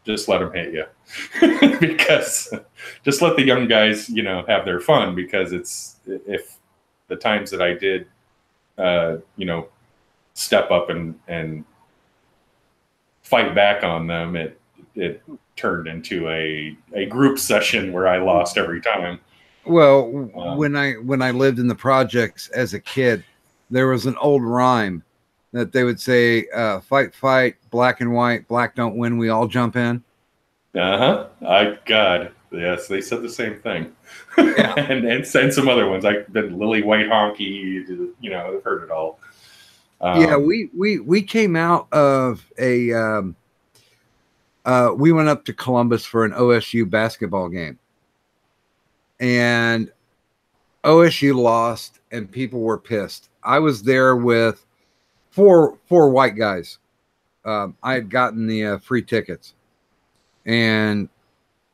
C: just let them hit you. Because just let the young guys, have their fun, because if the times that I did, step up and fight back on them, it turned into a group session where I lost every time.
B: Well, when I lived in the projects as a kid, there was an old rhyme that they would say, fight, fight, black and white, black don't win, we all jump in.
C: God, yes, they said the same thing.
B: Yeah.
C: and some other ones, like the Lily White Honky, I've heard it all.
B: Yeah, we came out of a we went up to Columbus for an OSU basketball game, and OSU lost, and people were pissed. I was there with four white guys. I had gotten the free tickets, and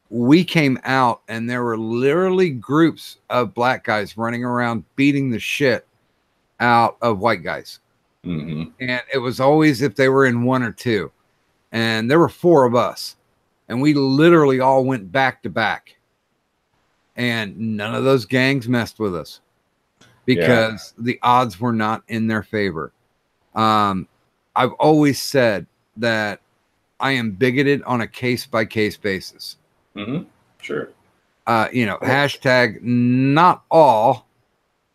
B: we came out, and there were literally groups of black guys running around beating the shit out of white guys.
C: Mm-hmm.
B: And it was always if they were in one or two. And there were four of us, and we literally all went back to back. And none of those gangs messed with us because the odds were not in their favor. I've always said that I am bigoted on a case-by-case basis.
C: Mm-hmm. Sure.
B: Hashtag not all,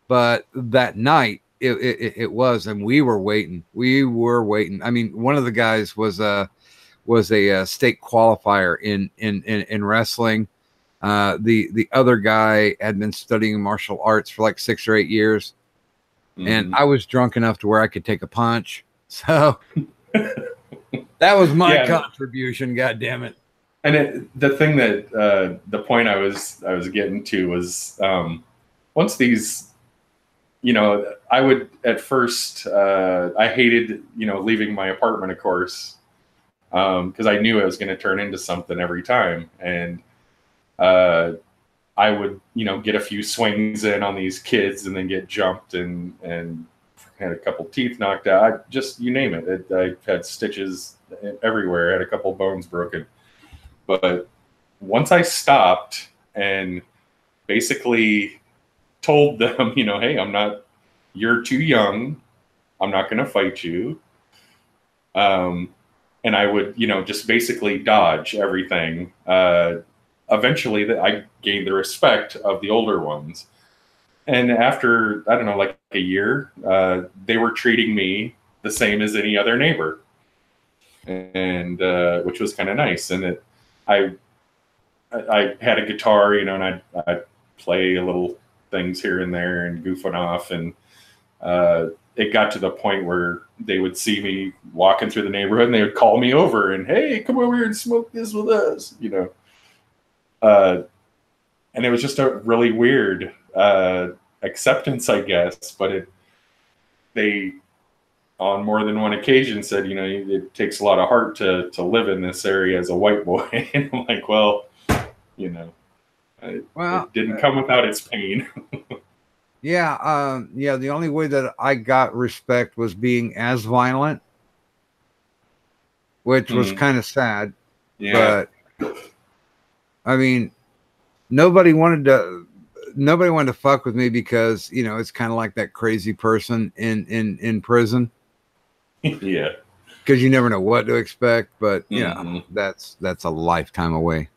B: but that night it was, and we were waiting. I mean, one of the guys was was a state qualifier in wrestling. The other guy had been studying martial arts for like 6 or 8 years, and I was drunk enough to where I could take a punch. So that was my contribution. God damn it!
C: And the thing that the point I was getting to was once these, you know, I would at first I hated, you know, leaving my apartment, of course, because I knew I was going to turn into something every time, and I would, you know, get a few swings in on these kids and then get jumped and had a couple teeth knocked out. Just, you name it. I had stitches everywhere. I had a couple bones broken. But once I stopped and basically told them, you know, hey, you're too young. I'm not going to fight you. And I would, you know, just basically dodge everything. Eventually I gained the respect of the older ones. And after, I don't know, like a year, they were treating me the same as any other neighbor, and which was kind of nice. And I had a guitar, you know, and I'd play a little things here and there and goofing off. And it got to the point where they would see me walking through the neighborhood and they would call me over and, hey, come over here and smoke this with us, you know. And it was just a really weird acceptance, I guess. But they, on more than one occasion, said, you know, it takes a lot of heart to live in this area as a white boy. And I'm like, well, you know, it didn't come without its pain.
B: Yeah, the only way that I got respect was being as violent, which was kind of sad. Yeah. But I mean, nobody wanted to fuck with me because, you know, it's kind of like that crazy person in prison.
C: Yeah.
B: Because you never know what to expect, but you know, that's a lifetime away.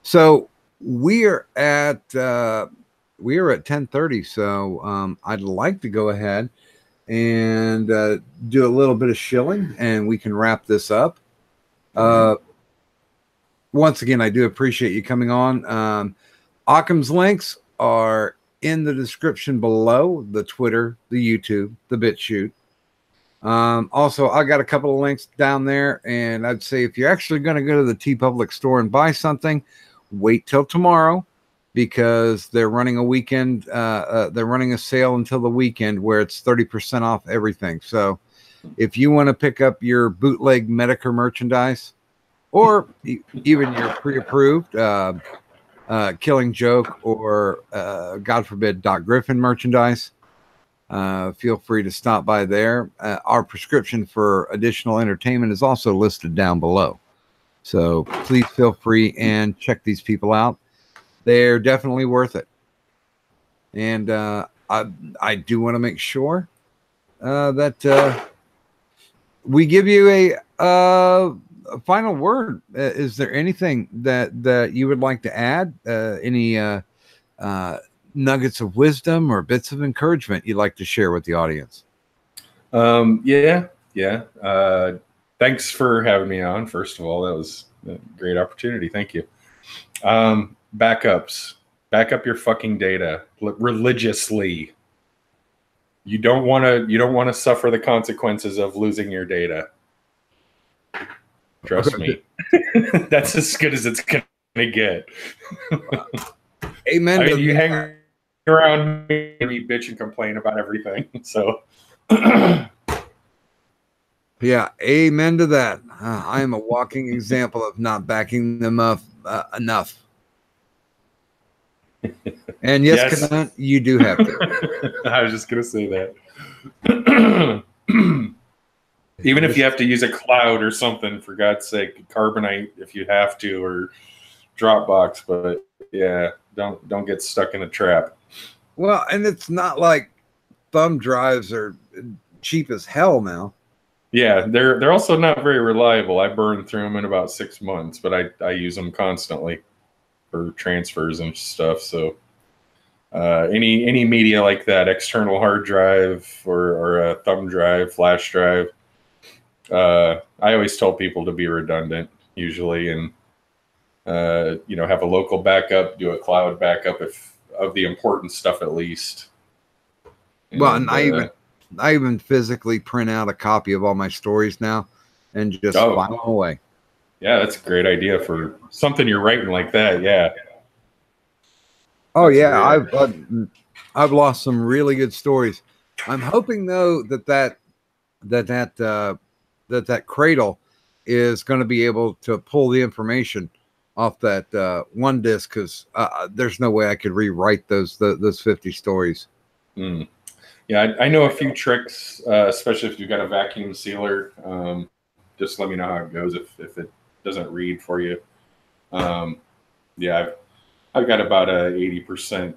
B: So we are at 10:30, so I'd like to go ahead and do a little bit of shilling, and we can wrap this up. Once again, I do appreciate you coming on. Occam's links are in the description below: the Twitter, the YouTube, the BitChute. Also, I got a couple of links down there, and I'd say if you're actually going to go to the TeePublic store and buy something, wait till tomorrow, because they're running a weekend. They're running a sale until the weekend where it's 30% off everything. So if you want to pick up your bootleg Medicare merchandise, or even your pre-approved Killing Joke or God forbid DocGriffon merchandise, feel free to stop by there. Our prescription for additional entertainment is also listed down below. So please feel free and check these people out. They're definitely worth it. And I do want to make sure that we give you a final word. Is there anything that you would like to add? Any nuggets of wisdom or bits of encouragement you'd like to share with the audience?
C: Yeah. Thanks for having me on. First of all, that was a great opportunity. Thank you. Backups. Back up your fucking data religiously. You don't want to suffer the consequences of losing your data. Trust me. That's as good as it's gonna get.
B: Amen.
C: I mean, you hang around me and you bitch and complain about everything. So
B: yeah, amen to that. I am a walking example of not backing them up enough. And yes, Canon, you do have to.
C: I was just gonna say that. Even if you have to use a cloud or something, for God's sake, Carbonite if you have to, or Dropbox. But yeah, don't get stuck in a trap.
B: Well, and it's not like thumb drives are cheap as hell now.
C: Yeah, they're also not very reliable. I burned through them in about 6 months, but I use them constantly for transfers and stuff. So any media like that, external hard drive or a thumb drive, flash drive, I always tell people to be redundant usually, and have a local backup, do a cloud backup if of the important stuff at least.
B: Well, and I even physically print out a copy of all my stories now and just file them away.
C: Yeah, that's a great idea for something you're writing like that. Yeah.
B: Oh yeah, I've lost some really good stories. I'm hoping though that cradle is going to be able to pull the information off that one disc, because there's no way I could rewrite those 50 stories.
C: Yeah, I know a few tricks, especially if you've got a vacuum sealer. Just let me know how it goes if it doesn't read for you. Yeah, I've got about a 80%,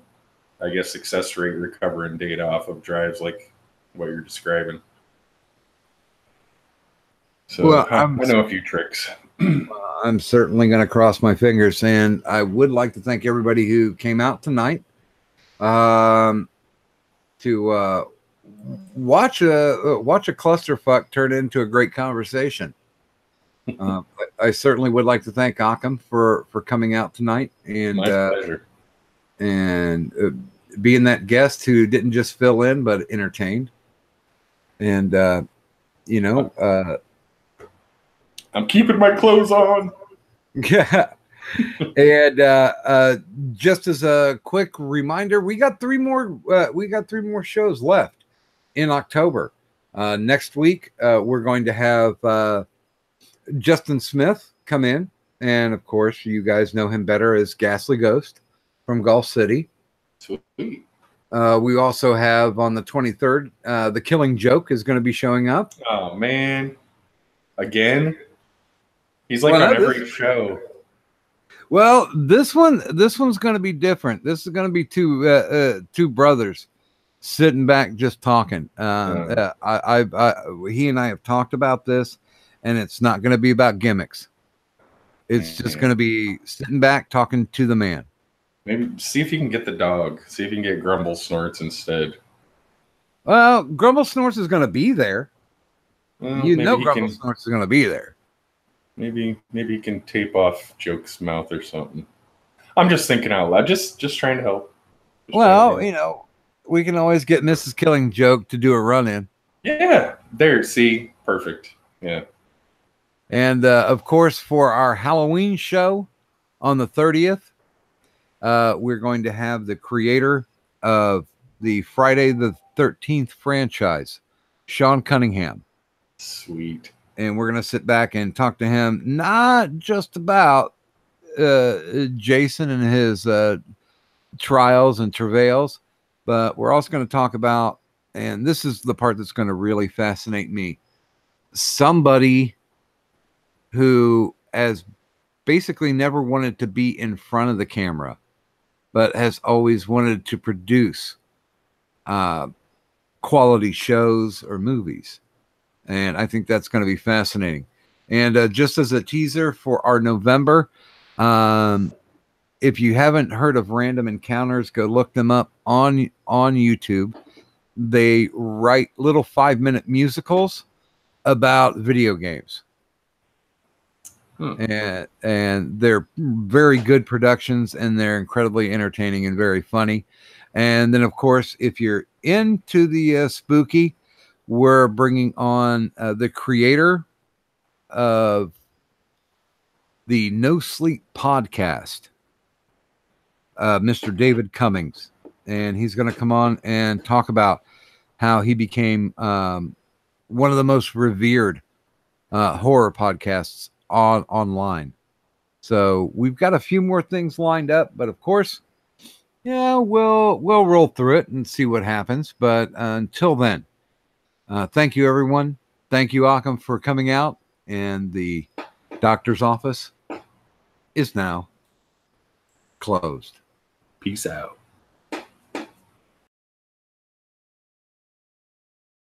C: I guess, success rate recovering data off of drives like what you're describing. So well, I know a few tricks.
B: I'm certainly going to cross my fingers, and I would like to thank everybody who came out tonight to watch a clusterfuck turn into a great conversation. I certainly would like to thank Occam for coming out tonight, and
C: my pleasure,
B: and being that guest who didn't just fill in but entertained. And
C: I'm keeping my clothes on.
B: Yeah. And just as a quick reminder, we got three more shows left in October. Next week, we're going to have Justin Smith come in, and of course, you guys know him better as Ghastly Ghost from Gulf City.
C: Sweet.
B: We also have on the 23rd, The Killing Joke is going to be showing up.
C: Oh man, again? He's like on every show.
B: Well, this one's going to be different. This is going to be two brothers sitting back just talking. He and I have talked about this, and it's not going to be about gimmicks. It's just going to be sitting back talking to the man.
C: Maybe see if you can get the dog. See if you can get Grumble Snorts instead.
B: Well, Grumble Snorts is going to be there. Well, Grumble Snorts is going to be there.
C: Maybe he can tape off Joke's mouth or something. I'm just thinking out loud. Just trying to help.
B: We can always get Mrs. Killing Joke to do a run-in.
C: Yeah. There. See? Perfect. Yeah.
B: And, of course, for our Halloween show on the 30th, we're going to have the creator of the Friday the 13th franchise, Sean Cunningham.
C: Sweet.
B: And we're going to sit back and talk to him, not just about Jason and his trials and travails, but we're also going to talk about, and this is the part that's going to really fascinate me, somebody who has basically never wanted to be in front of the camera, but has always wanted to produce quality shows or movies. And I think that's going to be fascinating. And just as a teaser for our November, if you haven't heard of Random Encounters, go look them up on YouTube. They write little 5-minute musicals about video games. And they're very good productions, and they're incredibly entertaining and very funny. And then, of course, if you're into the spooky, we're bringing on the creator of the No Sleep podcast, Mr. David Cummings. And he's going to come on and talk about how he became one of the most revered horror podcasts online. So we've got a few more things lined up, but of course, we'll roll through it and see what happens. But until then, thank you, everyone. Thank you, Occam, for coming out. And the doctor's office is now closed.
C: Peace out.